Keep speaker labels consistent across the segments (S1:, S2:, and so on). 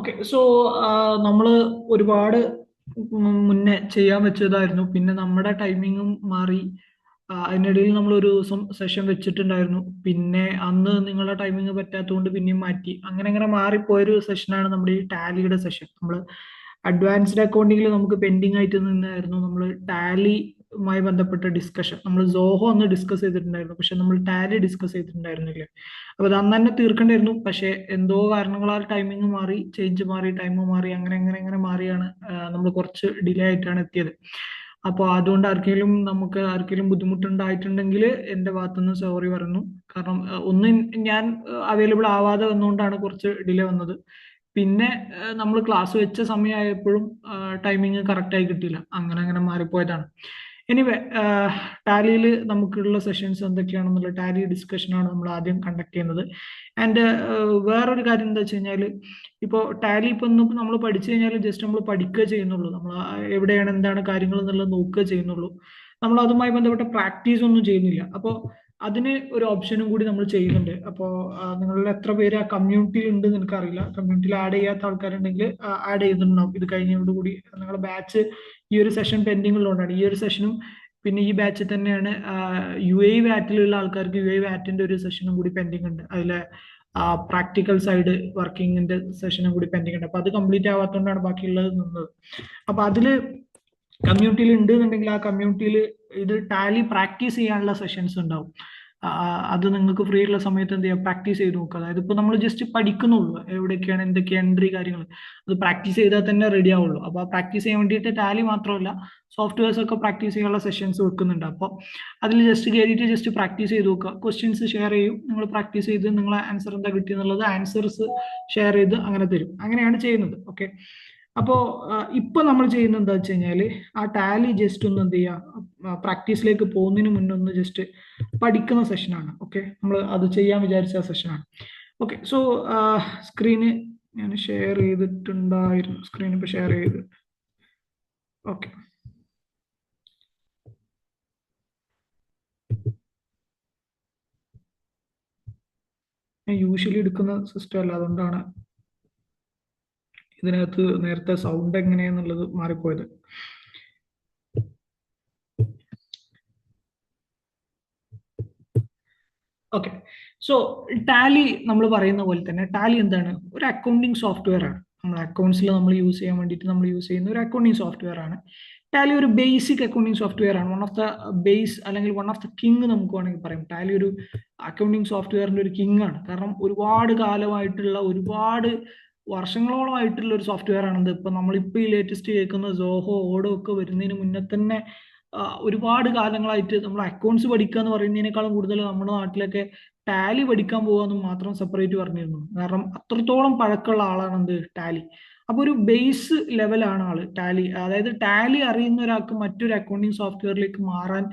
S1: Okay. So നമ്മൾ ഒരുപാട് മുന്നേ ചെയ്യാൻ വെച്ചതായിരുന്നു. പിന്നെ നമ്മുടെ ടൈമിങ്ങും മാറി. അതിനിടയിൽ നമ്മൾ ഒരു ദിവസം സെഷൻ വെച്ചിട്ടുണ്ടായിരുന്നു. പിന്നെ അന്ന് നിങ്ങളുടെ ടൈമിങ് പറ്റാത്തതുകൊണ്ട് പിന്നെയും മാറ്റി. അങ്ങനെ അങ്ങനെ മാറിപ്പോയൊരു സെഷനാണ് നമ്മുടെ ഈ ടാലിയുടെ സെഷൻ. നമ്മൾ അഡ്വാൻസ്ഡ് അക്കൗണ്ടിങ്ങിൽ നമുക്ക് പെൻഡിങ് ആയിട്ട് നിന്നായിരുന്നു നമ്മൾ ടാലിയുമായി ബന്ധപ്പെട്ട ഡിസ്കഷൻ. നമ്മൾ സോഹോ ഒന്ന് ഡിസ്കസ് ചെയ്തിട്ടുണ്ടായിരുന്നു, പക്ഷെ നമ്മൾ ടാലി ഡിസ്കസ് ചെയ്തിട്ടുണ്ടായിരുന്നില്ല. അപ്പൊ അത് അന്ന് തന്നെ തീർക്കേണ്ടിയിരുന്നു. പക്ഷെ എന്തോ കാരണങ്ങളാൽ ടൈമിംഗ് മാറി, ചേഞ്ച് മാറി, ടൈം മാറി, അങ്ങനെ അങ്ങനെ അങ്ങനെ മാറിയാണ് നമ്മൾ കുറച്ച് ഡിലേ ആയിട്ടാണ് എത്തിയത്. അപ്പോൾ അതുകൊണ്ട് ആർക്കെങ്കിലും ബുദ്ധിമുട്ടുണ്ടായിട്ടുണ്ടെങ്കിൽ എൻ്റെ ഭാഗത്തുനിന്ന് സോറി പറയുന്നു. കാരണം ഒന്ന് ഞാൻ അവൈലബിൾ ആവാതെ വന്നുകൊണ്ടാണ് കുറച്ച് ഡിലേ വന്നത്. പിന്നെ നമ്മൾ ക്ലാസ് വെച്ച സമയമായപ്പോഴും ടൈമിങ് കറക്റ്റായി കിട്ടിയില്ല. അങ്ങനെ അങ്ങനെ മാറിപ്പോയതാണ്. എനിവേ, ടാലിയിൽ നമുക്കുള്ള സെഷൻസ് എന്തൊക്കെയാണെന്നുള്ള ടാലി ഡിസ്കഷനാണ് നമ്മൾ ആദ്യം കണ്ടക്ട് ചെയ്യുന്നത്. ആൻഡ് വേറൊരു കാര്യം എന്താ വെച്ച് കഴിഞ്ഞാൽ, ഇപ്പോൾ ടാലി ഇപ്പം ഇന്ന് നമ്മൾ പഠിച്ചു കഴിഞ്ഞാൽ ജസ്റ്റ് നമ്മൾ പഠിക്കുക ചെയ്യുന്നുള്ളൂ. നമ്മൾ എവിടെയാണ് എന്താണ് കാര്യങ്ങൾ എന്നുള്ളത് നോക്കുക ചെയ്യുന്നുള്ളൂ. നമ്മൾ അതുമായി ബന്ധപ്പെട്ട പ്രാക്ടീസ് ഒന്നും ചെയ്യുന്നില്ല. അപ്പോൾ അതിന് ഒരു ഓപ്ഷനും കൂടി നമ്മൾ ചെയ്യുന്നുണ്ട്. അപ്പോൾ നിങ്ങളിൽ എത്ര പേര് ആ കമ്മ്യൂണിറ്റിയിൽ ഉണ്ട് എന്ന് എനിക്കറിയില്ല. കമ്മ്യൂണിറ്റിയിൽ ആഡ് ചെയ്യാത്ത ആൾക്കാരുണ്ടെങ്കിൽ ആഡ് ചെയ്തിട്ടുണ്ടാവും. ഇത് കഴിഞ്ഞതോടുകൂടി നിങ്ങളുടെ ബാച്ച് ഈ ഒരു സെഷൻ പെൻഡിങ് ഉള്ളതുകൊണ്ടാണ്. ഈ ഒരു സെഷനും പിന്നെ ഈ ബാച്ചിൽ തന്നെയാണ് UAE വാറ്റിലുള്ള ആൾക്കാർക്ക് UAE വാറ്റിന്റെ ഒരു സെഷനും കൂടി പെൻഡിങ് ഉണ്ട്. അതിലെ പ്രാക്ടിക്കൽ സൈഡ് വർക്കിങ്ങിന്റെ സെഷനും കൂടി പെൻഡിങ് ഉണ്ട്. അപ്പൊ അത് കംപ്ലീറ്റ് ആവാത്തതുകൊണ്ടാണ് ബാക്കിയുള്ളത് നിന്നത്. അപ്പൊ അതില് കമ്മ്യൂണിറ്റിയിൽ ഉണ്ട് എന്നുണ്ടെങ്കിൽ ആ കമ്മ്യൂണിറ്റിയിൽ ഇത് ടാലി പ്രാക്ടീസ് ചെയ്യാനുള്ള സെഷൻസ് ഉണ്ടാവും. അത് നിങ്ങൾക്ക് ഫ്രീ ഉള്ള സമയത്ത് എന്ത് ചെയ്യാം, പ്രാക്ടീസ് ചെയ്ത് നോക്കുക. അതായത് ഇപ്പൊ നമ്മൾ ജസ്റ്റ് പഠിക്കുന്നുള്ളൂ, എവിടെയൊക്കെയാണ് എന്തൊക്കെയാണ് എൻട്രി കാര്യങ്ങൾ, അത് പ്രാക്ടീസ് ചെയ്താൽ തന്നെ റെഡി ആവുള്ളൂ. അപ്പൊ ആ പ്രാക്ടീസ് ചെയ്യാൻ വേണ്ടിയിട്ട് ടാലി മാത്രമല്ല, സോഫ്റ്റ്വെയർസ് ഒക്കെ പ്രാക്ടീസ് ചെയ്യാനുള്ള സെഷൻസ് വെക്കുന്നുണ്ട്. അപ്പോൾ അതിൽ ജസ്റ്റ് കയറിയിട്ട് ജസ്റ്റ് പ്രാക്ടീസ് ചെയ്ത് നോക്കുക. ക്വസ്റ്റ്യൻസ് ഷെയർ ചെയ്യും, നിങ്ങൾ പ്രാക്ടീസ് ചെയ്ത് നിങ്ങളെ ആൻസർ എന്താ കിട്ടിയെന്നുള്ളത് ആൻസേഴ്സ് ഷെയർ ചെയ്ത് അങ്ങനെ തരും. അങ്ങനെയാണ് ചെയ്യുന്നത്. ഓക്കെ. അപ്പോ ഇപ്പൊ നമ്മൾ ചെയ്യുന്നത് എന്താ വെച്ച് കഴിഞ്ഞാല്, ആ ടാലി ജസ്റ്റ് ഒന്ന് എന്ത് ചെയ്യുക, പ്രാക്ടീസിലേക്ക് പോകുന്നതിന് മുന്നേ ഒന്ന് ജസ്റ്റ് പഠിക്കുന്ന സെഷനാണ്. ഓക്കെ, നമ്മൾ അത് ചെയ്യാൻ വിചാരിച്ച സെഷനാണ്. ഓക്കെ. സോ സ്ക്രീന് ഞാൻ ഷെയർ ചെയ്തിട്ടുണ്ടായിരുന്നു. സ്ക്രീൻ ഇപ്പൊ ഷെയർ ചെയ്ത്. ഓക്കെ. ഞാൻ യൂഷ്വലി എടുക്കുന്ന സിസ്റ്റം അല്ല, അതുകൊണ്ടാണ് ഇതിനകത്ത് നേരത്തെ സൗണ്ട് എങ്ങനെയാന്നുള്ളത് മാറിപ്പോയത്. ഓക്കെ. സോ ടാലി നമ്മൾ പറയുന്ന പോലെ തന്നെ ടാലി എന്താണ്, ഒരു അക്കൗണ്ടിങ് സോഫ്റ്റ്വെയർ ആണ്. നമ്മൾ അക്കൗണ്ട്സിൽ നമ്മൾ യൂസ് ചെയ്യാൻ വേണ്ടിയിട്ട് നമ്മൾ യൂസ് ചെയ്യുന്ന ഒരു അക്കൗണ്ടിങ് സോഫ്റ്റ്വെയർ ആണ്. ടാലി ഒരു ബേസിക് അക്കൗണ്ടിങ് സോഫ്റ്റ്വെയർ ആണ്. വൺ ഓഫ് ദ ബേസ് അല്ലെങ്കിൽ വൺ ഓഫ് ദ കിങ് നമുക്ക് വേണമെങ്കിൽ പറയാം. ടാലി ഒരു അക്കൗണ്ടിങ് സോഫ്റ്റ്വെയറിന്റെ ഒരു കിങ് ആണ്. കാരണം ഒരുപാട് കാലമായിട്ടുള്ള, ഒരുപാട് വർഷങ്ങളോളമായിട്ടുള്ള ഒരു സോഫ്റ്റ്വെയർ ആണിത്. ഇപ്പൊ നമ്മളിപ്പോ ഈ ലേറ്റസ്റ്റ് കേൾക്കുന്ന സോഹോ, ഓഡോ ഒക്കെ വരുന്നതിന് മുന്നേ തന്നെ ഒരുപാട് കാലങ്ങളായിട്ട് നമ്മൾ അക്കൗണ്ട്സ് പഠിക്കുക എന്ന് പറയുന്നതിനേക്കാളും കൂടുതൽ നമ്മുടെ നാട്ടിലൊക്കെ ടാലി പഠിക്കാൻ പോകാന്ന് മാത്രം സെപ്പറേറ്റ് പറഞ്ഞിരുന്നു. കാരണം അത്രത്തോളം പഴക്കമുള്ള ആളാണ് എന്ത്, ടാലി. അപ്പൊ ഒരു ബേസ് ലെവലാണ് ആള് ടാലി. അതായത് ടാലി അറിയുന്ന ഒരാൾക്ക് മറ്റൊരു അക്കൗണ്ടിങ് സോഫ്റ്റ്വെയറിലേക്ക് മാറാൻ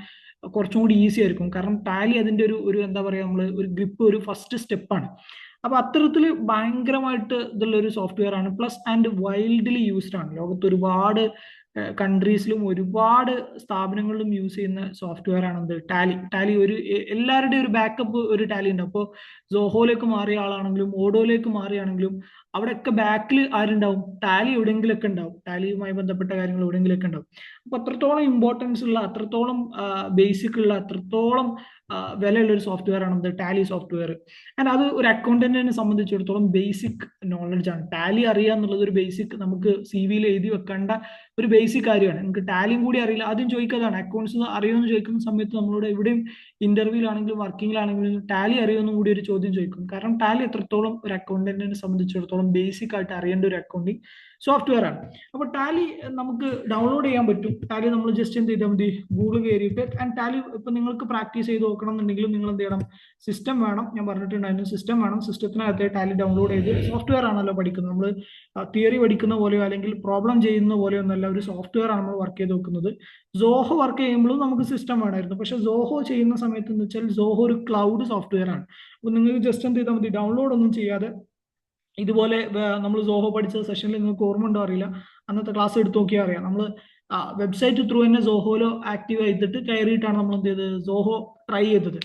S1: കുറച്ചും കൂടി ഈസി ആയിരിക്കും. കാരണം ടാലി അതിന്റെ ഒരു ഒരു എന്താ പറയാ, നമ്മള് ഒരു ഗ്രിപ്പ്, ഒരു ഫസ്റ്റ് സ്റ്റെപ്പാണ്. അപ്പൊ അത്തരത്തിൽ ഭയങ്കരമായിട്ട് ഇതുള്ള ഒരു സോഫ്റ്റ്വെയർ ആണ്. പ്ലസ് ആൻഡ് വൈൽഡ്ലി യൂസ്ഡ് ആണ്. ലോകത്ത് ഒരുപാട് കൺട്രീസിലും ഒരുപാട് സ്ഥാപനങ്ങളിലും യൂസ് ചെയ്യുന്ന സോഫ്റ്റ്വെയർ ആണ് എന്ത്, ടാലി. ടാലി ഒരു എല്ലാവരുടെയും ഒരു ബാക്കപ്പ് ഒരു ടാലി ഉണ്ട്. അപ്പോൾ സോഹോയിലേക്ക് മാറിയ ആളാണെങ്കിലും ഓഡോയിലേക്ക് മാറിയാണെങ്കിലും അവിടെയൊക്കെ ബാക്കിൽ ആരുണ്ടാവും, ടാലി എവിടെയെങ്കിലൊക്കെ ഉണ്ടാവും. ടാലിയുമായി ബന്ധപ്പെട്ട കാര്യങ്ങൾ എവിടെയെങ്കിലൊക്കെ ഉണ്ടാവും. അപ്പൊ അത്രത്തോളം ഇമ്പോർട്ടൻസ് ഉള്ള, അത്രത്തോളം ബേസിക് ഉള്ള, അത്രത്തോളം വിലയുള്ള ഒരു സോഫ്റ്റ്വെയർ ആണ് എന്ത്, ടാലി സോഫ്റ്റ്വെയർ. ആൻഡ് അത് ഒരു അക്കൗണ്ടന്റിനെ സംബന്ധിച്ചിടത്തോളം ബേസിക് നോളജ് ആണ്. ടാലി അറിയുക എന്നുള്ളത് ഒരു ബേസിക്, നമുക്ക് CV എഴുതി വെക്കേണ്ട ഒരു ബേസിക് കാര്യമാണ്. നമുക്ക് ടാലിയും കൂടി അറിയില്ല, ആദ്യം ചോദിക്കാതാണ് അക്കൗണ്ട്സ് അറിയുമെന്ന് ചോദിക്കുന്ന സമയത്ത് നമ്മളോട് എവിടെയും ഇന്റർവ്യൂലാണെങ്കിലും വർക്കിങ്ങിലാണെങ്കിലും ടാലി അറിയുമെന്നും കൂടി ഒരു ചോദ്യം ചോദിക്കും. കാരണം ടാലി എത്രത്തോളം ഒരു അക്കൗണ്ടന്റിനെ സംബന്ധിച്ചിടത്തോളം ബേസിക് ആയിട്ട് അറിയേണ്ട ഒരു അക്കൗണ്ടിങ് സോഫ്റ്റ്വെയർ ആണ്. അപ്പൊ ടാലി നമുക്ക് ഡൗൺലോഡ് ചെയ്യാൻ പറ്റും. ടാലി നമ്മൾ ജസ്റ്റ് എന്ത് ചെയ്താൽ മതി, ഗൂഗിൾ കയറിയിട്ട്. ആൻഡ് ടാലി ഇപ്പൊ നിങ്ങൾക്ക് പ്രാക്ടീസ് ചെയ്ത് നോക്കണം എന്നുണ്ടെങ്കിലും നിങ്ങൾ എന്ത് ചെയ്യണം, സിസ്റ്റം വേണം. ഞാൻ പറഞ്ഞിട്ടുണ്ടായിരുന്നു, സിസ്റ്റം വേണം. സിസ്റ്റത്തിനകത്ത് ടാലി ഡൗൺലോഡ് ചെയ്ത്, സോഫ്റ്റ്വെയർ ആണല്ലോ പഠിക്കുന്നത്. നമ്മൾ തിയറി പഠിക്കുന്ന പോലെയോ അല്ലെങ്കിൽ പ്രോബ്ലം ചെയ്യുന്ന പോലെയോ ഒന്നല്ല, ഒരു സോഫ്റ്റ്വെയർ ആണ് നമ്മൾ വർക്ക് ചെയ്ത് നോക്കുന്നത്. സോഹോ വർക്ക് ചെയ്യുമ്പോഴും നമുക്ക് സിസ്റ്റം വേണമായിരുന്നു. പക്ഷെ സോഹോ ചെയ്യുന്ന സമയത്ത് എന്ന് വെച്ചാൽ സോഹോ ഒരു ക്ലൗഡ് സോഫ്റ്റ്വെയർ ആണ്. അപ്പൊ നിങ്ങൾക്ക് ജസ്റ്റ് എന്ത് ചെയ്താൽ മതി, ഡൗൺലോഡ് ഒന്നും ചെയ്യാതെ ഇതുപോലെ നമ്മൾ സോഹോ പഠിച്ച സെഷനിൽ നിങ്ങൾക്ക് ഓർമ്മ ഉണ്ടോ അറിയില്ല, അന്നത്തെ ക്ലാസ് എടുത്ത് നോക്കിയാൽ അറിയാം. നമ്മൾ വെബ്സൈറ്റ് ത്രൂ തന്നെ സോഹോയിലോ ആക്റ്റീവ് ചെയ്തിട്ട് കയറിയിട്ടാണ് നമ്മൾ എന്ത് ചെയ്തത്, സോഹോ ട്രൈ ചെയ്തത്.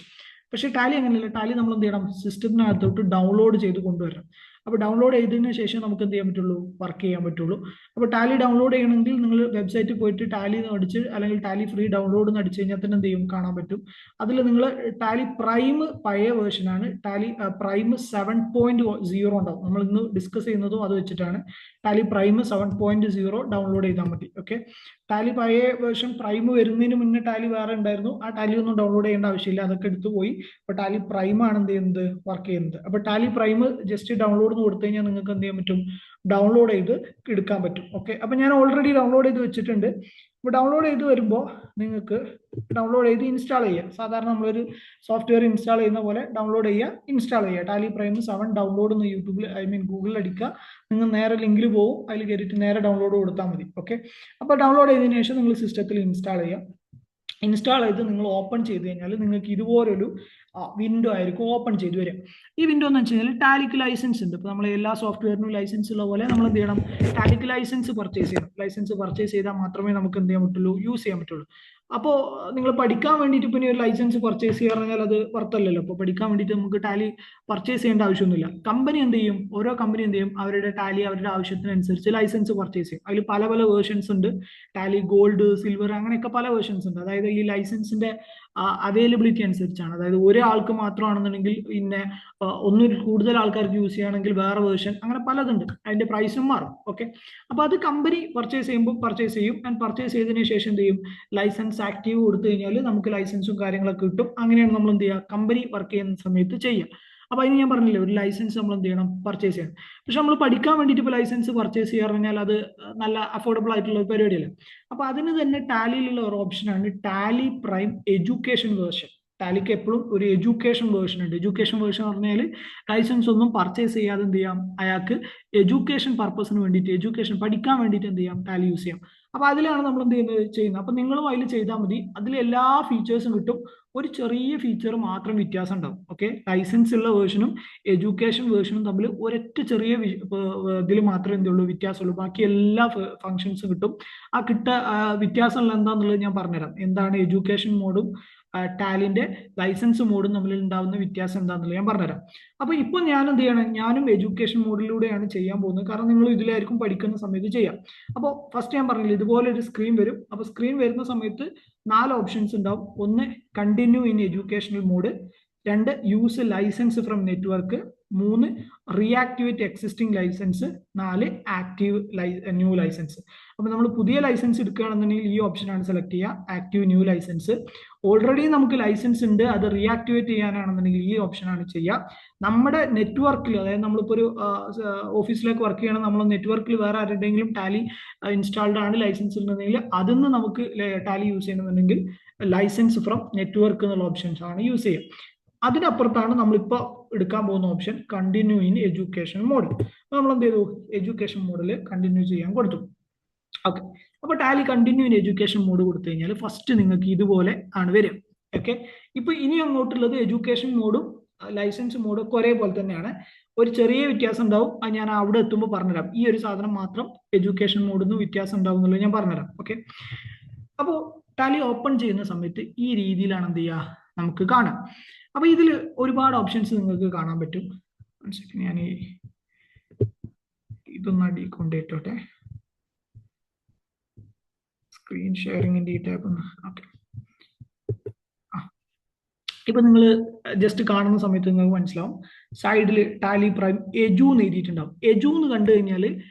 S1: പക്ഷെ ടാലി അങ്ങനെയല്ല. ടാലി നമ്മൾ എന്ത് ചെയ്യണം, സിസ്റ്റത്തിനകത്തോട്ട് ഡൗൺലോഡ് ചെയ്ത് കൊണ്ടുവരണം. അപ്പോൾ ഡൗൺലോഡ് ചെയ്തതിന് ശേഷം നമുക്ക് എന്ത് ചെയ്യാൻ പറ്റുള്ളൂ, വർക്ക് ചെയ്യാൻ പറ്റുള്ളൂ. അപ്പോൾ ടാലി ഡൗൺലോഡ് ചെയ്യണമെങ്കിൽ നിങ്ങൾ വെബ്സൈറ്റിൽ പോയിട്ട് ടാലി എന്ന് അടിച്ച് അല്ലെങ്കിൽ ടാലി ഫ്രീ ഡൗൺലോഡ് എന്ന് അടിച്ച് കഴിഞ്ഞാൽ തന്നെ എന്ത് ചെയ്യും, കാണാൻ പറ്റും. അതിൽ നിങ്ങൾ ടാലി പ്രൈം പഴയ വേർഷനാണ്, ടാലി പ്രൈം 7.0 ഉണ്ടാവും. നമ്മൾ ഇന്ന് ഡിസ്കസ് ചെയ്യുന്നതും അത് വെച്ചിട്ടാണ്. ടാലി പ്രൈം 7.0 ഡൗൺലോഡ് ചെയ്താൽ മതി. ഓക്കെ, ടാലി പഴയ വേർഷൻ പ്രൈം വരുന്നതിന് മുന്നേ ടാലി വേറെ ഉണ്ടായിരുന്നു, ആ ടാലി ഒന്നും ഡൗൺലോഡ് ചെയ്യേണ്ട ആവശ്യമില്ല, അതൊക്കെ എടുത്തു പോയി. അപ്പോൾ ടാലി പ്രൈം ആണ് എന്ത് ചെയ്യുന്നത്, വർക്ക് ചെയ്യുന്നത്. അപ്പോൾ ടാലി പ്രൈം ജസ്റ്റ് ഡൗൺലോഡ് എന്ന് കൊടുത്തു കഴിഞ്ഞാൽ നിങ്ങൾക്ക് എന്ത് ചെയ്യാൻ പറ്റും, ഡൗൺലോഡ് ചെയ്ത് എടുക്കാൻ പറ്റും. ഓക്കെ, അപ്പോൾ ഞാൻ ഓൾറെഡി ഡൗൺലോഡ് ചെയ്ത് വെച്ചിട്ടുണ്ട്. അപ്പോൾ ഡൗൺലോഡ് ചെയ്ത് വരുമ്പോൾ നിങ്ങൾക്ക് ഡൗൺലോഡ് ചെയ്ത് ഇൻസ്റ്റാൾ ചെയ്യുക. സാധാരണ നമ്മളൊരു സോഫ്റ്റ്വെയർ ഇൻസ്റ്റാൾ ചെയ്യുന്ന പോലെ ഡൗൺലോഡ് ചെയ്യുക, ഇൻസ്റ്റാൾ ചെയ്യുക. ടാലി പ്രൈം 7 ഡൗൺലോഡ് എന്ന് യൂട്യൂബിൽ ഗൂഗിളിൽ അടിക്കുക. നിങ്ങൾ നേരെ ലിങ്കിൽ പോകും, അതിൽ കയറിയിട്ട് നേരെ ഡൗൺലോഡ് കൊടുത്താൽ മതി. ഓക്കെ, അപ്പോൾ ഡൗൺലോഡ് ചെയ്തതിനു ശേഷം നിങ്ങൾ സിസ്റ്റത്തിൽ ഇൻസ്റ്റാൾ ചെയ്യുക. ഇൻസ്റ്റാൾ ചെയ്ത് നിങ്ങൾ ഓപ്പൺ ചെയ്ത് കഴിഞ്ഞാൽ നിങ്ങൾക്ക് ഇതുപോലൊരു വിൻഡോ ആയിരിക്കും ഓപ്പൺ ചെയ്ത് വരും. ഈ വിൻഡോ എന്ന് വെച്ച് കഴിഞ്ഞാൽ ടാലിക്ക് ലൈസൻസ് ഉണ്ട്. ഇപ്പോൾ നമ്മൾ എല്ലാ സോഫ്റ്റ്വെയറിനും ലൈസൻസ് ഉള്ള പോലെ നമ്മൾ എന്ത് ചെയ്യണം, ടാലിക്ക് ലൈസൻസ് പർച്ചേസ് ചെയ്യണം. ലൈസൻസ് പർച്ചേസ് ചെയ്താൽ മാത്രമേ നമുക്ക് എന്ത് ചെയ്യാൻ പറ്റുള്ളൂ, യൂസ് ചെയ്യാൻ പറ്റുള്ളൂ. അപ്പോൾ നിങ്ങൾ പഠിക്കാൻ വേണ്ടിയിട്ട് ഇപ്പം ഒരു ലൈസൻസ് പർച്ചേസ് ചെയ്യുക പറഞ്ഞാൽ അത് വರ್ತല്ലല്ലോ. അപ്പോൾ പഠിക്കാൻ വേണ്ടിയിട്ട് നമുക്ക് ടാലി പർച്ചേസ് ചെയ്യേണ്ട ആവശ്യമൊന്നുമില്ല. കമ്പനി എന്ത് ചെയ്യും, ഓരോ കമ്പനി എന്ത് ചെയ്യും, അവരുടെ ടാലി അവരുടെ ആവശ്യത്തിനനുസരിച്ച് ലൈസൻസ് പർച്ചേസ് ചെയ്യും. അതിൽ പല പല വേർഷൻസ് ഉണ്ട്. ടാലി ഗോൾഡ്, സിൽവർ, അങ്ങനെയൊക്കെ പല വേർഷൻസ് ഉണ്ട്. അതായത് ഈ ലൈസൻസിന്റെ അവൈലബിലിറ്റി അനുസരിച്ചാണ്. അതായത് ഒരാൾക്ക് മാത്രമാണെന്നുണ്ടെങ്കിൽ പിന്നെ ഒന്നിൽ കൂടുതൽ ആൾക്കാർക്ക് യൂസ് ചെയ്യുകയാണെങ്കിൽ വേറെ വേർഷൻ, അങ്ങനെ പലതുണ്ട്. അതിന്റെ പ്രൈസും മാറും. ഓക്കെ, അപ്പോൾ അത് കമ്പനി പർച്ചേസ് ചെയ്യുമ്പോൾ പർച്ചേസ് ചെയ്യും. ആൻഡ് പർച്ചേസ് ചെയ്തതിനു ശേഷം എന്ത് ചെയ്യും, ലൈസൻസ് ആക്റ്റീവ് കൊടുത്തു കഴിഞ്ഞാൽ നമുക്ക് ലൈസൻസും കാര്യങ്ങളൊക്കെ കിട്ടും. അങ്ങനെയാണ് നമ്മൾ എന്ത് ചെയ്യുക, കമ്പനി വർക്ക് ചെയ്യുന്ന സമയത്ത് ചെയ്യുക. അപ്പോൾ അതിന് ഞാൻ പറഞ്ഞില്ലേ, ഒരു ലൈസൻസ് നമ്മൾ എന്ത് ചെയ്യണം, പർച്ചേസ് ചെയ്യണം. പക്ഷെ നമ്മൾ പഠിക്കാൻ വേണ്ടിയിട്ട് ഇപ്പോൾ ലൈസൻസ് പർച്ചേസ് ചെയ്യാൻ പറഞ്ഞാൽ അത് നല്ല അഫോർഡബിൾ ആയിട്ടുള്ള ഒരു പരിപാടിയല്ല. അപ്പോൾ അതിന് തന്നെ ടാലിയിലുള്ള ഒരു ഓപ്ഷനാണ് ടാലി പ്രൈം എഡ്യൂക്കേഷൻ വേർഷൻ. ടാലിക്ക് എപ്പോഴും ഒരു എഡ്യൂക്കേഷൻ വേർഷൻ ഉണ്ട്. എഡ്യൂക്കേഷൻ വേർഷൻ എന്ന് പറഞ്ഞാൽ ലൈസൻസ് ഒന്നും പർച്ചേസ് ചെയ്യാതെ എന്ത് ചെയ്യാം, അയാൾക്ക് എഡ്യൂക്കേഷൻ പർപ്പസിന് വേണ്ടിയിട്ട്, എഡ്യൂക്കേഷൻ പഠിക്കാൻ വേണ്ടിയിട്ട് എന്ത് ചെയ്യാം, ടാലി യൂസ് ചെയ്യാം. അപ്പോൾ അതിലാണ് നമ്മൾ എന്ത് ചെയ്യുന്നത്. അപ്പോൾ നിങ്ങളും അതിൽ ചെയ്താൽ മതി. അതിൽ എല്ലാ ഫീച്ചേഴ്സും കിട്ടും. ഒരു ചെറിയ ഫീച്ചർ മാത്രം വ്യത്യാസം ഉണ്ടാവും. ഓക്കെ, ലൈസൻസ് ഉള്ള വേർഷനും എഡ്യൂക്കേഷൻ വേർഷനും തമ്മിൽ ഒരൊറ്റ ചെറിയ ഇതിൽ മാത്രമേ എന്തുള്ളൂ, വ്യത്യാസമുള്ളൂ. ബാക്കി എല്ലാ ഫങ്ഷൻസും കിട്ടും. ആ വ്യത്യാസം എന്താണെന്നുള്ളത് ഞാൻ പറഞ്ഞുതരാം. എന്താണ് എഡ്യൂക്കേഷൻ മോഡും ടാലിന്റെ ലൈസൻസ് മോഡും തമ്മിൽ ഉണ്ടാവുന്ന വ്യത്യാസം എന്താണെന്നുള്ളത് ഞാൻ പറഞ്ഞുതരാം. അപ്പൊ ഇപ്പൊ ഞാൻ എന്ത് ചെയ്യണം, ഞാനും എഡ്യൂക്കേഷൻ മോഡിലൂടെയാണ് ചെയ്യാൻ പോകുന്നത്. കാരണം നിങ്ങൾ ഇതിലായിരിക്കും പഠിക്കുന്ന സമയത്ത് ചെയ്യാം. അപ്പോൾ ഫസ്റ്റ് ഞാൻ പറഞ്ഞില്ല, ഇതുപോലെ ഒരു സ്ക്രീൻ വരും. അപ്പൊ സ്ക്രീൻ വരുന്ന സമയത്ത് 4 ഓപ്ഷൻസ് ഉണ്ടാവും. ഒന്ന്, continue in educational mode. 2, use licence from network. 3, reactivate existing licence. 4, active new licence. അപ്പൊ നമ്മൾ പുതിയ ലൈസൻസ് എടുക്കുകയാണെന്നുണ്ടെങ്കിൽ ഈ ഓപ്ഷനാണ് സെലക്ട് ചെയ്യുക, ആക്റ്റീവ് ന്യൂ ലൈസൻസ്. ഓൾറെഡി നമുക്ക് ലൈസൻസ് ഉണ്ട്, അത് റീആക്ടിവേറ്റ് ചെയ്യാനാണെന്നുണ്ടെങ്കിൽ ഈ ഓപ്ഷനാണ് ചെയ്യുക. നമ്മുടെ നെറ്റ്വർക്കിൽ, അതായത് നമ്മളിപ്പോൾ ഒരു ഓഫീസിലേക്ക് വർക്ക് ചെയ്യണം, നമ്മൾ നെറ്റ്വർക്കിൽ വേറെ ആരുടെയെങ്കിലും ടാലി ഇൻസ്റ്റാൾഡ് ആണ്, ലൈസൻസ് ഉണ്ടെങ്കിൽ അതിന്ന് നമുക്ക് ടാലി യൂസ് ചെയ്യണമെന്നുണ്ടെങ്കിൽ ലൈസൻസ് ഫ്രം നെറ്റ്വർക്ക് എന്നുള്ള ഓപ്ഷൻസ് ആണ് യൂസ് ചെയ്യുക. അതിനപ്പുറത്താണ് നമ്മളിപ്പോൾ എടുക്കാൻ പോകുന്ന option, continue in education mode. നമ്മൾ എന്ത് ചെയ്തു, എഡ്യൂക്കേഷൻ മോഡിൽ കണ്ടിന്യൂ ചെയ്യാൻ കൊടുത്തു. ഓക്കെ, അപ്പൊ Tally continue in education mode കൊടുത്തു കഴിഞ്ഞാൽ ഫസ്റ്റ് നിങ്ങൾക്ക് ഇതുപോലെ ആണ് വരിക. ഓക്കെ, ഇപ്പൊ ഇനി അങ്ങോട്ടുള്ളത് എഡ്യൂക്കേഷൻ മോഡും ലൈസൻസ് മോഡും ഒക്കെ ഒരേപോലെ തന്നെയാണ്. ഒരു ചെറിയ വ്യത്യാസം ഉണ്ടാവും, അത് ഞാൻ അവിടെ എത്തുമ്പോൾ പറഞ്ഞുതരാം. ഈ ഒരു സാധനം മാത്രം എഡ്യൂക്കേഷൻ മോഡിൽ നിന്ന് വ്യത്യാസം ഉണ്ടാവും എന്നുള്ളത് ഞാൻ പറഞ്ഞുതരാം. ഓക്കെ, അപ്പോൾ ടാലി ഓപ്പൺ ചെയ്യുന്ന സമയത്ത് ഈ രീതിയിലാണ് എന്ത് ചെയ്യുക, നമുക്ക് കാണാം. അപ്പൊ ഇതിൽ ഒരുപാട് ഓപ്ഷൻസ് നിങ്ങൾക്ക് കാണാൻ പറ്റും. ഞാൻ ഇതൊന്ന് അടി കൊണ്ടിട്ടോട്ടെ, സ്ക്രീൻ ഷെയറിംഗിന്റെ ഈ ടാബ്. ഓക്കെ, ഇപ്പൊ നിങ്ങൾ ജസ്റ്റ് കാണുന്ന സമയത്ത് നിങ്ങൾക്ക് മനസ്സിലാവും, സൈഡിൽ ടാലി പ്രൈം എജു എന്ന് എഴുതിയിട്ടുണ്ടാവും. എജു എന്ന് കണ്ടു കഴിഞ്ഞാൽ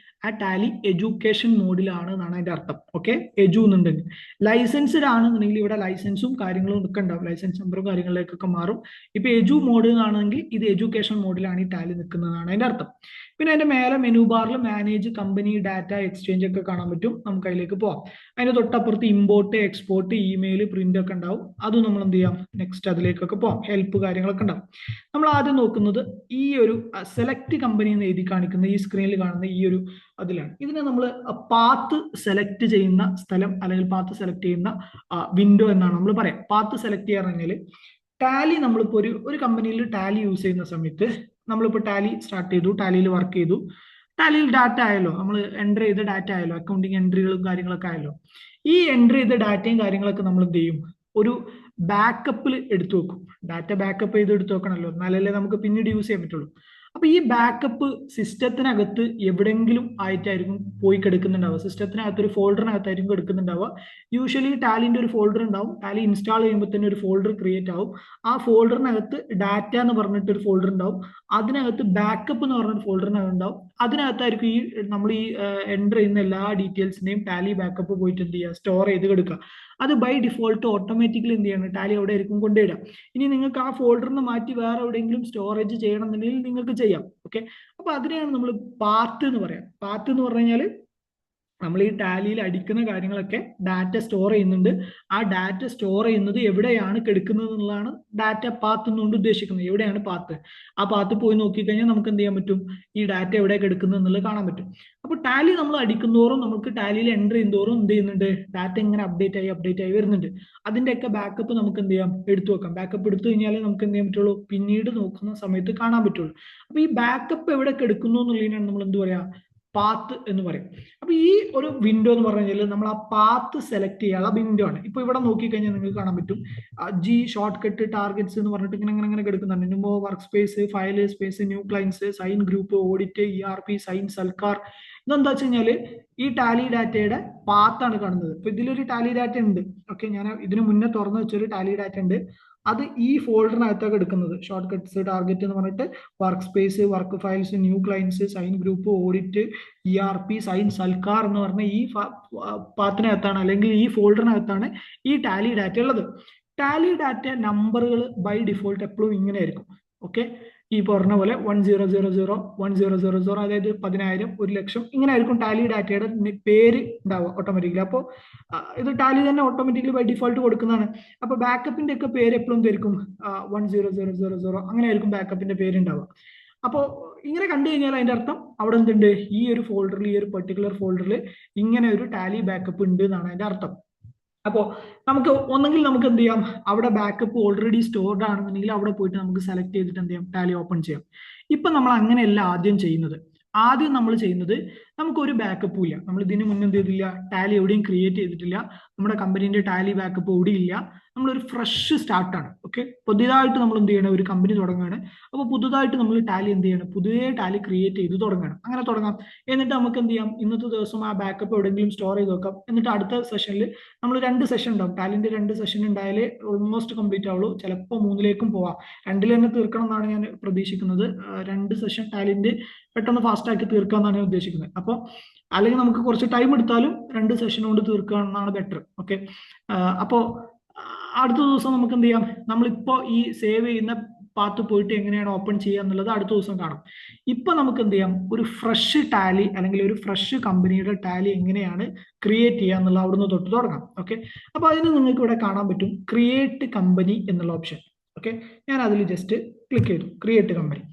S1: ആ ടാലി എഡ്യൂക്കേഷൻ മോഡിലാണ് എന്നാണ് അതിന്റെ അർത്ഥം. ഓക്കെ, എജു എന്നുണ്ടെങ്കിൽ. ലൈസൻസ്ഡ് ആണെന്നുണ്ടെങ്കിൽ ഇവിടെ ലൈസൻസും കാര്യങ്ങളും ഒക്കെ ഉണ്ടാവും, ലൈസൻസ് നമ്പറും കാര്യങ്ങളിലേക്കൊക്കെ മാറും. ഇപ്പൊ എജു മോഡ് ആണെങ്കിൽ ഇത് എഡ്യൂക്കേഷൻ മോഡിലാണ് ഈ ടാലി നിൽക്കുന്നതാണ് അതിന്റെ അർത്ഥം. പിന്നെ അതിന്റെ മേലെ മെനു ബാറിൽ മാനേജ് കമ്പനി ഡാറ്റ എക്സ്ചേഞ്ച് ഒക്കെ കാണാൻ പറ്റും. നമുക്ക് അതിലേക്ക് പോവാം. അതിന്റെ തൊട്ടപ്പുറത്ത് ഇമ്പോർട്ട്, എക്സ്പോർട്ട്, ഇമെയിൽ, പ്രിന്റ് ഒക്കെ ഉണ്ടാവും. അതും നമ്മൾ എന്ത് ചെയ്യാം, നെക്സ്റ്റ് അതിലേക്കൊക്കെ പോവാം. ഹെൽപ്പ് കാര്യങ്ങളൊക്കെ ഉണ്ടാവും. നമ്മൾ ആദ്യം നോക്കുന്നത് ഈ ഒരു സെലക്ട് കമ്പനി എന്ന് എഴുതി കാണിക്കുന്ന ഈ സ്ക്രീനിൽ കാണുന്ന ഈ ഒരു അതിലാണ്. ഇതിനെ നമ്മൾ പാത്ത് സെലക്ട് ചെയ്യുന്ന സ്ഥലം അല്ലെങ്കിൽ പാത്ത് സെലക്ട് ചെയ്യുന്ന വിൻഡോ എന്നാണ് നമ്മൾ പറയാം. പാത്ത് സെലക്ട് ചെയ്യാൻ പറഞ്ഞാൽ ടാലി നമ്മളിപ്പോൾ ഒരു കമ്പനിയിൽ ടാലി യൂസ് ചെയ്യുന്ന സമയത്ത് നമ്മളിപ്പോൾ ടാലി സ്റ്റാർട്ട് ചെയ്തു, ടാലിയിൽ വർക്ക് ചെയ്തു, ടാലിയിൽ ഡാറ്റ ആയല്ലോ, നമ്മൾ എൻ്റർ ചെയ്ത ഡാറ്റ ആയല്ലോ, അക്കൗണ്ടിങ് എൻട്രികളും കാര്യങ്ങളൊക്കെ ആയല്ലോ. ഈ എൻ്റർ ചെയ്ത ഡാറ്റയും കാര്യങ്ങളൊക്കെ നമ്മൾ എന്ത് ചെയ്യും, ഒരു ബാക്കപ്പിൽ എടുത്തു വെക്കും. ഡാറ്റ ബാക്കപ്പ് ചെയ്ത് എടുത്തു വെക്കണമല്ലോ, എന്നാലല്ലേ നമുക്ക് പിന്നീട് യൂസ് ചെയ്യാൻ പറ്റുള്ളൂ. അപ്പൊ ഈ ബാക്കപ്പ് സിസ്റ്റത്തിനകത്ത് എവിടെയെങ്കിലും ആയിട്ടായിരിക്കും പോയി കിടക്കുന്നുണ്ടാവുക. സിസ്റ്റത്തിനകത്ത് ഒരു ഫോൾഡറിനകത്തായിരിക്കും എടുക്കുന്നുണ്ടാവുക. യൂഷ്വലി ടാലിന്റെ ഒരു ഫോൾഡർ ഉണ്ടാവും. ടാലി ഇൻസ്റ്റാൾ ചെയ്യുമ്പോൾ തന്നെ ഒരു ഫോൾഡർ ക്രിയേറ്റ് ആവും. ആ ഫോൾഡറിനകത്ത് ഡാറ്റ എന്ന് പറഞ്ഞിട്ട് ഒരു ഫോൾഡർ ഉണ്ടാവും. അതിനകത്ത് ബാക്കപ്പ് എന്ന് പറഞ്ഞൊരു ഫോൾഡറിനകത്ത് ഉണ്ടാവും. അതിനകത്തായിരിക്കും ഈ നമ്മൾ ഈ എൻ്റർ ചെയ്യുന്ന എല്ലാ ഡീറ്റെയിൽസിന്റെയും ടാലി ബാക്കപ്പ് പോയിട്ട് എന്ത് ചെയ്യുക, സ്റ്റോർ ചെയ്ത് കിടക്കുക. അത് ബൈ ഡിഫോൾട്ട് ഓട്ടോമാറ്റിക്കലി എന്ത് ചെയ്യണം, ടാലി അവിടെ ആയിരിക്കും കൊണ്ടുവരിക. ഇനി നിങ്ങൾക്ക് ആ ഫോൾഡറിന് മാറ്റി വേറെ എവിടെയെങ്കിലും സ്റ്റോറേജ് ചെയ്യണമെന്നുണ്ടെങ്കിൽ നിങ്ങൾക്ക് ചെയ്യാം. ഓക്കെ, അപ്പൊ അതിനെയാണ് നമ്മൾ പാത്ത് എന്ന് പറയാം. പാത്ത് എന്ന് പറഞ്ഞു കഴിഞ്ഞാൽ നമ്മൾ ഈ ടാലിയിൽ അടിക്കുന്ന കാര്യങ്ങളൊക്കെ ഡാറ്റ സ്റ്റോർ ചെയ്യുന്നുണ്ട്. ആ ഡാറ്റ സ്റ്റോർ ചെയ്യുന്നത് എവിടെയാണ് കിടക്കുന്നത് എന്നുള്ളതാണ് ഡാറ്റ പാത്ത് എന്നുകൊണ്ട് ഉദ്ദേശിക്കുന്നത്. എവിടെയാണ് പാത്ത്, ആ പാത്ത് പോയി നോക്കിക്കഴിഞ്ഞാൽ നമുക്ക് എന്ത് ചെയ്യാൻ പറ്റും, ഈ ഡാറ്റ എവിടെ കിടക്കുന്നത് എന്നുള്ളത് കാണാൻ പറ്റും. അപ്പോൾ ടാലി നമ്മൾ അടിക്കുന്നതോറും നമുക്ക് ടാലിയിൽ എൻ്റർ ചെയ്യുന്നതോറും എന്ത് ചെയ്യുന്നുണ്ട്, ഡാറ്റ ഇങ്ങനെ അപ്ഡേറ്റ് ആയി വരുന്നുണ്ട്. അതിൻ്റെയൊക്കെ ബാക്കപ്പ് നമുക്ക് എന്ത് ചെയ്യാം, എടുത്തു വെക്കാം. ബാക്കപ്പ് എടുത്തു കഴിഞ്ഞാലേ നമുക്ക് എന്ത് ചെയ്യാൻ പറ്റുള്ളൂ, പിന്നീട് നോക്കുന്ന സമയത്ത് കാണാൻ പറ്റുള്ളൂ. അപ്പൊ ഈ ബാക്കപ്പ് എവിടെ കിടക്കുന്നു എന്നുള്ളതിനാണ് നമ്മൾ എന്ത് പറയാ, പാത്ത് എന്ന് പറയും. അപ്പൊ ഈ ഒരു വിൻഡോ എന്ന് പറഞ്ഞു കഴിഞ്ഞാൽ നമ്മൾ ആ പാത്ത് സെലക്ട് ചെയ്യാനുള്ള വിൻഡോ ആണ്. ഇപ്പൊ ഇവിടെ നോക്കിക്കഴിഞ്ഞാൽ നിങ്ങൾക്ക് കാണാൻ പറ്റും ജി ഷോർട്ട് കട്ട് ടാർഗറ്റ്സ് എന്ന് പറഞ്ഞിട്ട് ഇങ്ങനെ കിടക്കുന്നുണ്ട്. ന്യൂമോ, work space, file space, new clients, sign group, audit, ERP, sign, സൽക്കാർ. ഇതെന്താ വെച്ച് കഴിഞ്ഞാല് ഈ ടാലി ഡാറ്റയുടെ പാത്താണ് കാണുന്നത്. ഇപ്പൊ ഇതിലൊരു ടാലി ഡാറ്റ ഉണ്ട്. ഓക്കെ, ഞാൻ ഇതിനു മുന്നേ തുറന്നു വെച്ചൊരു ടാലി ഡാറ്റ ഉണ്ട്. അത് ഈ ഫോൾഡറിനകത്തൊക്കെ എടുക്കുന്നത്. ഷോർട്ട് കട്ട്സ്, ടാർഗറ്റ് എന്ന് പറഞ്ഞിട്ട് work space, work files, new clients, sign group, audit, ERP, sign, സൽക്കാർ എന്ന് പറഞ്ഞ ഈ പാത്തിനകത്താണ് അല്ലെങ്കിൽ ഈ ഫോൾഡറിനകത്താണ് ഈ ടാലി ഡാറ്റ ഉള്ളത്. ടാലി ഡാറ്റ നമ്പറുകൾ ബൈ ഡിഫോൾട്ട് എപ്പോഴും ഇങ്ങനെ ആയിരിക്കും. ഓക്കെ, ഈ പറഞ്ഞ പോലെ 1000 1000, അതായത് 10,000, 1,00,000 ഇങ്ങനെ ആയിരിക്കും ടാലി ഡാറ്റയുടെ പേര് ഉണ്ടാവുക ഓട്ടോമാറ്റിക്കലി. അപ്പോൾ ഇത് ടാലി തന്നെ ഓട്ടോമാറ്റിക്കലി ബൈ ഡിഫോൾട്ട് കൊടുക്കുന്നതാണ്. അപ്പൊ ബാക്കപ്പിന്റെ ഒക്കെ പേര് എപ്പോഴും ആയിരിക്കും 10000 അങ്ങനെ ആയിരിക്കും ബാക്കപ്പിന്റെ പേര് ഉണ്ടാവുക. അപ്പോൾ ഇങ്ങനെ കണ്ടു കഴിഞ്ഞാൽ അതിന്റെ അർത്ഥം അവിടെ എന്തുണ്ട്, ഈ ഒരു ഫോൾഡറിൽ, ഈ ഒരു പെർട്ടിക്കുലർ ഫോൾഡറിൽ ഇങ്ങനെ ഒരു ടാലി ബാക്കപ്പ് ഉണ്ട് എന്നാണ് അതിന്റെ അർത്ഥം. അപ്പോൾ നമുക്ക് ഒന്നെങ്കിൽ നമുക്ക് എന്ത് ചെയ്യാം, അവിടെ ബാക്കപ്പ് ഓൾറെഡി സ്റ്റോർഡ് ആണെന്നുണ്ടെങ്കിൽ അവിടെ പോയിട്ട് നമുക്ക് സെലക്ട് ചെയ്തിട്ട് എന്ത് ചെയ്യാം, ടാലി ഓപ്പൺ ചെയ്യാം. ഇപ്പൊ നമ്മൾ അങ്ങനെയല്ല ആദ്യം ചെയ്യുന്നത്. ആദ്യം നമ്മൾ ചെയ്യുന്നത്, നമുക്ക് ഒരു ബാക്കപ്പും ഇല്ല. നമ്മൾ ഇതിന് മുന്നേ എന്ത് ചെയ്തില്ല, ടാലി എവിടെയും ക്രിയേറ്റ് ചെയ്തിട്ടില്ല. നമ്മുടെ കമ്പനീന്റെ ടാലി ബാക്കപ്പ് എവിടെയും ഇല്ല. നമ്മളൊരു ഫ്രഷ് സ്റ്റാർട്ടാണ്. ഓക്കെ, പുതിയതായിട്ട് നമ്മൾ എന്ത് ചെയ്യണം, ഒരു കമ്പനി തുടങ്ങുകയാണ്. അപ്പോൾ പുതുതായിട്ട് നമ്മൾ ടാലി എന്ത് ചെയ്യണം, പുതിയ ടാലി ക്രിയേറ്റ് ചെയ്ത് തുടങ്ങണം. അങ്ങനെ തുടങ്ങാം. എന്നിട്ട് നമുക്ക് എന്ത് ചെയ്യാം, ഇന്നത്തെ ദിവസം ആ ബാക്കപ്പ് എവിടെയെങ്കിലും സ്റ്റോർ ചെയ്ത് വെക്കാം. എന്നിട്ട് അടുത്ത സെഷനിൽ നമ്മൾ 2 സെഷൻ ഉണ്ടാവും. ടാലിന്റെ 2 സെഷൻ ഉണ്ടായാലേ ഓൾമോസ്റ്റ് കംപ്ലീറ്റ് ആവുള്ളൂ. ചിലപ്പോൾ 3ലേക്കും പോവാം. 2ൽ തന്നെ തീർക്കണം എന്നാണ് ഞാൻ പ്രതീക്ഷിക്കുന്നത്. 2 സെഷൻ ടാലിന്റെ പെട്ടെന്ന് ഫാസ്റ്റ് ആക്കി തീർക്കാന്നാണ് ഞാൻ ഉദ്ദേശിക്കുന്നത്. അപ്പോൾ അല്ലെങ്കിൽ നമുക്ക് കുറച്ച് ടൈം എടുത്താലും 2 സെഷൻ കൊണ്ട് തീർക്കുക എന്നാണ് ബെറ്റർ. ഓക്കെ, അപ്പോൾ അടുത്ത ദിവസം നമുക്ക് എന്ത് ചെയ്യാം, നമ്മളിപ്പോ ഈ സേവ് ചെയ്യുന്ന പാത്ത് പോയിട്ട് എങ്ങനെയാണ് ഓപ്പൺ ചെയ്യുക എന്നുള്ളത് അടുത്ത ദിവസം കാണാം. ഇപ്പൊ നമുക്ക് എന്ത് ചെയ്യാം, ഒരു ഫ്രഷ് ടാലി അല്ലെങ്കിൽ ഒരു ഫ്രഷ് കമ്പനിയുടെ ടാലി എങ്ങനെയാണ് ക്രിയേറ്റ് ചെയ്യുക എന്നുള്ള അവിടുന്ന് തൊട്ട് തുടങ്ങാം. ഓക്കെ, അപ്പൊ അതിന് നിങ്ങൾക്ക് ഇവിടെ കാണാൻ പറ്റും ക്രിയേറ്റ് കമ്പനി എന്നുള്ള ഓപ്ഷൻ. ഓക്കെ, ഞാൻ അതിൽ ജസ്റ്റ് ക്ലിക്ക് ചെയ്തു, ക്രിയേറ്റ് കമ്പനി.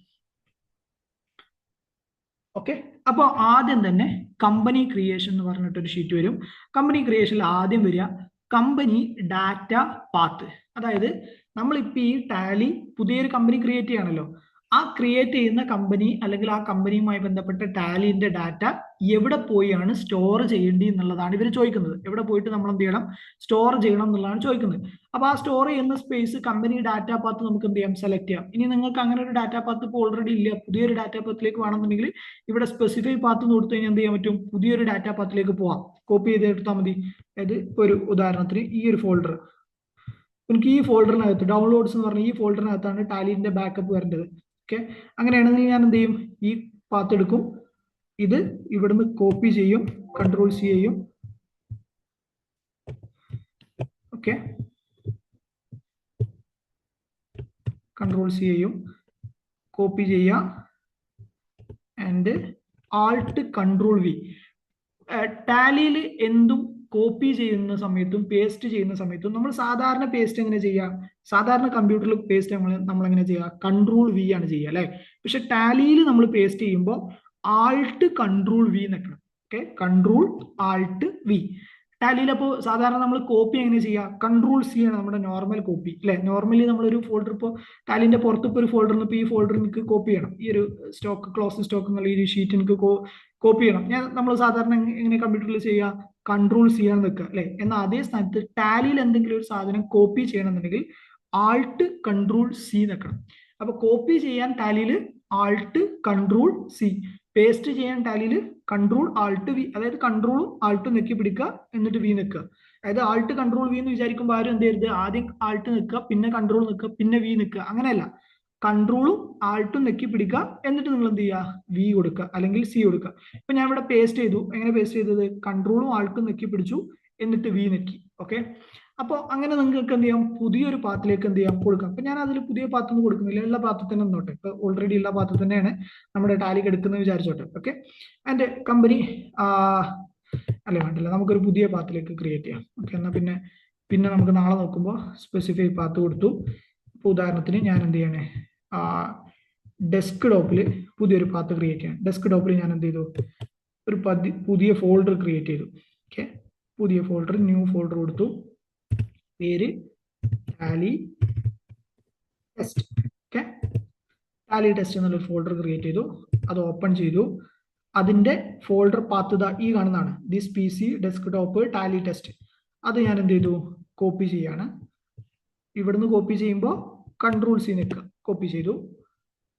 S1: ഓക്കെ, അപ്പോൾ ആദ്യം തന്നെ കമ്പനി ക്രിയേഷൻ എന്ന് പറഞ്ഞിട്ടൊരു ഷീറ്റ് വരും. കമ്പനി ക്രിയേഷനിൽ ആദ്യം വരിക കമ്പനി ഡാറ്റ പാത്ത്. അതായത് നമ്മളിപ്പോൾ ഈ ടാലി പുതിയൊരു കമ്പനി ക്രിയേറ്റ് ചെയ്യണമല്ലോ. ആ ക്രിയേറ്റ് ചെയ്യുന്ന കമ്പനി അല്ലെങ്കിൽ ആ കമ്പനിയുമായി ബന്ധപ്പെട്ട ടാലിന്റെ ഡാറ്റ എവിടെ പോയാണ് സ്റ്റോർ ചെയ്യേണ്ടി എന്നുള്ളതാണ് ഇവർ ചോദിക്കുന്നത്. എവിടെ പോയിട്ട് നമ്മൾ എന്ത് ചെയ്യണം, സ്റ്റോർ ചെയ്യണം എന്നുള്ളതാണ് ചോദിക്കുന്നത്. അപ്പൊ ആ സ്റ്റോർ ചെയ്യുന്ന സ്പേസ് കമ്പനി ഡാറ്റ പാത്ത് നമുക്ക് എന്ത് ചെയ്യാം, സെലക്ട് ചെയ്യാം. ഇനി നിങ്ങൾക്ക് അങ്ങനെ ഒരു ഡാറ്റ പാത്ത് ഇപ്പോൾ ഓൾറെഡി ഇല്ല, പുതിയൊരു ഡാറ്റ പാത്തിലേക്ക് വേണമെന്നുണ്ടെങ്കിൽ ഇവിടെ സ്പെസിഫൈ പാത്ത് എന്ന് കൊടുത്തു കഴിഞ്ഞാൽ എന്ത് ചെയ്യാൻ പറ്റും, പുതിയൊരു ഡാറ്റ പാത്തിലേക്ക് പോവാം. കോപ്പി ചെയ്തെടുത്താൽ മതി. അതായത് ഒരു ഉദാഹരണത്തിന് ഈ ഒരു ഫോൾഡർ, എനിക്ക് ഈ ഫോൾഡറിനകത്ത് ഡൗൺലോഡ്സ് എന്ന് പറഞ്ഞ ഈ ഫോൾഡറിനകത്താണ് ടാലിന്റെ ബാക്കപ്പ് വരേണ്ടത്. ഓക്കെ, അങ്ങനെയാണെങ്കിൽ ഞാൻ എന്ത് ചെയ്യും, ഈ പാത്ത് എടുക്കും, ഇത് ഇവിടുന്ന് കോപ്പി ചെയ്യും, കൺട്രോൾ C ചെയ്യും. ഓക്കെ, കൺട്രോൾ C ചെയ്യും, കോപ്പി ചെയ്യുക ആൻഡ് ആൾട്ട് കൺട്രോൾ V. ടാലിയിൽ എന്തും കോപ്പി ചെയ്യുന്ന സമയത്തും പേസ്റ്റ് ചെയ്യുന്ന സമയത്തും നമ്മൾ സാധാരണ പേസ്റ്റ് എങ്ങനെ ചെയ്യാം, സാധാരണ കമ്പ്യൂട്ടറിൽ പേസ്റ്റ് നമ്മൾ എങ്ങനെ ചെയ്യുക, കൺട്രോൾ V ആണ് ചെയ്യുക അല്ലെ. പക്ഷെ ടാലിയിൽ നമ്മൾ പേസ്റ്റ് ചെയ്യുമ്പോൾ ആൾട്ട് കൺട്രോൾ V നിൽക്കണം. Okay, control Alt V. ടാലിയിൽ അപ്പോൾ സാധാരണ നമ്മൾ കോപ്പി എങ്ങനെ ചെയ്യുക, കൺട്രോൾ C ആണ് നമ്മുടെ നോർമൽ കോപ്പി അല്ലെ. നോർമലി നമ്മളൊരു ഫോൾഡർ ഇപ്പോൾ ടാലിന്റെ പുറത്ത് ഇപ്പോൾ ഒരു ഫോൾഡറിൽ ഇപ്പോൾ ഈ ഫോൾഡർ എനിക്ക് കോപ്പി ചെയ്യണം, ഈ ഒരു സ്റ്റോക്ക് ക്ലോസ് സ്റ്റോക്ക് എന്നുള്ള ഈ ഷീറ്റ് എനിക്ക് കോപ്പി ചെയ്യണം. നമ്മൾ സാധാരണ എങ്ങനെ കമ്പ്യൂട്ടറിൽ ചെയ്യുക, കൺട്രോൾ C ആണ് നിൽക്കുക അല്ലെ. എന്നാൽ അതേ സ്ഥാനത്ത് ടാലിയിൽ എന്തെങ്കിലും ഒരു സാധനം കോപ്പി ചെയ്യണമെന്നുണ്ടെങ്കിൽ ആൾട്ട് കൺട്രോൾ C നിൽക്കണം. അപ്പൊ കോപ്പി ചെയ്യാൻ ടാലിയിൽ ആൾട്ട് കൺട്രോൾ സി. പേസ്റ്റ് ചെയ്യാൻ ടാലിയിൽ കൺട്രോൾ ആൾട്ട് വി, അതായത് കൺട്രോളും ആൾട്ടും നെക്കി പിടിക്കുക എന്നിട്ട് വി നിൽക്കുക. അതായത് ആൾട്ട് കൺട്രോൾ വി എന്ന് വിചാരിക്കുമ്പോൾ ആരും എന്ത് ചെയ്യരുത്, ആദ്യം ആൾട്ട് നിൽക്കുക പിന്നെ കൺട്രോൾ നിൽക്കുക പിന്നെ വി നിൽക്കുക, അങ്ങനെയല്ല. കൺട്രോളും ആൾട്ടും നെക്കി പിടിക്കുക എന്നിട്ട് നിങ്ങൾ എന്ത് ചെയ്യുക, വി കൊടുക്കുക അല്ലെങ്കിൽ സി കൊടുക്കുക. ഇപ്പൊ ഞാൻ ഇവിടെ പേസ്റ്റ് ചെയ്തു. എങ്ങനെ പേസ്റ്റ് ചെയ്തത്? കൺട്രോളും ആൾട്ടും നെക്കി പിടിച്ചു എന്നിട്ട് വി നെക്കി. ഓക്കെ, അപ്പോൾ അങ്ങനെ നിങ്ങൾക്ക് എന്ത് ചെയ്യാം, പുതിയൊരു പാത്തിലേക്ക് എന്ത് ചെയ്യാം, കൊടുക്കാം. അപ്പൊ ഞാൻ അതിൽ പുതിയ പാത്തൊന്നും കൊടുക്കുന്നില്ല, ഉള്ള പാത്തിൽ തന്നെ നോട്ടെ. ഇപ്പൊ ഓൾറെഡി ഉള്ള പാത്തിൽ തന്നെയാണ് നമ്മുടെ ടാലിക്ക് എടുക്കുന്നത് വിചാരിച്ചോട്ടെ. ഓക്കെ, ആൻഡ് കമ്പനി അല്ലെ വേണ്ടല്ല, നമുക്കൊരു പുതിയ പാത്തിലേക്ക് ക്രിയേറ്റ് ചെയ്യാം. ഓക്കെ, എന്നാൽ പിന്നെ നമുക്ക് നാളെ നോക്കുമ്പോൾ സ്പെസിഫൈ പാത്ത് കൊടുത്തു. ഇപ്പൊ ഉദാഹരണത്തിന് ഞാൻ എന്ത് ചെയ്യണേ, ഡെസ്ക് ടോപ്പിൽ പുതിയൊരു പാത്ത് ക്രിയേറ്റ് ചെയ്യാം. ഡെസ്ക് ടോപ്പിൽ ഞാൻ എന്ത് ചെയ്തു, ഒരു പുതിയ ഫോൾഡർ ക്രിയേറ്റ് ചെയ്തു. ഓക്കെ, പുതിയ ഫോൾഡർ, ന്യൂ ഫോൾഡർ കൊടുത്തു, പേര് Tally test. Okay, Tally test എന്നുള്ള ഫോൾഡർ ക്രിയേറ്റ് ചെയ്തു, അത് ഓപ്പൺ ചെയ്തു. അതിന്റെ ഫോൾഡർ പാത്ത് ഈ കാണുന്നതാണ്, this P C desk top Tally test. അത് ഞാൻ എന്ത് ചെയ്തു, കോപ്പി ചെയ്യാണ്. ഇവിടുന്ന് കോപ്പി ചെയ്യുമ്പോൾ കൺട്രോൾ സി നിൽക്കുക, കോപ്പി ചെയ്തു.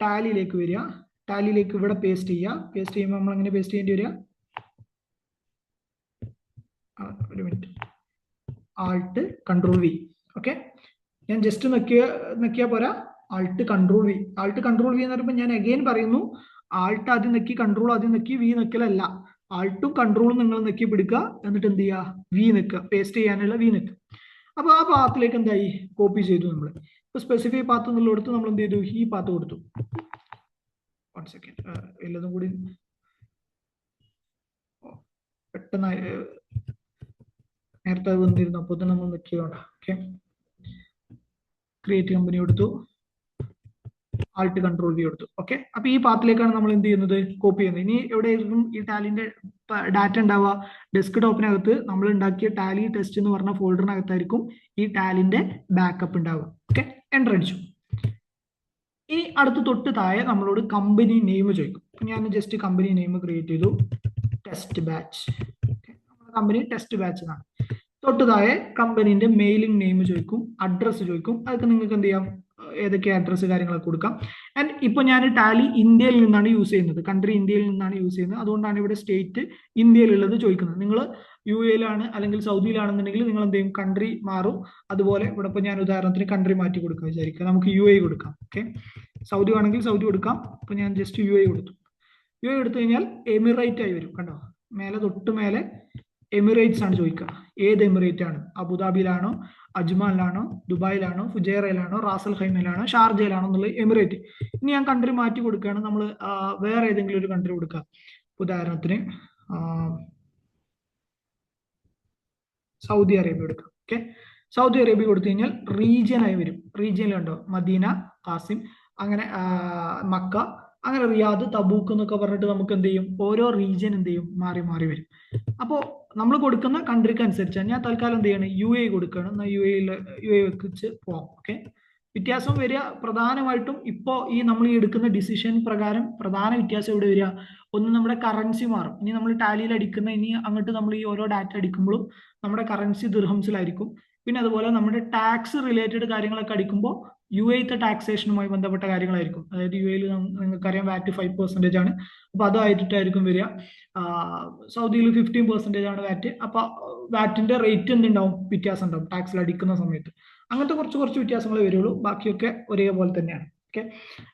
S1: ടാലിയിലേക്ക് വരിക, ടാലിയിലേക്ക് ഇവിടെ പേസ്റ്റ് ചെയ്യുക. പേസ്റ്റ് ചെയ്യുമ്പോൾ നമ്മൾ എങ്ങനെ പേസ്റ്റ് ചെയ്യേണ്ടി വരിക, ഒരു minute, alt control V. Okay, ഞാൻ ജസ്റ്റ് നെക്കിയാൽ പോരാ, alt control V. Alt control V എന്ന് പറയുമ്പോൾ ഞാൻ അഗെയിൻ പറയുന്നു, ആൾട്ട് ആദ്യം നെക്കി കൺട്രോൾ ആദ്യം നെക്കി വി നെക്കലല്ല. ആൾട്ടും കൺട്രോളും നിങ്ങൾ നെക്കി പിടിക്കുക എന്നിട്ട് എന്ത് ചെയ്യുക, വി നിൽക്കുക, പേസ്റ്റ് ചെയ്യാനുള്ള വി നിൽക്കുക. അപ്പൊ ആ പാത്തിലേക്ക് എന്തായി, കോപ്പി ചെയ്തു നമ്മൾ. ഇപ്പൊ സ്പെസിഫൈ പാത്ത് എന്നുള്ളടത്ത് നമ്മൾ എന്ത് ചെയ്തു, ഈ പാത്ത് കൊടുത്തു. 1 സെക്കൻഡ്, എല്ലാതും കൂടി പെട്ടെന്ന് നേരത്തെ വന്നിരുന്നു, അപ്പോൾ തന്നെ നമ്മൾ നിൽക്കുകയാണ്. ഓക്കെ, ക്രിയേറ്റ് കമ്പനി കൊടുത്തു, ആൾട്ട് കൺട്രോൾ വി കൊടുത്തു. ഓക്കെ, അപ്പൊ ഈ പാത്തിലേക്കാണ് നമ്മൾ എന്ത് ചെയ്യുന്നത്, കോപ്പി ചെയ്യുന്നത്. ഇനി എവിടെയായിരിക്കും ഈ ടാലിന്റെ ഡാറ്റ ഉണ്ടാവുക, ഡെസ്ക് ടോപ്പിനകത്ത് നമ്മൾ ഉണ്ടാക്കിയ ടാലി ടെസ്റ്റ് എന്ന് പറഞ്ഞ ഫോൾഡറിനകത്തായിരിക്കും ഈ ടാലിന്റെ ബാക്കപ്പ് ഉണ്ടാവുക. ഓക്കെ, എൻ്റർ അടിച്ചു. ഇനി അടുത്ത് തൊട്ട് താഴെ നമ്മളോട് കമ്പനി നെയിം ചോദിക്കും. ഞാൻ ജസ്റ്റ് കമ്പനി നെയിം ക്രിയേറ്റ് ചെയ്തു, test batch. Company test batch എന്നാണ്. തൊട്ട് താഴെ കമ്പനീന്റെ മെയിലിംഗ് നെയിം ചോദിക്കും, അഡ്രസ്സ് ചോദിക്കും. അതൊക്കെ നിങ്ങൾക്ക് എന്ത് ചെയ്യാം, ഏതൊക്കെ അഡ്രസ്സ് കാര്യങ്ങളൊക്കെ കൊടുക്കാം. ആൻഡ് ഇപ്പോൾ ഞാൻ ടാലി ഇന്ത്യയിൽ നിന്നാണ് യൂസ് ചെയ്യുന്നത്, കൺട്രി ഇന്ത്യയിൽ നിന്നാണ് യൂസ് ചെയ്യുന്നത്. അതുകൊണ്ടാണ് ഇവിടെ സ്റ്റേറ്റ് ഇന്ത്യയിലുള്ളത് ചോദിക്കുന്നത്. നിങ്ങൾ യു എയിലാണ് അല്ലെങ്കിൽ സൗദിയിലാണെന്നുണ്ടെങ്കിൽ നിങ്ങൾ എന്ത് ചെയ്യും, കൺട്രി മാറും. അതുപോലെ ഇവിടെ ഇപ്പോൾ ഞാൻ ഉദാഹരണത്തിന് കൺട്രി മാറ്റി കൊടുക്കാം വിചാരിക്കുക, നമുക്ക് യു എ കൊടുക്കാം. ഓക്കെ, സൗദി ആണെങ്കിൽ സൗദി കൊടുക്കാം. അപ്പോൾ ഞാൻ ജസ്റ്റ് യു എ കൊടുത്തു. യു എ എടുത്തു കഴിഞ്ഞാൽ എമിറേറ്റ് ആയി വരും. കണ്ടോ, മേലെ തൊട്ട് മേലെ എമിറേറ്റ്സ് ആണ് ചോദിക്കുക. ഏത് എമിറേറ്റ് ആണ്, അബുദാബിയിലാണോ, അജ്മാനിലാണോ, ദുബായിലാണോ, ഫുജൈറയിലാണോ, റാസൽ ഖൈമയിലാണോ, ഷാർജയിലാണോ എന്നുള്ള എമിറേറ്റ്. ഇനി ഞാൻ കൺട്രി മാറ്റി കൊടുക്കുകയാണ്, നമ്മൾ വേറെ ഏതെങ്കിലും ഒരു കൺട്രി കൊടുക്കുക. ഉദാഹരണത്തിന് സൗദി അറേബ്യ കൊടുക്കാം. ഓക്കെ, സൗദി അറേബ്യ കൊടുത്തു കഴിഞ്ഞാൽ റീജിയൻ ആയി വരും. റീജിയനിൽ ഉണ്ടോ, മദീന, ഖാസിം, അങ്ങനെ മക്ക, അങ്ങനെ റിയാദ്, തബൂക്ക് എന്നൊക്കെ പറഞ്ഞിട്ട് നമുക്ക് എന്ത് ചെയ്യും, ഓരോ റീജിയൻ എന്ത് ചെയ്യും, മാറി മാറി വരും. അപ്പോൾ നമ്മൾ കൊടുക്കുന്ന കൺട്രിക്ക് അനുസരിച്ചാണ്. ഞാൻ തൽക്കാലം എന്ത് ചെയ്യണം, യു എ കൊടുക്കണം. എന്നാൽ യു എ വെച്ച് പോവാം. ഓക്കെ, വ്യത്യാസം വരിക പ്രധാനമായിട്ടും ഇപ്പോൾ ഈ നമ്മൾ ഈ എടുക്കുന്ന ഡിസിഷൻ പ്രകാരം പ്രധാന വ്യത്യാസം എവിടെ വരിക, ഒന്ന് നമ്മുടെ കറൻസി മാറും. ഇനി നമ്മൾ ടാലിയിൽ അടിക്കുന്ന, ഇനി അങ്ങോട്ട് നമ്മൾ ഈ ഓരോ ഡാറ്റ അടിക്കുമ്പോഴും നമ്മുടെ കറൻസി ദിർഹംസിലായിരിക്കും. പിന്നെ അതുപോലെ നമ്മുടെ ടാക്സ് റിലേറ്റഡ് കാര്യങ്ങളൊക്കെ അടിക്കുമ്പോൾ യു എത്തെ ടാക്സേഷനുമായി ബന്ധപ്പെട്ട കാര്യങ്ങളായിരിക്കും. അതായത് യു എയിൽ നിങ്ങൾക്കറിയാം വാറ്റ് 5% ആണ്. അപ്പൊ അതായിട്ടായിരിക്കും വരിക. സൗദിയിൽ 15% ആണ് വാറ്റ്. അപ്പൊ വാറ്റിന്റെ റേറ്റ് എന്തുണ്ടാവും, വ്യത്യാസം ഉണ്ടാവും ടാക്സിൽ അടിക്കുന്ന സമയത്ത്. അങ്ങനത്തെ കുറച്ച് വ്യത്യാസങ്ങളെ വരുള്ളൂ, ബാക്കിയൊക്കെ ഒരേപോലെ തന്നെയാണ്. ഓക്കെ,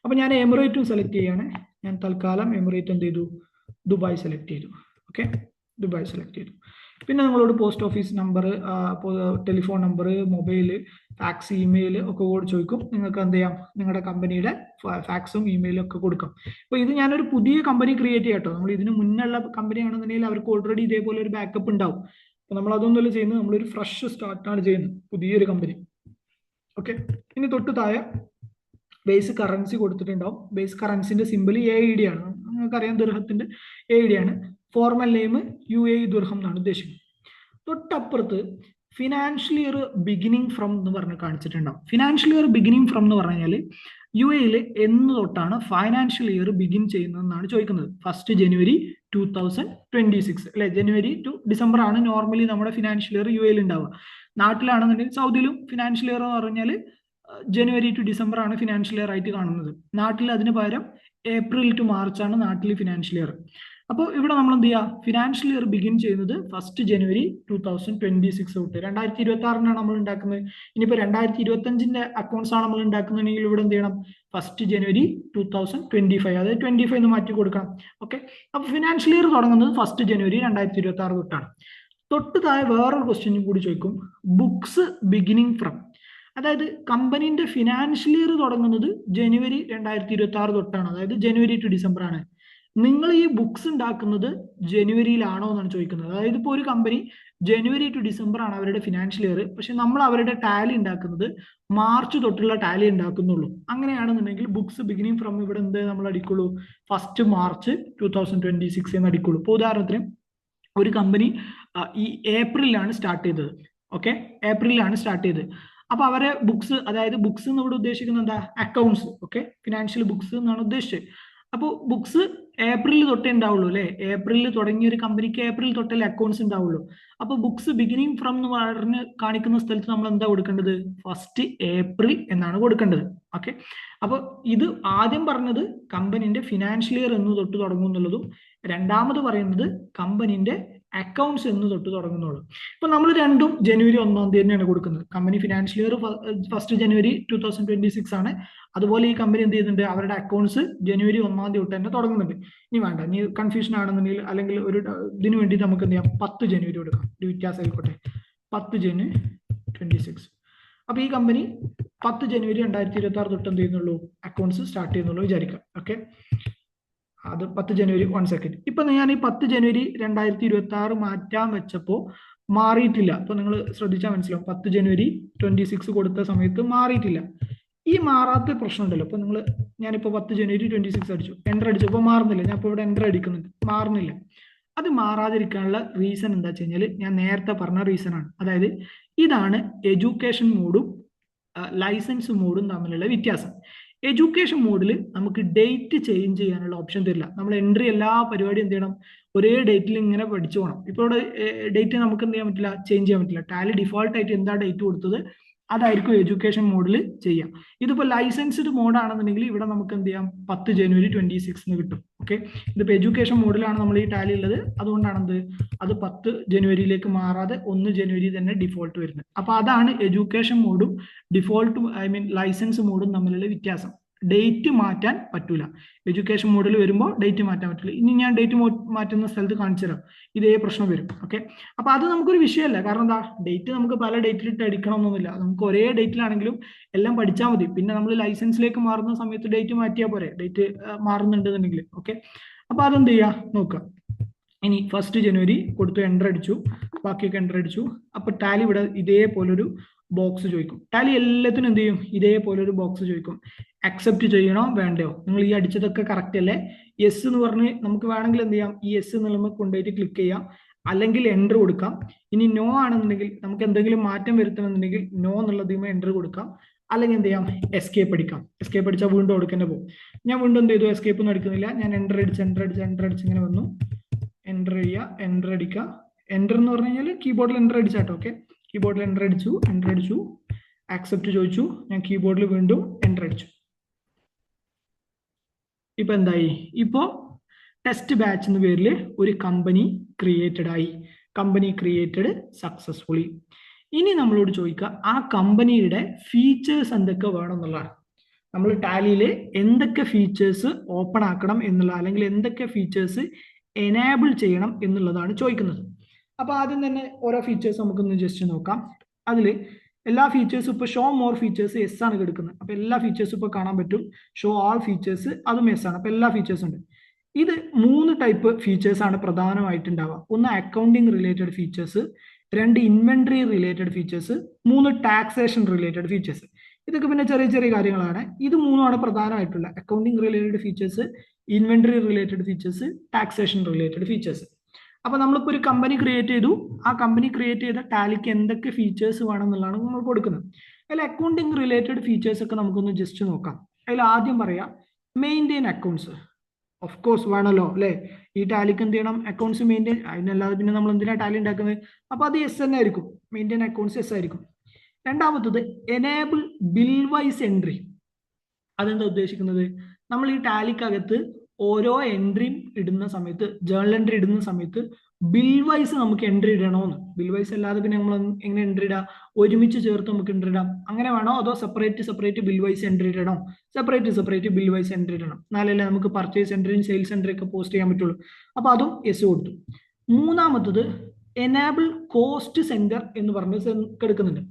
S1: അപ്പൊ ഞാൻ എമിറേറ്റും സെലക്ട് ചെയ്യാണ്. ഞാൻ തൽക്കാലം എമിറേറ്റ് എന്ത് ചെയ്തു, ദുബായ് സെലക്ട് ചെയ്തു. ഓക്കെ, ദുബായ് സെലക്ട് ചെയ്തു. പിന്നെ നിങ്ങളോട് post office number, telephone number, mobile, fax, email ഒക്കെ കൂടെ ചോദിക്കും. നിങ്ങൾക്ക് എന്ത് ചെയ്യാം, നിങ്ങളുടെ കമ്പനിയുടെ ഫാക്സും ഇമെയിലും ഒക്കെ കൊടുക്കാം. അപ്പോൾ ഇത് ഞാനൊരു പുതിയ കമ്പനി ക്രിയേറ്റ് ചെയ്യാം കേട്ടോ. നമ്മൾ ഇതിന് മുന്നുള്ള കമ്പനി ആണെന്നുണ്ടെങ്കിൽ അവർക്ക് ഓൾറെഡി ഇതേപോലെ ഒരു ബാക്കപ്പ് ഉണ്ടാവും. അപ്പോൾ നമ്മൾ അതൊന്നുമല്ല ചെയ്യുന്നത്, നമ്മളൊരു ഫ്രഷ് സ്റ്റാർട്ടാണ് ചെയ്യുന്നത്, പുതിയൊരു കമ്പനി. ഓക്കെ, ഇനി തൊട്ട് താഴെ ബേസ് കറൻസി കൊടുത്തിട്ടുണ്ടാവും. ബേസ് കറൻസിന്റെ സിമ്പിൾ AED ആണ്. നിങ്ങൾക്കറിയാം ദിർഹത്തിന്റെ AED ആണ്. ഫോർമൽ നെയിം UAE ദിർഹം എന്നാണ് ഉദ്ദേശിക്കുന്നത്. തൊട്ടപ്പുറത്ത് ഫിനാൻഷ്യൽ ഇയർ ബിഗിനിങ് ഫ്രം എന്ന് പറഞ്ഞ് കാണിച്ചിട്ടുണ്ടാവും. ഫിനാൻഷ്യൽ ഇയർ ബിഗിനിങ് ഫ്രം എന്ന് പറഞ്ഞാൽ UAE എന്ന് തൊട്ടാണ് ഫൈനാൻഷ്യൽ ഇയർ ബിഗിൻ ചെയ്യുന്നതെന്നാണ് ചോദിക്കുന്നത്. 1 ജനുവരി 2026 അല്ലെ, ജനുവരി ടു ഡിസംബർ ആണ് നോർമലി നമ്മുടെ ഫിനാൻഷ്യൽ ഇയർ UAE ഉണ്ടാവുക. നാട്ടിലാണെന്നുണ്ടെങ്കിൽ സൗദിയിലും ഫിനാൻഷ്യൽ ഇയർ എന്ന് പറഞ്ഞാൽ ജനുവരി ടു ഡിസംബർ ആണ് ഫിനാൻഷ്യൽ ഇയർ ആയിട്ട് കാണുന്നത്. നാട്ടിൽ അതിന് പകരം ഏപ്രിൽ ടു മാർച്ച് ആണ് നാട്ടിൽ ഫിനാൻഷ്യൽ ഇയർ. അപ്പോൾ ഇവിടെ നമ്മൾ എന്ത് ചെയ്യുക, ഫിനാൻഷ്യൽ ഇയർ ബിഗിൻ ചെയ്യുന്നത് 1 ജനുവരി 2026 തൊട്ട്. 2026 നമ്മൾ ഉണ്ടാക്കുന്നത്. ഇനിയിപ്പോൾ 2025 അക്കൗണ്ട്സ് ആണ് നമ്മൾ ഉണ്ടാക്കുന്നുണ്ടെങ്കിൽ ഇവിടെ എന്ത് ചെയ്യണം, 1 ജനുവരി 2025, അതായത് 25 എന്ന് മാറ്റി കൊടുക്കണം. ഓക്കെ, അപ്പോൾ ഫിനാൻഷ്യൽ ഇയർ തുടങ്ങുന്നത് 1 ജനുവരി 2026 തൊട്ടാണ്. തൊട്ട് താഴെ വേറൊരു ക്വസ്റ്റ്യൻ കൂടി ചോദിക്കും, ബുക്സ് ബിഗിനിങ് ഫ്രം. അതായത് കമ്പനീന്റെ ഫിനാൻഷ്യൽ ഇയർ തുടങ്ങുന്നത് ജനുവരി 2026 തൊട്ടാണ്, അതായത് ജനുവരി ടു ഡിസംബർ ആണ്. നിങ്ങൾ ഈ ബുക്സ് ഉണ്ടാക്കുന്നത് ജനുവരിയിലാണോ എന്നാണ് ചോദിക്കുന്നത്. അതായത് ഇപ്പോൾ ഒരു കമ്പനി ജനുവരി ടു ഡിസംബർ ആണ് അവരുടെ ഫിനാൻഷ്യൽ ഇയർ, പക്ഷെ നമ്മൾ അവരുടെ ടാലി ഉണ്ടാക്കുന്നത് മാർച്ച് തൊട്ടുള്ള ടാലി ഉണ്ടാക്കുന്നുള്ളൂ. അങ്ങനെയാണെന്നുണ്ടെങ്കിൽ ബുക്സ് ബിഗിനിങ് ഫ്രം ഇവിടെ എന്ത് നമ്മൾ അടിക്കുള്ളൂ, 1 മാർച്ച് 2026 എന്ന് അടിക്കുള്ളൂ. ഇപ്പോൾ ഉദാഹരണത്തിന് ഒരു കമ്പനി ഈ ഏപ്രിലാണ് സ്റ്റാർട്ട് ചെയ്തത്. ഓക്കെ, ഏപ്രിലാണ് സ്റ്റാർട്ട് ചെയ്തത്. അപ്പൊ അവരെ ബുക്സ്, അതായത് ബുക്സ് എന്ന് ഇവിടെ ഉദ്ദേശിക്കുന്നത് എന്താ, അക്കൗണ്ട്സ്. ഓക്കെ, ഫിനാൻഷ്യൽ ബുക്സ് എന്നാണ് ഉദ്ദേശിച്ചത്. അപ്പോൾ ബുക്സ് ഏപ്രിൽ തൊട്ടേ ഉണ്ടാവുള്ളൂ അല്ലെ. ഏപ്രിലിൽ തുടങ്ങിയ ഒരു കമ്പനിക്ക് ഏപ്രിൽ തൊട്ടല്ലേ അക്കൗണ്ട്സ് ഉണ്ടാവുള്ളൂ. അപ്പോൾ ബുക്സ് ബിഗിനിങ് ഫ്രം എന്ന് പറഞ്ഞ് കാണിക്കുന്ന സ്ഥലത്ത് നമ്മൾ എന്താ കൊടുക്കേണ്ടത്, 1 ഏപ്രിൽ എന്നാണ് കൊടുക്കേണ്ടത്. ഓക്കെ, അപ്പോൾ ഇത് ആദ്യം പറഞ്ഞത് കമ്പനിന്റെ ഫിനാൻഷ്യൽ ഇയർ എന്ന് തൊട്ട് തുടങ്ങും എന്നുള്ളതും, രണ്ടാമത് പറയുന്നത് കമ്പനിന്റെ അക്കൗണ്ട്സ് എന്ന് തൊട്ട് തുടങ്ങുന്നുള്ളൂ. ഇപ്പൊ നമ്മൾ രണ്ടും ജനുവരി 1 തന്നെയാണ് കൊടുക്കുന്നത്. കമ്പനി ഫിനാൻഷ്യൽ ഇയർ 1 ജനുവരി 2026 ആണ്. അതുപോലെ ഈ കമ്പനി എന്ത് ചെയ്യുന്നുണ്ട്, അവരുടെ അക്കൗണ്ട്സ് ജനുവരി 1 തൊട്ട് തന്നെ തുടങ്ങുന്നുണ്ട്. ഇനി വേണ്ട, ഇനി കൺഫ്യൂഷൻ ആണെന്നുണ്ടെങ്കിൽ അല്ലെങ്കിൽ ഒരു ഇതിനു വേണ്ടി നമുക്ക് എന്ത് ചെയ്യാം, 10 ജനുവരി കൊടുക്കാം, ഒരു വ്യത്യാസം ആയിക്കോട്ടെ, 10 ജനുവരി 26. അപ്പൊ ഈ കമ്പനി 10 ജനുവരി 2026 തൊട്ട് എന്ത് ചെയ്യുന്നുള്ളൂ, അക്കൗണ്ട്സ് സ്റ്റാർട്ട് ചെയ്യുന്നുള്ളൂ വിചാരിക്കാം. ഓക്കെ, അത് 10 ജനുവരി 1 സെക്കൻഡ്. ഇപ്പൊ ഞാൻ ഈ 10 ജനുവരി 2026 മാറ്റാൻ വെച്ചപ്പോ മാറിയിട്ടില്ല. അപ്പൊ നിങ്ങൾ ശ്രദ്ധിച്ചാൽ മനസ്സിലാവും, 10 ജനുവരി 26 കൊടുത്ത സമയത്ത് മാറിയിട്ടില്ല. ഈ മാറാത്ത പ്രശ്നം ഉണ്ടല്ലോ. അപ്പൊ ഞാനിപ്പോ 10 ജനുവരി 26 അടിച്ചു, എൻ്റർ അടിച്ചപ്പോൾ മാറുന്നില്ല. ഞാൻ ഇപ്പോൾ ഇവിടെ എൻ്റർ അടിക്കുന്നുണ്ട്, മാറുന്നില്ല. അത് മാറാതിരിക്കാനുള്ള റീസൺ എന്താ വെച്ച് കഴിഞ്ഞാൽ ഞാൻ നേരത്തെ പറഞ്ഞ റീസൺ ആണ്. അതായത് ഇതാണ് എഡ്യൂക്കേഷൻ മോഡും ലൈസൻസ് മോഡും തമ്മിലുള്ള വ്യത്യാസം. എഡ്യൂക്കേഷൻ മോഡിൽ നമുക്ക് ഡേറ്റ് ചേഞ്ച് ചെയ്യാനുള്ള ഓപ്ഷൻ തരില്ല. നമ്മൾ എൻട്രി എല്ലാ പരിപാടിയും എന്ത് ചെയ്യണം, ഒരേ ഡേറ്റിൽ ഇങ്ങനെ പഠിച്ചു പോകണം. ഇപ്പോൾ ഇവിടെ ഡേറ്റ് നമുക്ക് എന്ത് ചെയ്യാൻ പറ്റില്ല, ചേഞ്ച് ചെയ്യാൻ പറ്റില്ല. ടാലി ഡിഫോൾട്ട് ആയിട്ട് എന്താ ഡേറ്റ് കൊടുത്തത് അതായിരിക്കും എഡ്യൂക്കേഷൻ മോഡിൽ ചെയ്യാം. ഇതിപ്പോൾ ലൈസൻസ്ഡ് മോഡ് ആണെന്നുണ്ടെങ്കിൽ ഇവിടെ നമുക്ക് എന്ത് ചെയ്യാം, 10 ജനുവരി 26 കിട്ടും. ഓക്കെ, ഇതിപ്പോൾ എഡ്യൂക്കേഷൻ മോഡിലാണ് നമ്മൾ ഈ ടാലി ഉള്ളത്, അതുകൊണ്ടാണ് അത് 10 ജനുവരിയിലേക്ക് മാറാതെ 1 ജനുവരി തന്നെ ഡിഫോൾട്ട് വരുന്നത്. അപ്പൊ അതാണ് എഡ്യൂക്കേഷൻ മോഡും ഡിഫോൾട്ട് ലൈസൻസ് മോഡും തമ്മിലുള്ള വ്യത്യാസം. ഡേറ്റ് മാറ്റാൻ പറ്റൂല. എഡ്യൂക്കേഷൻ മോഡിൽ വരുമ്പോൾ ഡേറ്റ് മാറ്റാൻ പറ്റില്ല. ഇനി ഞാൻ ഡേറ്റ് മാറ്റുന്ന സ്ഥലത്ത് കാണിച്ചു തരാം, ഇതേ പ്രശ്നം വരും. ഓക്കെ, അപ്പൊ അത് നമുക്കൊരു വിഷയമല്ല. കാരണം എന്താ, ഡേറ്റ് നമുക്ക് പല ഡേറ്റിലിട്ട് അടിക്കണമെന്നൊന്നുമില്ല. നമുക്ക് ഒരേ ഡേറ്റിലാണെങ്കിലും എല്ലാം പഠിച്ചാൽ മതി. പിന്നെ നമ്മൾ ലൈസൻസിലേക്ക് മാറുന്ന സമയത്ത് ഡേറ്റ് മാറ്റിയാൽ പോരെ, ഡേറ്റ് മാറുന്നുണ്ടെന്നുണ്ടെങ്കിൽ. ഓക്കെ, അപ്പൊ അതെന്ത് ചെയ്യുക നോക്കുക. ഇനി 1 ജനുവരി കൊടുത്തു, എൻ്റർ അടിച്ചു, ബാക്കിയൊക്കെ എൻ്റർ അടിച്ചു. അപ്പൊ ടാലി ഇവിടെ ഇതേപോലൊരു ബോക്സ് ചോദിക്കും. ടാലി എല്ലാത്തിനും എന്ത് ചെയ്യും, ഇതേപോലെ ഒരു ബോക്സ് ചോദിക്കും. അക്സെപ്റ്റ് ചെയ്യണോ വേണ്ടയോ, നിങ്ങൾ ഈ അടിച്ചതൊക്കെ കറക്റ്റ് അല്ലേ, യെസ് എന്ന് പറഞ്ഞ് നമുക്ക് വേണമെങ്കിൽ എന്ത് ചെയ്യാം, ഈ യെസ് എന്നുള്ള കൊണ്ടുപോയിട്ട് ക്ലിക്ക് ചെയ്യാം, അല്ലെങ്കിൽ എൻ്റർ കൊടുക്കാം. ഇനി നോ ആണെന്നുണ്ടെങ്കിൽ നമുക്ക് എന്തെങ്കിലും മാറ്റം വരുത്തണമെന്നുണ്ടെങ്കിൽ നോ എന്നുള്ളതിന് എൻ്റർ കൊടുക്കാം, അല്ലെങ്കിൽ എന്ത് ചെയ്യാം, എസ്കേപ്പ് അടിക്കാം. എസ്കേപ്പ് അടിച്ചാൽ വീണ്ടും കൊടുക്കേണ്ട പോകും. ഞാൻ വീണ്ടും എന്ത് ചെയ്തു, എസ്കേപ്പ് ഒന്നും അടിക്കുന്നില്ല. ഞാൻ എൻ്റർ അടിച്ച് ഇങ്ങനെ വന്നു, എൻ്റർ ചെയ്യുക, എൻ്റർ അടിക്കുക. എൻ്റർ എന്ന് പറഞ്ഞു കഴിഞ്ഞാൽ കീബോർഡിൽ എൻ്റർ അടിച്ചാട്ടോ. ഓക്കെ, കീബോർഡിൽ എൻ്റർ അടിച്ചു, ആക്സെപ്റ്റ് ചോദിച്ചു, ഞാൻ കീബോർഡിൽ വീണ്ടും എൻ്റർ അടിച്ചു. ഇപ്പൊ എന്തായി, ഇപ്പോ ടെസ്റ്റ് ബാച്ച് എന്ന പേരിൽ ഒരു കമ്പനി ക്രിയേറ്റഡ് ആയി. Company created successfully. ഇനി നമ്മളോട് ചോദിക്കുക, ആ കമ്പനിയുടെ ഫീച്ചേഴ്സ് എന്തൊക്കെ വേണം എന്നുള്ളതാണ്. നമ്മൾ ടാലിയിൽ എന്തൊക്കെ ഫീച്ചേഴ്സ് ഓപ്പൺ ആക്കണം എന്നുള്ള, അല്ലെങ്കിൽ എന്തൊക്കെ ഫീച്ചേഴ്സ് എനേബിൾ ചെയ്യണം എന്നുള്ളതാണ് ചോദിക്കുന്നത്. അപ്പൊ ആദ്യം തന്നെ ഓരോ ഫീച്ചേഴ്സ് നമുക്കൊന്ന് ജസ്റ്റ് നോക്കാം. അതിൽ എല്ലാ ഫീച്ചേഴ്സും ഇപ്പോൾ ഷോ മോർ ഫീച്ചേഴ്സ് എസ് ആണ് എടുക്കുന്നത്. അപ്പൊ എല്ലാ ഫീച്ചേഴ്സും ഇപ്പോൾ കാണാൻ പറ്റും. ഷോ ആൾ ഫീച്ചേഴ്സ് അതും എസ് ആണ്. അപ്പൊ എല്ലാ ഫീച്ചേഴ്സും ഉണ്ട്. ഇത് 3 ടൈപ്പ് ഫീച്ചേഴ്സ് ആണ് പ്രധാനമായിട്ടുണ്ടാവുക. ഒന്ന് accounting related features, 2 inventory related features, 3 taxation related features. ഇതൊക്കെ പിന്നെ ചെറിയ ചെറിയ കാര്യങ്ങളാണ്. ഇത് 3ആണ് പ്രധാനമായിട്ടുള്ള accounting related features, inventory related features, taxation related features. അപ്പൊ നമ്മളിപ്പോൾ ഒരു കമ്പനി ക്രിയേറ്റ് ചെയ്തു. ആ കമ്പനി ക്രിയേറ്റ് ചെയ്ത ടാലിക്ക് എന്തൊക്കെ ഫീച്ചേഴ്സ് വേണം എന്നുള്ളതാണ് നമ്മൾ കൊടുക്കുന്നത്. അതിൽ അക്കൗണ്ടിങ് റിലേറ്റഡ് ഫീച്ചേഴ്സ് ഒക്കെ നമുക്കൊന്ന് ജസ്റ്റ് നോക്കാം. അതിൽ ആദ്യം പറയാം, മെയിൻറ്റെയിൻ അക്കൗണ്ട്സ്. ഓഫ് കോഴ്സ് വേണമല്ലോ അല്ലെ. ഈ ടാലിക്ക് എന്ത് ചെയ്യണം, അക്കൗണ്ട്സ് മെയിൻറ്റെയിൻ. അതിനല്ലാതെ പിന്നെ നമ്മൾ എന്തിനാ ടാലി ഉണ്ടാക്കുന്നത്. അപ്പൊ അത് എസ് തന്നെ ആയിരിക്കും, മെയിൻറ്റെയിൻ അക്കൗണ്ട്സ് എസ് ആയിരിക്കും. രണ്ടാമത്തത് എനേബിൾ ബിൽ വൈസ് എൻട്രി. അതെന്താ ഉദ്ദേശിക്കുന്നത്? നമ്മൾ ഈ ടാലിക്കകത്ത് ഓരോ എൻട്രിയും ഇടുന്ന സമയത്ത്, ജേണൽ എൻട്രി ഇടുന്ന സമയത്ത് ബിൽ വൈസ് നമുക്ക് എൻട്രി ഇടണമെന്ന്. ബിൽ വൈസ് അല്ലാതെ പിന്നെ നമ്മൾ എങ്ങനെ എൻട്രി ഇടാം? ഒരുമിച്ച് ചേർത്ത് നമുക്ക് എൻട്രി ഇടാം. അങ്ങനെ വേണോ? അതോ സെപ്പറേറ്റ് ബിൽ വൈസ് എൻട്രി ഇടണം? സെപ്പറേറ്റ് ബിൽ വൈസ് എൻട്രി ഇടണം. എന്നാലല്ലേ നമുക്ക് പർച്ചേസ് എൻട്രിയും സെയിൽസ് എൻട്രി ഒക്കെ പോസ്റ്റ് ചെയ്യാൻ പറ്റുള്ളൂ. അപ്പൊ അതും യെസ് കൊടുത്തു. മൂന്നാമത്തത് എനാബിൾ കോസ്റ്റ് സെന്റർ എന്ന് പറഞ്ഞ് എടുക്കുന്നുണ്ട്.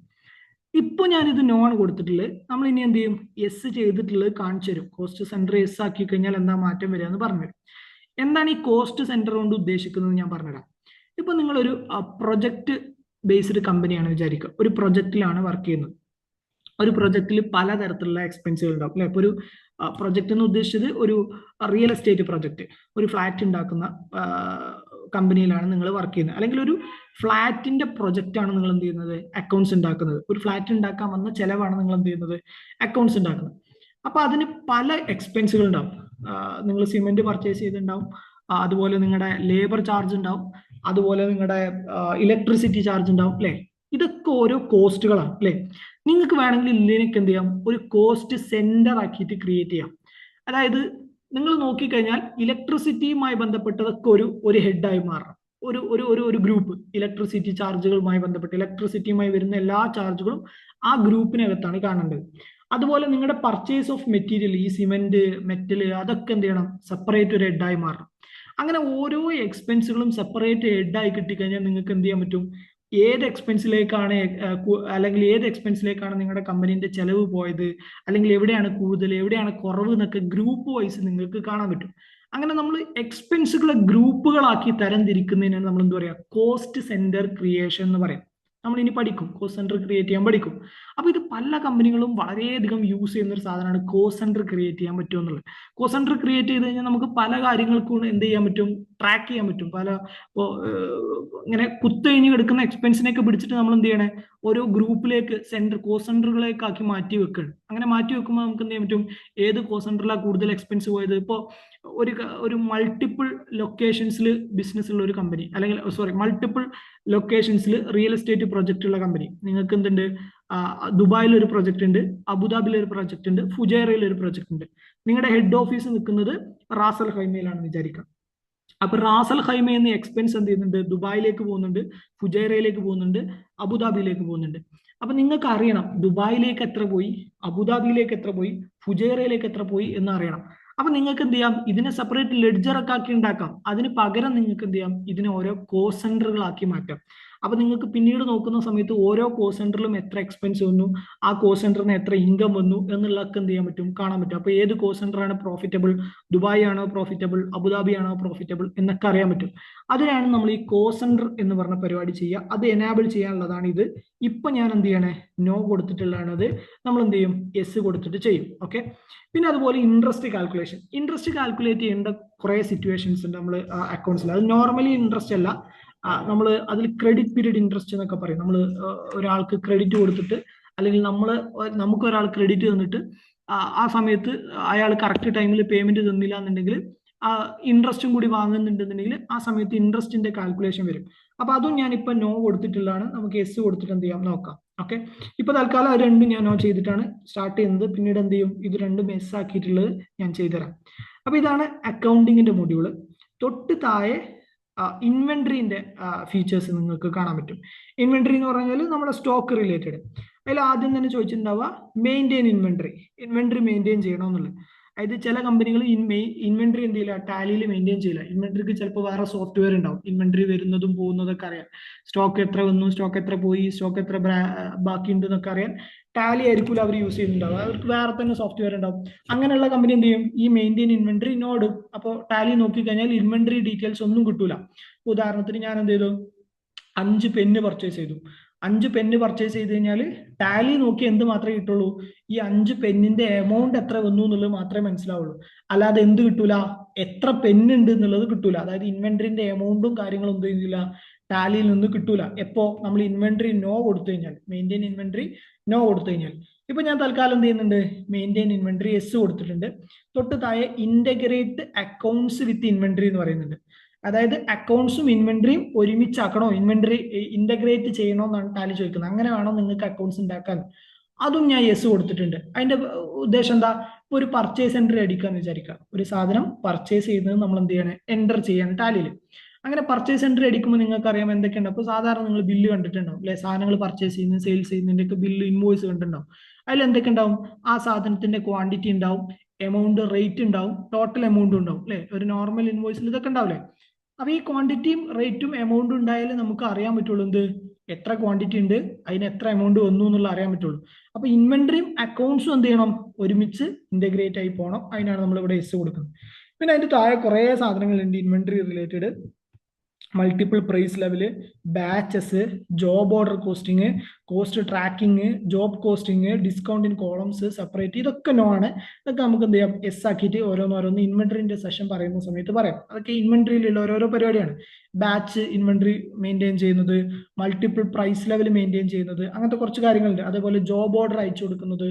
S1: ഇപ്പൊ ഞാനിത് നോൺ കൊടുത്തിട്ടുള്ളത്, നമ്മൾ ഇനി എന്ത് ചെയ്യും? യെസ് ചെയ്തിട്ടുള്ളത് കാണിച്ചു തരും. കോസ്റ്റ് സെന്റർ യെസ് ആക്കി കഴിഞ്ഞാൽ എന്താ മാറ്റം വരിക എന്ന് പറഞ്ഞുതരും. എന്താണ് ഈ കോസ്റ്റ് സെന്റർ കൊണ്ട് ഉദ്ദേശിക്കുന്നത് ഞാൻ പറഞ്ഞുതരാം. ഇപ്പൊ നിങ്ങളൊരു പ്രൊജക്ട് ബേസ്ഡ് കമ്പനിയാണ് വിചാരിക്കുക. ഒരു പ്രൊജക്റ്റിലാണ് വർക്ക് ചെയ്യുന്നത്. ഒരു പ്രൊജക്റ്റിൽ പലതരത്തിലുള്ള എക്സ്പെൻസുകൾ ഉണ്ടാവും അല്ലെ? ഇപ്പൊ ഒരു പ്രൊജക്ട് എന്ന് ഉദ്ദേശിച്ചത് ഒരു റിയൽ എസ്റ്റേറ്റ് പ്രൊജക്ട്, ഒരു ഫ്ലാറ്റ് ഉണ്ടാക്കുന്ന കമ്പനിയിലാണ് നിങ്ങൾ വർക്ക് ചെയ്യുന്നത്. അല്ലെങ്കിൽ ഒരു ഫ്ലാറ്റിന്റെ പ്രൊജക്റ്റ് ആണ് നിങ്ങൾ എന്ത് ചെയ്യുന്നത്? അക്കൗണ്ട്സ് ഉണ്ടാക്കുന്നത്. ഒരു ഫ്ലാറ്റ് ഉണ്ടാക്കാൻ വന്ന ചെലവാണ് നിങ്ങൾ എന്ത് ചെയ്യുന്നത്? അക്കൗണ്ട്സ് ഉണ്ടാക്കുന്നത്. അപ്പൊ അതിന് പല എക്സ്പെൻസുകൾ ഉണ്ടാവും. നിങ്ങൾ സിമെന്റ് പർച്ചേസ് ചെയ്തിട്ടുണ്ടാവും, അതുപോലെ നിങ്ങളുടെ ലേബർ ചാർജ് ഉണ്ടാവും, അതുപോലെ നിങ്ങളുടെ ഇലക്ട്രിസിറ്റി ചാർജ് ഉണ്ടാവും അല്ലെ? ഇതൊക്കെ ഓരോ കോസ്റ്റുകളാണ് അല്ലെ? നിങ്ങൾക്ക് വേണമെങ്കിൽ ഇതിനൊക്കെ എന്ത് ചെയ്യാം? ഒരു കോസ്റ്റ് സെന്റർ ആക്കിയിട്ട് ക്രിയേറ്റ് ചെയ്യാം. അതായത് നിങ്ങൾ നോക്കിക്കഴിഞ്ഞാൽ ഇലക്ട്രിസിറ്റിയുമായി ബന്ധപ്പെട്ടതൊക്കെ ഒരു ഹെഡായി മാറണം. ഒരു ഗ്രൂപ്പ് ഇലക്ട്രിസിറ്റി ചാർജുകളുമായി ബന്ധപ്പെട്ട് ഇലക്ട്രിസിറ്റിയുമായി വരുന്ന എല്ലാ ചാർജുകളും ആ ഗ്രൂപ്പിനകത്താണ് കാണേണ്ടത്. അതുപോലെ നിങ്ങളുടെ പർച്ചേസ് ഓഫ് മെറ്റീരിയൽ, ഈ സിമെന്റ്, മെറ്റല്, അതൊക്കെ എന്ത് ചെയ്യണം? സെപ്പറേറ്റ് ഒരു ഹെഡായി മാറണം. അങ്ങനെ ഓരോ എക്സ്പെൻസുകളും സെപ്പറേറ്റ് ഹെഡായി കിട്ടിക്കഴിഞ്ഞാൽ നിങ്ങൾക്ക് എന്ത് ചെയ്യാൻ പറ്റും? ഏത് എക്സ്പെൻസിലേക്കാണ് അല്ലെങ്കിൽ ഏത് എക്സ്പെൻസിലേക്കാണ് നിങ്ങളുടെ കമ്പനീന്റെ ചെലവ് പോയത്, അല്ലെങ്കിൽ എവിടെയാണ് കൂടുതൽ, എവിടെയാണ് കുറവ് എന്നൊക്കെ ഗ്രൂപ്പ് വൈസ് നിങ്ങൾക്ക് കാണാൻ പറ്റും. അങ്ങനെ നമ്മൾ എക്സ്പെൻസുകളെ ഗ്രൂപ്പുകളാക്കി തരംതിരിക്കുന്നതിനാണ് നമ്മൾ എന്താ പറയുക? കോസ്റ്റ് സെന്റർ ക്രിയേഷൻ എന്ന് പറയാം. നമ്മൾ ഇനി പഠിക്കും, കോസ്റ്റ് സെന്റർ ക്രിയേറ്റ് ചെയ്യാൻ പഠിക്കും. അപ്പൊ ഇത് പല കമ്പനികളും വളരെയധികം യൂസ് ചെയ്യുന്ന ഒരു സാധനമാണ് കോസ്റ്റ് സെന്റർ ക്രിയേറ്റ് ചെയ്യാൻ പറ്റും എന്നുള്ളത്. കോസ്റ്റ് സെന്റർ ക്രിയേറ്റ് ചെയ്ത് കഴിഞ്ഞാൽ നമുക്ക് പല കാര്യങ്ങൾക്കും എന്ത് ചെയ്യാൻ പറ്റും? ട്രാക്ക് ചെയ്യാൻ പറ്റും. ഇങ്ങനെ കുത്തഴിഞ്ഞ് കിടക്കുന്ന എക്സ്പെൻസിനെയൊക്കെ പിടിച്ചിട്ട് നമ്മൾ എന്ത് ചെയ്യണേ? ഓരോ ഗ്രൂപ്പിലേക്ക് കോസ്റ്റ് സെന്ററുകളേക്ക് ആക്കി മാറ്റി വെക്കണം. അങ്ങനെ മാറ്റി വെക്കുമ്പോൾ നമുക്ക് എന്ത് ചെയ്യാൻ പറ്റും? ഏത് കോസ്റ്റ് സെന്ററിലാണ് കൂടുതൽ എക്സ്പെൻസ് പോയത്? ഇപ്പോൾ ഒരു മൾട്ടിപ്പിൾ ലൊക്കേഷൻസിൽ ബിസിനസ് ഉള്ള ഒരു കമ്പനി, അല്ലെങ്കിൽ മൾട്ടിപ്പിൾ ലൊക്കേഷൻസിൽ റിയൽ എസ്റ്റേറ്റ് പ്രൊജക്റ്റ് ഉള്ള കമ്പനി. നിങ്ങൾക്ക് എന്തുണ്ട്? ദുബായിൽ ഒരു പ്രൊജക്ട് ഉണ്ട്, അബുദാബിയിൽ ഒരു പ്രൊജക്ട് ഉണ്ട്, ഫുജൈറയിൽ ഒരു പ്രൊജക്ട് ഉണ്ട്. നിങ്ങളുടെ ഹെഡ് ഓഫീസ് നിൽക്കുന്നത് റാസൽ ഖൈമയിലാണെന്ന് വിചാരിക്കാം. അപ്പൊ റാസൽ ഖൈമയിൽ നിന്ന് എക്സ്പെൻസ് എന്ത് ചെയ്യുന്നുണ്ട്? ദുബായിലേക്ക് പോകുന്നുണ്ട്, ഫുജൈറയിലേക്ക് പോകുന്നുണ്ട്, അബുദാബിയിലേക്ക് പോകുന്നുണ്ട്. അപ്പൊ നിങ്ങൾക്ക് അറിയണം ദുബായിലേക്ക് എത്ര പോയി, അബുദാബിയിലേക്ക് എത്ര പോയി, ഫുജൈറയിലേക്ക് എത്ര പോയി എന്ന് അറിയണം. അപ്പൊ നിങ്ങൾക്ക് എന്ത് ചെയ്യാം? ഇതിനെ സെപ്പറേറ്റ് ലെഡ്ജർ ഒക്കെ ആക്കി ഉണ്ടാക്കാം. അതിന് പകരം നിങ്ങൾക്ക് എന്ത് ചെയ്യാം? ഇതിനെ ഓരോ കോസ്റ്റ് സെന്ററുകളാക്കി മാറ്റാം. അപ്പൊ നിങ്ങൾക്ക് പിന്നീട് നോക്കുന്ന സമയത്ത് ഓരോ കോസ്റ്റ് സെന്ററിലും എത്ര എക്സ്പെൻസ് വന്നു, ആ കോസ്റ്റ് സെന്ററിന് എത്ര ഇൻകം വന്നു എന്നുള്ളതൊക്കെ എന്ത് ചെയ്യാൻ പറ്റും? കാണാൻ പറ്റും. അപ്പൊ ഏത് കോസ്റ്റ് സെന്റർ ആണ് പ്രോഫിറ്റബിൾ, ദുബായ് ആണോ പ്രോഫിറ്റബിൾ, അബുദാബി ആണോ പ്രോഫിറ്റബിൾ എന്നൊക്കെ അറിയാൻ പറ്റും. അതിനാണ് നമ്മൾ ഈ കോസ്റ്റ് സെന്റർ എന്ന് പറഞ്ഞ പരിപാടി ചെയ്യുക. അത് എനാബിൾ ചെയ്യാനുള്ളതാണ് ഇത്. ഇപ്പൊ ഞാൻ എന്ത് ചെയ്യണേ? നോ കൊടുത്തിട്ടുള്ളതാണത്. നമ്മൾ എന്ത് ചെയ്യും? യെസ് കൊടുത്തിട്ട് ചെയ്യും. ഓക്കെ. പിന്നെ അതുപോലെ ഇൻട്രസ്റ്റ് കാൽക്കുലേഷൻ. ഇൻട്രസ്റ്റ് കാൽക്കുലേറ്റ് ചെയ്യേണ്ട കുറെ സിറ്റുവേഷൻസ് ഉണ്ട് നമ്മൾ അക്കൗണ്ട്സിൽ. അത് നോർമലി ഇൻട്രസ്റ്റ് അല്ല, നമ്മൾ അതിൽ ക്രെഡിറ്റ് പീരീഡ് ഇൻട്രസ്റ്റ് എന്നൊക്കെ പറയും. നമ്മൾ ഒരാൾക്ക് ക്രെഡിറ്റ് കൊടുത്തിട്ട്, അല്ലെങ്കിൽ നമുക്ക് ഒരാൾ ക്രെഡിറ്റ് തന്നിട്ട് ആ സമയത്ത് അയാൾ കറക്റ്റ് ടൈമിൽ പേയ്മെന്റ് തന്നില്ല എന്നുണ്ടെങ്കിൽ ഇൻട്രസ്റ്റും കൂടി വാങ്ങുന്നുണ്ടെന്നുണ്ടെങ്കിൽ ആ സമയത്ത് ഇൻട്രസ്റ്റിന്റെ കാൽക്കുലേഷൻ വരും. അപ്പൊ അതും ഞാനിപ്പോ നോ കൊടുത്തിട്ടുള്ളതാണ്. നമുക്ക് എസ് കൊടുത്തിട്ട് എന്ത് ചെയ്യാം? നോക്കാം. ഓക്കെ. ഇപ്പൊ തൽക്കാലം അത് രണ്ടും ഞാൻ നോ ചെയ്തിട്ടാണ് സ്റ്റാർട്ട് ചെയ്യുന്നത്. പിന്നീട് എന്ത് ചെയ്യും? ഇത് രണ്ടും എസ് ആക്കിയിട്ടുള്ളത് ഞാൻ ചെയ്തുതരാം. അപ്പൊ ഇതാണ് അക്കൗണ്ടിങ്ങിന്റെ മൊഡ്യൂള്. തൊട്ട് താഴെ ഇൻവെന്ററിന്റെ ഫീച്ചേഴ്സ് നിങ്ങൾക്ക് കാണാൻ പറ്റും. ഇൻവെന്ററി എന്ന് പറഞ്ഞാൽ നമ്മുടെ സ്റ്റോക്ക് റിലേറ്റഡ്. അതിൽ ആദ്യം തന്നെ ചോദിച്ചിട്ടുണ്ടാവുക മെയിൻറ്റെയിൻ ഇൻവെന്ററി മെയിൻറ്റെയിൻ ചെയ്യണമെന്നുള്ളത്. അതായത് ചില കമ്പനികൾ ഇൻവെന്ററി എന്ത് ചെയ്യില്ല? ടാലിയിൽ മെയിൻറ്റെയിൻ ചെയ്യില്ല. ഇൻവെന്ററിക്ക് ചിലപ്പോൾ വേറെ സോഫ്റ്റ്വെയർ ഉണ്ടാവും. ഇൻവെന്ററി വരുന്നതും പോകുന്നതൊക്കെ അറിയാം. സ്റ്റോക്ക് എത്ര വന്നു, സ്റ്റോക്ക് എത്ര പോയി, സ്റ്റോക്ക് എത്ര ബാക്കി ഉണ്ട് എന്നൊക്കെ അറിയാൻ ടാലി ആയിരിക്കില്ല അവർ യൂസ് ചെയ്യുന്നുണ്ടാവും. അവർക്ക് വേറെ തന്നെ സോഫ്റ്റ്വെയർ ഉണ്ടാവും. അങ്ങനെയുള്ള കമ്പനി എന്ത് ചെയ്യും? ഈ മെയിൻറ്റെയിൻ ഇൻവെന്ററി നോട്. അപ്പോൾ ടാലി നോക്കിക്കഴിഞ്ഞാൽ ഇൻവെന്ററി ഡീറ്റെയിൽസ് ഒന്നും കിട്ടൂല. ഉദാഹരണത്തിന് ഞാൻ എന്ത് ചെയ്തു? 5 പെന്ന് പർച്ചേസ് ചെയ്തു. 5 പെന്ന് പർച്ചേസ് ചെയ്ത് കഴിഞ്ഞാൽ ടാലി നോക്കി എന്ത് മാത്രമേ കിട്ടുള്ളൂ? ഈ 5 പെന്നിന്റെ എമൗണ്ട് എത്ര വന്നു എന്നുള്ളത് മാത്രമേ മനസ്സിലാവുള്ളൂ. അല്ലാതെ എന്ത് കിട്ടൂല? എത്ര പെന്നുണ്ട് എന്നുള്ളത് കിട്ടൂല. അതായത് ഇൻവെന്ററിന്റെ എമൗണ്ടും കാര്യങ്ങളും എന്ത് ചെയ്യുന്നില്ല? ടാലിയിൽ നിന്ന് കിട്ടൂല. എപ്പോ നമ്മൾ ഇൻവെന്ററി നോ കൊടുത്തു കഴിഞ്ഞാൽ, മെയിൻറ്റെയിൻ ഇൻവെന്ററി നോ കൊടുത്തു കഴിഞ്ഞാൽ. ഇപ്പൊ ഞാൻ തൽക്കാലം എന്ത് ചെയ്യുന്നുണ്ട്? മെയിൻറ്റെയിൻ ഇൻവെന്ററി എസ് കൊടുത്തിട്ടുണ്ട്. തൊട്ട് താഴെ ഇന്റഗ്രേറ്റ് അക്കൗണ്ട്സ് വിത്ത് ഇൻവെന്ററി എന്ന് പറയുന്നുണ്ട്. അതായത് അക്കൗണ്ട്സും ഇൻവെന്ററിയും ഒരുമിച്ചാക്കണോ, ഇൻവെന്ററി ഇന്റഗ്രേറ്റ് ചെയ്യണോ എന്നാണ് ടാലി ചോദിക്കുന്നത്. അങ്ങനെ വേണോ നിങ്ങൾക്ക് അക്കൗണ്ട്സ് ഉണ്ടാക്കാൻ? അതും ഞാൻ യെസ് കൊടുത്തിട്ടുണ്ട്. അതിന്റെ ഉദ്ദേശം എന്താ? ഇപ്പൊ ഒരു പർച്ചേസ് എൻട്രി അടിക്കാന്ന് വിചാരിക്കുക. ഒരു സാധനം പർച്ചേസ് ചെയ്യുന്നത് നമ്മൾ എന്ത് ചെയ്യണം? എൻ്റർ ചെയ്യണം ടാലിയിൽ. അങ്ങനെ പർച്ചേസ് എൻട്രി അടിക്കുമ്പോൾ നിങ്ങൾക്ക് അറിയാം എന്തൊക്കെയുണ്ട്. അപ്പോൾ സാധാരണ നിങ്ങൾ ബില്ല് കണ്ടിട്ടുണ്ടാവും അല്ലെ? സാധനങ്ങൾ പർച്ചേസ് ചെയ്യുന്ന, സെയിൽസ് ചെയ്യുന്നതിന്റെ ഒക്കെ ബില്ല്, ഇൻവോയ്സ് കണ്ടിട്ടുണ്ടാവും. അതിൽ എന്തൊക്കെ ഉണ്ടാവും? ആ സാധനത്തിന്റെ ക്വാണ്ടിറ്റി ഉണ്ടാവും, എമൗണ്ട്, റേറ്റ് ഉണ്ടാവും, ടോട്ടൽ എമൗണ്ട് ഉണ്ടാവും അല്ലെ? ഒരു നോർമൽ ഇൻവോയ്സിൽ ഇതൊക്കെ ഉണ്ടാവില്ലേ? അപ്പൊ ഈ ക്വാണ്ടിറ്റിയും റേറ്റും എമൗണ്ടും ഉണ്ടായാലേ നമുക്ക് അറിയാൻ പറ്റുള്ളൂ എന്ത്, എത്ര ക്വാണ്ടിറ്റി ഉണ്ട്, അതിന് എത്ര എമൗണ്ട് വന്നു എന്നുള്ള അറിയാൻ പറ്റുള്ളൂ. അപ്പൊ ഇൻവെന്ററിയും അക്കൗണ്ട്സും എന്ത് ചെയ്യണം? ഒരുമിച്ച് ഇന്റഗ്രേറ്റ് ആയി പോകണം. അതിനാണ് നമ്മൾ ഇവിടെ എസ് കൊടുക്കുന്നത്. പിന്നെ അതിന്റെ താഴെ കുറെ സാധനങ്ങളുണ്ട് inventory related. Multiple price level, batches, job order costing, cost tracking, job costing, discount in columns, separate, ഇതൊക്കെ നോ ആണ്. ഇതൊക്കെ നമുക്ക് എന്ത് ചെയ്യാം? എസ് ആക്കിയിട്ട് ഓരോന്നോരോന്ന് ഇൻവെന്ററിന്റെ സെഷൻ പറയുന്ന സമയത്ത് പറയാം. അതൊക്കെ ഇൻവെന്ററിയിലുള്ള ഓരോരോ പരിപാടിയാണ്. ബാച്ച് ഇൻവെന്ററി മെയിൻറ്റെയിൻ ചെയ്യുന്നത്, മൾട്ടിപ്പിൾ പ്രൈസ് ലെവൽ മെയിൻറ്റെയിൻ ചെയ്യുന്നത്, അങ്ങനത്തെ കുറച്ച് കാര്യങ്ങളുണ്ട്. അതേപോലെ ജോബ് ഓർഡർ അയച്ചു കൊടുക്കുന്നത്,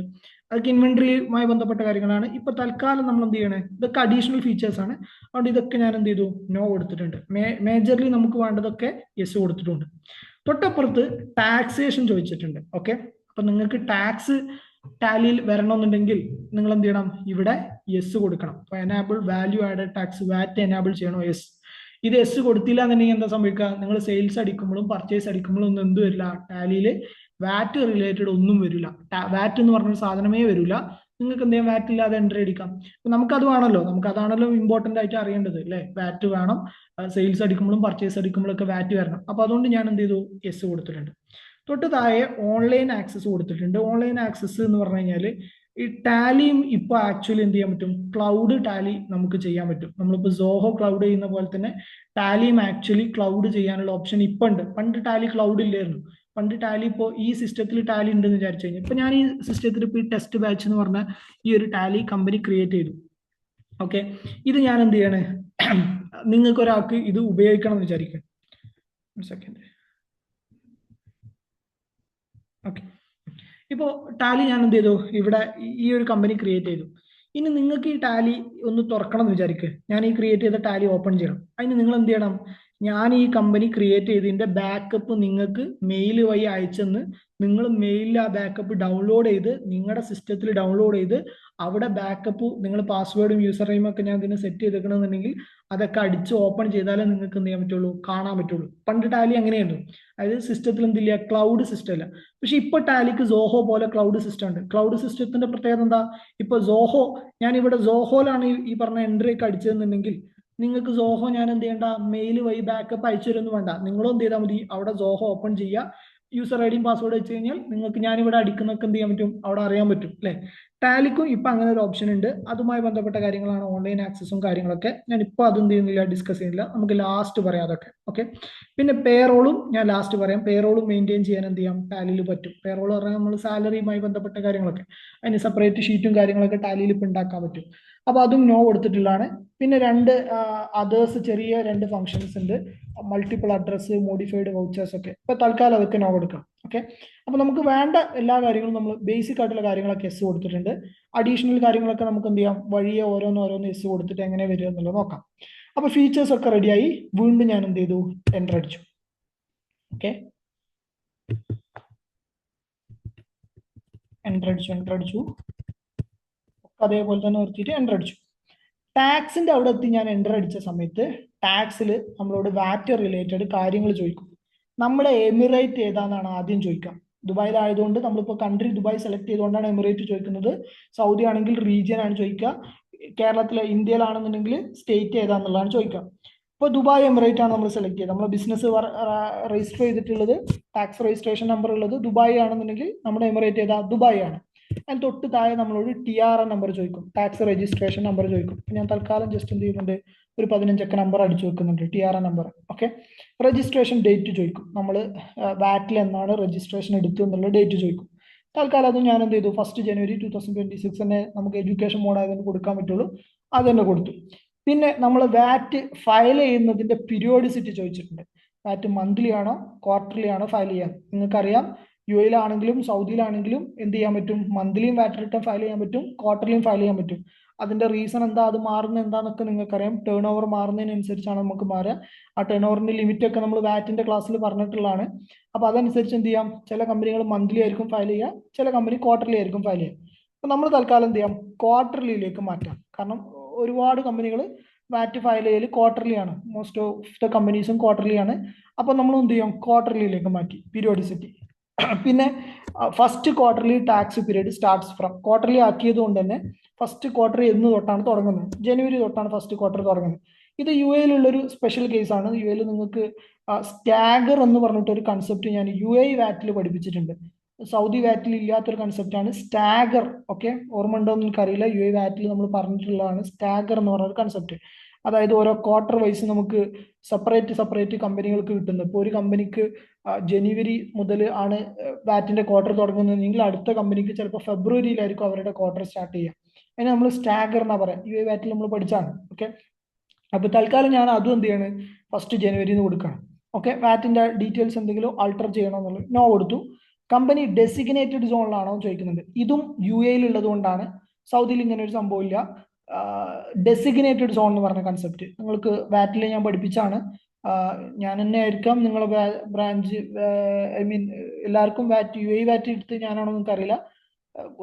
S1: അതൊക്കെ ഇൻവെന്ററിയുമായി ബന്ധപ്പെട്ട കാര്യങ്ങളാണ്. ഇപ്പൊ തൽക്കാലം നമ്മൾ എന്ത് ചെയ്യണേ? ഇതൊക്കെ അഡീഷണൽ ഫീച്ചേഴ്സ് ആണ്. അതുകൊണ്ട് ഇതൊക്കെ ഞാൻ എന്ത് ചെയ്തു? നോ കൊടുത്തിട്ടുണ്ട്. മേജർലി നമുക്ക് വേണ്ടതൊക്കെ യെസ് കൊടുത്തിട്ടുണ്ട്. തൊട്ടപ്പുറത്ത് ടാക്സേഷൻ ചോദിച്ചിട്ടുണ്ട്. ഓക്കെ, അപ്പൊ നിങ്ങൾക്ക് ടാക്സ് ടാലിയിൽ വരണമെന്നുണ്ടെങ്കിൽ നിങ്ങൾ എന്ത് ചെയ്യണം? ഇവിടെ യെസ് കൊടുക്കണം. അപ്പൊ എനാബിൾ വാല്യൂ ആഡഡ് ടാക്സ്, വാറ്റ് എനാബിൾ ചെയ്യണോ? യെസ്. ഇത് എസ് കൊടുത്തില്ല എന്നുണ്ടെങ്കിൽ എന്താ സംഭവിക്കുക? നിങ്ങൾ സെയിൽസ് അടിക്കുമ്പോഴും പർച്ചേസ് അടിക്കുമ്പോഴും ഒന്നും എന്ത് വരില്ല? ടാലിയിൽ വാറ്റ് റിലേറ്റഡ് ഒന്നും വരില്ല. വാറ്റ് എന്ന് പറഞ്ഞ സാധനമേ വരില്ല. നിങ്ങൾക്ക് എന്ത് ചെയ്യാം? വാറ്റ് ഇല്ലാതെ എൻട്രി അടിക്കാം. നമുക്കത് വേണമല്ലോ, നമുക്ക് അതാണല്ലോ ഇമ്പോർട്ടന്റ് ആയിട്ട് അറിയേണ്ടത് അല്ലെ? വാറ്റ് വേണം. സെയിൽസ് അടിക്കുമ്പോഴും പർച്ചേസ് അടിക്കുമ്പോഴും ഒക്കെ വാറ്റ് വരണം. അപ്പൊ അതുകൊണ്ട് ഞാൻ എന്ത് ചെയ്തു? യെസ് കൊടുത്തിട്ടുണ്ട്. തൊട്ട് താഴെ ഓൺലൈൻ ആക്സസ് കൊടുത്തിട്ടുണ്ട്. ഓൺലൈൻ ആക്സസ് എന്ന് പറഞ്ഞു കഴിഞ്ഞാൽ ഈ ടാലിയും ഇപ്പൊ ആക്ച്വലി എന്ത് ചെയ്യാൻ പറ്റും? ക്ലൗഡ് ടാലി നമുക്ക് ചെയ്യാൻ പറ്റും. നമ്മളിപ്പോ സോഹോ ക്ലൗഡ് ചെയ്യുന്ന പോലെ തന്നെ ടാലിയും ആക്ച്വലി ക്ലൗഡ് ചെയ്യാനുള്ള ഓപ്ഷൻ ഇപ്പൊ ഉണ്ട്. പണ്ട് ടാലി ക്ലൗഡ് ഇല്ലായിരുന്നു. പണ്ട് ടാലി ഇപ്പോൾ ഈ സിസ്റ്റത്തിൽ ടാലി ഉണ്ടെന്ന് വിചാരിച്ചു കഴിഞ്ഞാൽ, ഇപ്പൊ ഞാൻ ഈ സിസ്റ്റത്തിൽ ഇപ്പോൾ ഈ ടെസ്റ്റ് ബാച്ച് എന്ന് പറഞ്ഞ ഈ ഒരു ടാലി കമ്പനി ക്രിയേറ്റ് ചെയ്തു. ഓക്കെ, ഇത് ഞാൻ എന്ത് ചെയ്യാണ്? നിങ്ങൾക്ക് ഒരാൾക്ക് ഇത് ഉപയോഗിക്കണം എന്ന് വിചാരിക്കാം. സെക്കൻഡ്. ഓക്കെ, ഇപ്പോൾ ടാലി ഞാൻ എന്ത് ചെയ്തു? ഇവിടെ ഈ ഒരു കമ്പനി ക്രിയേറ്റ് ചെയ്തു. ഇനി നിങ്ങൾക്ക് ഈ ടാലി ഒന്ന് തുറക്കണം എന്ന് വിചാരിക്കുക. ഞാൻ ഈ ക്രിയേറ്റ് ചെയ്ത ടാലി ഓപ്പൺ ചെയ്യണം. അതിന് നിങ്ങൾ എന്ത് ചെയ്യണം? ഞാൻ ഈ കമ്പനി ക്രിയേറ്റ് ചെയ്തതിന്റെ ബാക്കപ്പ് നിങ്ങൾക്ക് മെയിൽ വഴി അയച്ചെന്ന് നിങ്ങൾ മെയിലിൽ ആ ബാക്കപ്പ് ഡൗൺലോഡ് ചെയ്ത് നിങ്ങളുടെ സിസ്റ്റത്തിൽ ഡൗൺലോഡ് ചെയ്ത് അവിടെ ബാക്കപ്പ് നിങ്ങൾ പാസ്വേഡും യൂസർ നെയിമും ഒക്കെ ഞാൻ ഇതിന് സെറ്റ് ചെയ്തേക്കണമെന്നുണ്ടെങ്കിൽ അതൊക്കെ അടിച്ച് ഓപ്പൺ ചെയ്താലേ നിങ്ങൾക്ക് എന്ത് ചെയ്യാൻ പറ്റുള്ളൂ? കാണാൻ പറ്റുള്ളൂ. പണ്ട് ടാലി അങ്ങനെയായിരുന്നു. അതായത് സിസ്റ്റത്തിൽ എന്തില്ല? ക്ലൗഡ് സിസ്റ്റം അല്ല. പക്ഷെ ഇപ്പൊ ടാലിക്ക് സോഹോ പോലെ ക്ലൗഡ് സിസ്റ്റം ഉണ്ട്. ക്ലൗഡ് സിസ്റ്റത്തിന്റെ പ്രത്യേകത എന്താ? ഇപ്പൊ സോഹോ, ഞാൻ ഇവിടെ സോഹോയിലാണ് ഈ പറഞ്ഞ എൻട്രി ഒക്കെ അടിച്ചതെന്നുണ്ടെങ്കിൽ നിങ്ങൾക്ക് സോഹോ ഞാൻ എന്ത് ചെയ്യേണ്ട? മെയിൽ വഴി ബാക്കപ്പ് അയച്ചു തരുമെന്ന് വേണ്ട. നിങ്ങളും എന്ത് ചെയ്താൽ മതി? അവിടെ സോഹോ ഓപ്പൺ ചെയ്യുക, യൂസർ ഐ ഡിയും പാസ്വേഡ് വെച്ച് കഴിഞ്ഞാൽ നിങ്ങൾക്ക് ഞാനിവിടെ അടിക്കുന്നൊക്കെ എന്ത് ചെയ്യാൻ പറ്റും? അവിടെ അറിയാൻ പറ്റും അല്ലെ? ടാലിക്കും ഇപ്പൊ അങ്ങനെ ഒരു ഓപ്ഷൻ ഉണ്ട്. അതുമായി ബന്ധപ്പെട്ട കാര്യങ്ങളാണ് ഓൺലൈൻ ആക്സസും കാര്യങ്ങളൊക്കെ. ഞാൻ ഇപ്പൊ അതും ചെയ്യുന്നില്ല, ഡിസ്കസ് ചെയ്യുന്നില്ല. നമുക്ക് ലാസ്റ്റ് പറയാം അതൊക്കെ. ഓക്കെ, പിന്നെ പേറോളും ഞാൻ ലാസ്റ്റ് പറയാം. പേറോളും മെയിൻറ്റെയിൻ ചെയ്യാൻ എന്ത് ചെയ്യാം? ടാലിയിൽ പറ്റും. പേറോൾ പറഞ്ഞാൽ നമ്മൾ സാലറിയുമായി ബന്ധപ്പെട്ട കാര്യങ്ങളൊക്കെ, അതിന് സെപ്പറേറ്റ് ഷീറ്റും കാര്യങ്ങളൊക്കെ ടാലിയിൽ ഇപ്പൊ ഉണ്ടാക്കാൻ പറ്റും. അപ്പൊ അതും നോ കൊടുത്തിട്ടുള്ളതാണ്. പിന്നെ രണ്ട് അതേഴ്സ് ചെറിയ രണ്ട് ഫംഗ്ഷൻസ് ഉണ്ട്. മൾട്ടിപ്പിൾ അഡ്രസ്, മോഡിഫൈഡ് വൗച്ചേഴ്സ് ഒക്കെ. ഇപ്പൊ തൽക്കാലം അതൊക്കെ നോ കൊടുക്കാം. ഓക്കെ, അപ്പൊ നമുക്ക് വേണ്ട എല്ലാ കാര്യങ്ങളും നമ്മൾ ബേസിക് ആയിട്ടുള്ള കാര്യങ്ങളൊക്കെ എസ് കൊടുത്തിട്ടുണ്ട്. അഡീഷണൽ കാര്യങ്ങളൊക്കെ നമുക്ക് എന്ത് ചെയ്യാം? വഴിയെ ഓരോന്ന് എസ് കൊടുത്തിട്ട് എങ്ങനെ വരിക എന്നുള്ളത് നോക്കാം. അപ്പൊ ഫീച്ചേഴ്സ് ഒക്കെ റെഡിയായി. വീണ്ടും ഞാൻ എന്ത് ചെയ്തു? എൻ്റർ അടിച്ചു. ഓക്കെ, എൻ്റർ അടിച്ചു. അതേപോലെ തന്നെ നിർത്തിയിട്ട് എൻ്റർ അടിച്ചു. ടാക്സിന്റെ അവിടെ എത്തി ഞാൻ എൻ്റർ അടിച്ച സമയത്ത് ടാക്സിൽ നമ്മളോട് വാറ്റ് റിലേറ്റഡ് കാര്യങ്ങൾ ചോദിക്കും. നമ്മുടെ എമിറേറ്റ് ഏതാണെന്നാണ് ആദ്യം ചോദിക്കുക. ദുബായിലായതുകൊണ്ട് നമ്മളിപ്പോൾ കൺട്രി ദുബായ് സെലക്ട് ചെയ്തുകൊണ്ടാണ് എമിറേറ്റ് ചോദിക്കുന്നത്. സൗദി ആണെങ്കിൽ റീജിയൻ ആണ് ചോദിക്കുക. കേരളത്തിലെ ഇന്ത്യയിലാണെന്നുണ്ടെങ്കിൽ സ്റ്റേറ്റ് ഏതാന്നുള്ളതാണ് ചോദിക്കുക. ഇപ്പോൾ ദുബായ് എമിറേറ്റ് ആണ് നമ്മൾ സെലക്ട് ചെയ്തത്. നമ്മൾ ബിസിനസ് രജിസ്റ്റർ ചെയ്തിട്ടുള്ളത്, ടാക്സ് രജിസ്ട്രേഷൻ നമ്പർ ഉള്ളത് ദുബായ് ആണെന്നുണ്ടെങ്കിൽ നമ്മുടെ എമിറേറ്റ് ഏതാ? ദുബായ് ആണ്. അതിന് തൊട്ട് താഴെ നമ്മളോട് TRN നമ്പർ ചോദിക്കും, ടാക്സ് രജിസ്ട്രേഷൻ നമ്പർ ചോദിക്കും. ഞാൻ തൽക്കാലം ജസ്റ്റ് എന്ത് ചെയ്യുന്നുണ്ട്? ഒരു 15 നമ്പർ അടിച്ചു വെക്കുന്നുണ്ട്, TRN number. Okay, registration date ചോദിക്കും. നമ്മൾ വാറ്റിൽ എന്നാണ് രജിസ്ട്രേഷൻ എടുത്തു എന്നുള്ള ഡേറ്റ് ചോദിക്കും. തൽക്കാലം അത് ഞാൻ എന്ത് ചെയ്തു? 1 ജനുവരി 2026 തന്നെ നമുക്ക് എഡ്യൂക്കേഷൻ മോഡ് ആയതുകൊണ്ട് കൊടുക്കാൻ പറ്റുള്ളൂ. അത് തന്നെ കൊടുത്തു. പിന്നെ നമ്മൾ വാറ്റ് ഫയൽ ചെയ്യുന്നതിന്റെ പീരിയോഡിസിറ്റി ചോദിച്ചിട്ടുണ്ട്. വാറ്റ് മന്ത്ലി ആണോ ക്വാർട്ടർലി ആണോ ഫയൽ ചെയ്യാൻ? നിങ്ങൾക്കറിയാം UAE-ലാണെങ്കിലും സൗദിയിലാണെങ്കിലും എന്ത് ചെയ്യാൻ പറ്റും? മന്ത്ലിയും വാറ്റ് റിട്ടേൺ ഫയൽ ചെയ്യാൻ പറ്റും, ക്വാർട്ടർലിയും ഫയൽ ചെയ്യാൻ പറ്റും. അതിന്റെ റീസൺ എന്താ, അത് മാറുന്നത് എന്താണെന്നൊക്കെ നിങ്ങൾക്കറിയാം. ടേൺ ഓവർ മാറുന്നതിനനുസരിച്ചാണ് നമുക്ക് മാറുക. ആ ടേൺ ഓവറിന്റെ ലിമിറ്റ് ഒക്കെ നമ്മൾ വാറ്റിന്റെ ക്ലാസ്സിൽ പറഞ്ഞിട്ടുള്ളതാണ്. അപ്പൊ അതനുസരിച്ച് എന്ത് ചെയ്യാം, ചില കമ്പനികൾ മന്ത്ലി ആയിരിക്കും ഫയൽ ചെയ്യുക, ചില കമ്പനി ക്വാർട്ടർലി ആയിരിക്കും ഫയൽ ചെയ്യുക. അപ്പൊ നമ്മൾ തൽക്കാലം എന്ത് ചെയ്യാം, ക്വാർട്ടർലിയിലേക്ക് മാറ്റാം. കാരണം ഒരുപാട് കമ്പനികൾ വാറ്റ് ഫയൽ ചെയ്യൽ ക്വാർട്ടർലി ആണ്. മോസ്റ്റ് ഓഫ് ദ കമ്പനീസും ക്വാർട്ടർലി ആണ്. അപ്പൊ നമ്മൾ എന്ത് ചെയ്യാം, ക്വാർട്ടർലിയിലേക്ക് മാറ്റി പീരിയോഡിസിറ്റി. പിന്നെ first quarterly tax period starts from, quarterly ആക്കിയത് കൊണ്ട് തന്നെ ഫസ്റ്റ് ക്വാർട്ടർ എന്ന് തൊട്ടാണ് തുടങ്ങുന്നത്, ജനുവരി തൊട്ടാണ് ഫസ്റ്റ് ക്വാർട്ടർ തുടങ്ങുന്നത്. ഇത് യു എയിലുള്ളൊരു സ്പെഷ്യൽ കേസാണ്. യു എയിൽ നിങ്ങൾക്ക് സ്റ്റാഗർ എന്ന് പറഞ്ഞിട്ടൊരു കൺസെപ്റ്റ് ഞാൻ യു എ വാറ്റിൽ പഠിപ്പിച്ചിട്ടുണ്ട്. സൗദി വാറ്റിൽ ഇല്ലാത്തൊരു കൺസെപ്റ്റാണ് സ്റ്റാഗർ. ഓക്കെ, ഓർമ്മ ഉണ്ടോ എന്ന് എനിക്കറിയില്ല. യു എ വാറ്റിൽ നമ്മൾ പറഞ്ഞിട്ടുള്ളതാണ് സ്റ്റാഗർ എന്ന് പറഞ്ഞൊരു കൺസെപ്റ്റ്. അതായത് ഓരോ ക്വാർട്ടർ വൈസ് നമുക്ക് സെപ്പറേറ്റ് കമ്പനികൾക്ക് കിട്ടുന്നത്. ഇപ്പോൾ ഒരു കമ്പനിക്ക് ജനുവരി മുതൽ ആണ് വാറ്റിന്റെ ക്വാർട്ടർ തുടങ്ങുന്നതെങ്കിൽ അടുത്ത കമ്പനിക്ക് ചിലപ്പോൾ ഫെബ്രുവരിയിലായിരിക്കും അവരുടെ ക്വാർട്ടർ സ്റ്റാർട്ട് ചെയ്യുക. അതിന് നമ്മൾ സ്റ്റാഗർ എന്നാ പറയാം. യു എ വാറ്റിൽ നമ്മൾ പഠിച്ചാണ്. ഓക്കെ, അപ്പൊ തൽക്കാലം ഞാൻ അതും എന്ത് ചെയ്യാണ്, ഫസ്റ്റ് ജനുവരി എന്ന് കൊടുക്കണം. ഓക്കെ, വാറ്റിന്റെ ഡീറ്റെയിൽസ് എന്തെങ്കിലും ആൾട്ടർ ചെയ്യണോ എന്നുള്ളത് നോ കൊടുത്തു. കമ്പനി ഡെസിഗ്നേറ്റഡ് സോണിലാണോ എന്ന് ചോദിക്കുന്നുണ്ട്. ഇതും യു എയിൽ ഉള്ളത് കൊണ്ടാണ്. സൗദിയിൽ ഇങ്ങനെ ഒരു സംഭവം ഇല്ല. ഡെസിഗ്നേറ്റഡ് സോൺ എന്ന് പറഞ്ഞ കൺസെപ്റ്റ് നിങ്ങൾക്ക് വാറ്റിൽ ഞാൻ പഠിപ്പിച്ചാണ്. ഞാൻ തന്നെ ആയിരിക്കാം നിങ്ങളെ ബ്രാഞ്ച്, ഐ മീൻ എല്ലാവർക്കും വാറ്റ് യു എ വാറ്റ് എടുത്ത് ഞാനാണോ നിങ്ങൾക്ക് അറിയില്ല.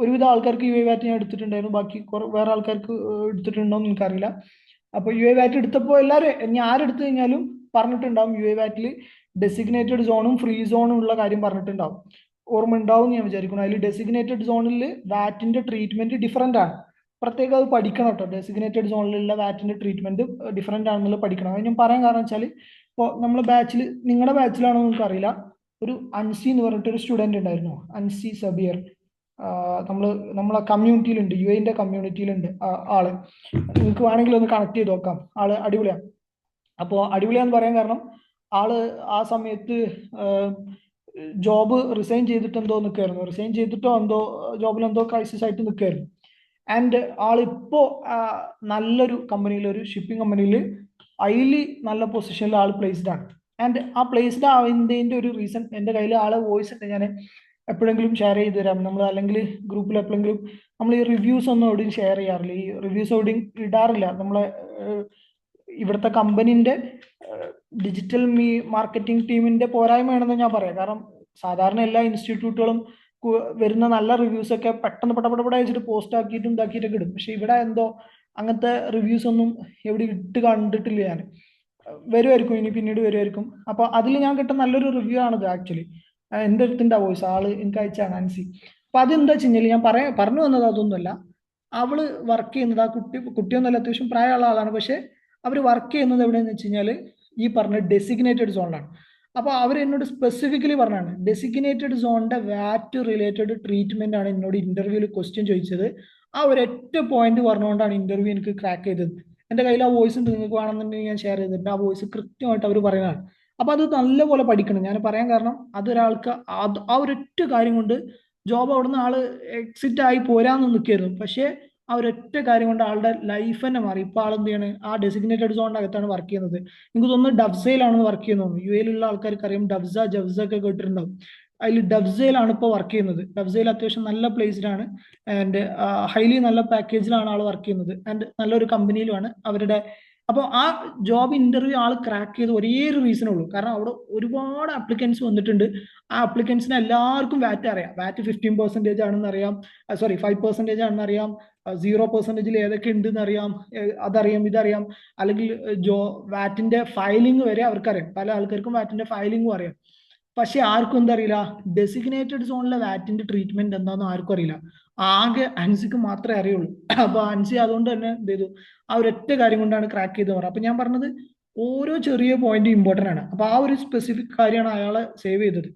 S1: ഒരുവിധ ആൾക്കാർക്ക് യു എ വാറ്റ് ഞാൻ എടുത്തിട്ടുണ്ടായിരുന്നു, ബാക്കി വേറെ ആൾക്കാർക്ക് എടുത്തിട്ടുണ്ടോ എന്ന് എനിക്കറിയില്ല. അപ്പൊ യു എ വാറ്റ് എടുത്തപ്പോൾ എല്ലാവരും ഇനി ആരെടുത്തു കഴിഞ്ഞാലും പറഞ്ഞിട്ടുണ്ടാവും യു എ വാറ്റിൽ ഡെസിഗ്നേറ്റഡ് സോണും ഫ്രീ സോണും ഉള്ള കാര്യം പറഞ്ഞിട്ടുണ്ടാവും. ഓർമ്മ ഉണ്ടാവും ഞാൻ വിചാരിക്കുന്നു. അതിൽ ഡെസിഗ്നേറ്റഡ് സോണിൽ വാറ്റിന്റെ ട്രീറ്റ്മെന്റ് ഡിഫറെന്റ് ആണ്. പ്രത്യേകം അത് പഠിക്കണം കേട്ടോ. ഡെസിഗ്നേറ്റഡ് സോണിലുള്ള വാറ്റിന്റെ ട്രീറ്റ്മെന്റ് ഡിഫറെന്റ് ആണെന്നുള്ളത് പഠിക്കണം. അത് ഞാൻ പറയാൻ കാരണം വെച്ചാൽ, ഇപ്പോൾ നമ്മളെ ബാച്ചിൽ, നിങ്ങളുടെ ബാച്ചിലാണോ നിങ്ങൾക്ക് അറിയില്ല, ഒരു അൻസി എന്ന് പറഞ്ഞിട്ട് ഒരു സ്റ്റുഡന്റ് ഉണ്ടായിരുന്നു, അൻസി സബിയർ. നമ്മളെ കമ്മ്യൂണിറ്റിയിലുണ്ട്, യു എന്റെ കമ്മ്യൂണിറ്റിയിലുണ്ട് ആള്. നിങ്ങൾക്ക് വേണമെങ്കിൽ ഒന്ന് കണക്ട് ചെയ്ത് നോക്കാം. ആള് അടിപൊളിയാണ്. അപ്പോൾ അടിപൊളിയാന്ന് പറയാൻ കാരണം, ആള് ആ സമയത്ത് ജോബ് റിസൈൻ ചെയ്തിട്ട് എന്തോ നിൽക്കായിരുന്നു, റിസൈൻ ചെയ്തിട്ടോ എന്തോ ജോബിൽ എന്തോ ക്രൈസിസ് ആയിട്ട് നിൽക്കായിരുന്നു. ആൻഡ് ആളിപ്പോ നല്ലൊരു കമ്പനിയിൽ, ഒരു ഷിപ്പിംഗ് കമ്പനിയിൽ ഹൈലി നല്ല പൊസിഷനിൽ ആൾ പ്ലേസ്ഡ് ആണ്. ആൻഡ് ആ പ്ലേസ്ഡ് ആവുന്നതിന്റെ ഒരു റീസൺ, എൻ്റെ കയ്യിൽ ആളെ വോയിസ് ഉണ്ട്, ഞാൻ എപ്പോഴെങ്കിലും ഷെയർ ചെയ്ത് തരാം. നമ്മൾ അല്ലെങ്കിൽ ഗ്രൂപ്പിൽ എപ്പോഴെങ്കിലും നമ്മൾ ഈ റിവ്യൂസ് ഒന്നും എവിടെയും ഷെയർ ചെയ്യാറില്ല, ഈ റിവ്യൂസ് എവിടെയും ഇടാറില്ല. നമ്മളെ ഇവിടുത്തെ കമ്പനീന്റെ ഡിജിറ്റൽ മാർക്കറ്റിംഗ് ടീമിന്റെ പോരായ്മയാണെന്ന് ഞാൻ പറയാം. കാരണം സാധാരണ എല്ലാ ഇൻസ്റ്റിറ്റ്യൂട്ടുകളും വരുന്ന നല്ല റിവ്യൂസ് ഒക്കെ പെട്ടെന്ന് പടപടപട വെച്ചിട്ട് പോസ്റ്റ് ആക്കിയിട്ടും ഇതാക്കിയിട്ടൊക്കെ ഇടും. പക്ഷെ ഇവിടെ എന്തോ അങ്ങനത്തെ റിവ്യൂസ് ഒന്നും എവിടെ ഇട്ട് കണ്ടിട്ടില്ല ഞാൻ. വരുമായിരിക്കും, ഇനി പിന്നീട് വരുമായിരിക്കും. അപ്പൊ അതിൽ ഞാൻ കിട്ടുന്ന നല്ലൊരു റിവ്യൂ ആണിത്. ആക്ച്വലി എൻ്റെ അടുത്തുണ്ട് ആ വോയിസ്, ആള് എനിക്ക് അയച്ചാണ്, ആൻസി. അപ്പൊ അതെന്താ വെച്ച് കഴിഞ്ഞാൽ, ഞാൻ പറഞ്ഞു വന്നത് അതൊന്നുമല്ല. അവള് വർക്ക് ചെയ്യുന്നത്, ആ കുട്ടിയൊന്നുമല്ല, അത്യാവശ്യം പ്രായമുള്ള ആളാണ്. പക്ഷെ അവർ വർക്ക് ചെയ്യുന്നത് എവിടെയെന്ന് വെച്ച് കഴിഞ്ഞാൽ ഈ പറഞ്ഞ ഡെസിഗ്നേറ്റഡ് സോണിലാണ്. അപ്പൊ അവർ എന്നോട് സ്പെസിഫിക്കലി പറഞ്ഞാണ്, ഡെസിഗ്നേറ്റഡ് സോണിന്റെ വാറ്റ് റിലേറ്റഡ് ട്രീറ്റ്മെന്റ് ആണ് എന്നോട് ഇന്റർവ്യൂവിൽ ക്വസ്റ്റ്യൻ ചോദിച്ചത്. ആ ഒരൊറ്റ പോയിന്റ് പറഞ്ഞുകൊണ്ടാണ് ഇന്റർവ്യൂ എനിക്ക് ക്രാക്ക് ചെയ്തത്. എൻ്റെ കയ്യിൽ ആ വോയിസ് ഉണ്ട്, നിങ്ങൾക്ക് വേണമെന്നുണ്ടെങ്കിൽ ഞാൻ ഷെയർ ചെയ്തിട്ടുണ്ട്. ആ വോയിസ് കൃത്യമായിട്ട് അവർ പറയുന്നതാണ്. അപ്പൊ അത് നല്ലപോലെ പഠിക്കണം. ഞാൻ പറയാൻ കാരണം, അതൊരാൾക്ക് ആ ഒരൊറ്റ കാര്യം കൊണ്ട് ജോബ് അവിടുന്ന് ആള് എക്സിറ്റ് ആയി പോരാന്ന് നിൽക്കായിരുന്നു. പക്ഷേ ആ ഒരൊറ്റ കാര്യം കൊണ്ട് ആളുടെ ലൈഫ് തന്നെ മാറി. ഇപ്പൊ ആൾ എന്ത് ചെയ്യാണ്, ആ ഡെസിഗ്നേറ്റഡ് സോണിന്റെ അകത്താണ് വർക്ക് ചെയ്യുന്നത്. എനിക്ക് തോന്നുന്നു ഡബ്സയിലാണ് വർക്ക് ചെയ്യുന്നത്. യു എയിലുള്ള ആൾക്കാർക്ക് അറിയാം, ജബ്സ ഒക്കെ കേട്ടിട്ടുണ്ടാവും. അതിൽ ഡബ്സയിലാണ് ഇപ്പോൾ വർക്ക് ചെയ്യുന്നത്. ഡബ്സയിൽ അത്യാവശ്യം നല്ല പ്ലേസ്ഡ് ആണ്. ആൻഡ് ഹൈലി നല്ല പാക്കേജിലാണ് ആൾ വർക്ക് ചെയ്യുന്നത്. ആൻഡ് നല്ലൊരു കമ്പനിയിലുമാണ് അവരുടെ. അപ്പോൾ ആ ജോബ് ഇന്റർവ്യൂ ആൾ ക്രാക്ക് ചെയ്ത് ഒരേ ഒരു റീസണേ ഉള്ളൂ. കാരണം അവിടെ ഒരുപാട് ആപ്ലിക്കൻസ് വന്നിട്ടുണ്ട്. ആ ആപ്ലിക്കൻസിന് എല്ലാവർക്കും വാറ്റ് അറിയാം. വാറ്റ് 15% ആണെന്ന് അറിയാം, സോറി 5% ആണെന്ന് അറിയാം, 0%-ൽ ഏതൊക്കെ ഉണ്ടെന്ന് അറിയാം, അതറിയാം, ഇതറിയാം. അല്ലെങ്കിൽ വാറ്റിന്റെ ഫയലിംഗ് വരെ അവർക്കറിയാം. പല ആൾക്കാർക്കും വാറ്റിന്റെ ഫയലിംഗും അറിയാം. പക്ഷെ ആർക്കും എന്താ അറിയില്ല, ഡെസിഗ്നേറ്റഡ് സോണിലെ വാറ്റിന്റെ ട്രീറ്റ്മെന്റ് എന്താണെന്ന് ആർക്കും അറിയില്ല. ആകെ അൻസിക്ക് മാത്രമേ അറിയുള്ളൂ. അപ്പൊ അൻസി അതുകൊണ്ട് തന്നെ എന്ത് ചെയ്തു, ആ ഒരൊറ്റ കാര്യം കൊണ്ടാണ് ക്രാക്ക് ചെയ്ത് പറഞ്ഞത്. അപ്പൊ ഞാൻ പറഞ്ഞത് ഓരോ ചെറിയ പോയിന്റ് ഇമ്പോർട്ടന്റ് ആണ്. അപ്പൊ ആ ഒരു സ്പെസിഫിക് കാര്യമാണ് അയാളെ സേവ് ചെയ്തത്.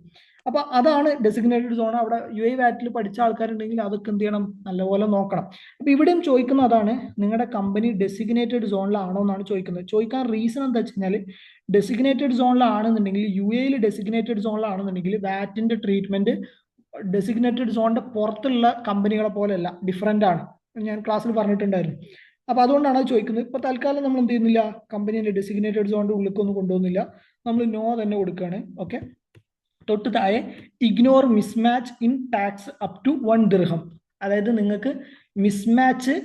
S1: അപ്പൊ അതാണ് ഡെസിഗ്നേറ്റഡ് സോൺ. അവിടെ യു എ വാറ്റിൽ പഠിച്ച ആൾക്കാരുണ്ടെങ്കിൽ അതൊക്കെ എന്ത് ചെയ്യണം, നല്ലപോലെ നോക്കണം. അപ്പൊ ഇവിടെയും ചോദിക്കുന്ന അതാണ്, നിങ്ങളുടെ കമ്പനി ഡെസിഗ്നേറ്റഡ് സോണിലാണോ എന്നാണ് ചോദിക്കുന്നത്. ചോദിക്കാൻ റീസൺ എന്താ വെച്ച് കഴിഞ്ഞാൽ, ഡെസിഗ്നേറ്റഡ് സോണിലാണെന്നുണ്ടെങ്കിൽ, യു എയിൽ ഡെസിഗ്നേറ്റഡ് സോണിലാണെന്നുണ്ടെങ്കിൽ വാറ്റിന്റെ ട്രീറ്റ്മെന്റ് ഡെസിഗ്നേറ്റഡ് സോണിന്റെ പുറത്തുള്ള കമ്പനികളെ പോലെയല്ല, ഡിഫറെന്റ് ആണ്. ഞാൻ ക്ലാസ്സിൽ പറഞ്ഞിട്ടുണ്ടായിരുന്നു. അപ്പൊ അതുകൊണ്ടാണ് അത് ചോദിക്കുന്നത്. ഇപ്പൊ തൽക്കാലം നമ്മൾ എന്ത് ചെയ്യുന്നില്ല, കമ്പനിയുടെ ഡെസിഗ്നേറ്റഡ് സോണിന്റെ ഉള്ളിലേക്കൊന്നും കൊണ്ടുപോകുന്നില്ല. നമ്മൾ നോ തന്നെ കൊടുക്കുകയാണ്. ഓക്കെ, തൊട്ട് താഴെ ignore mismatch in tax up to 1 dirham. അതായത് നിങ്ങൾക്ക് മിസ്മാച്ച്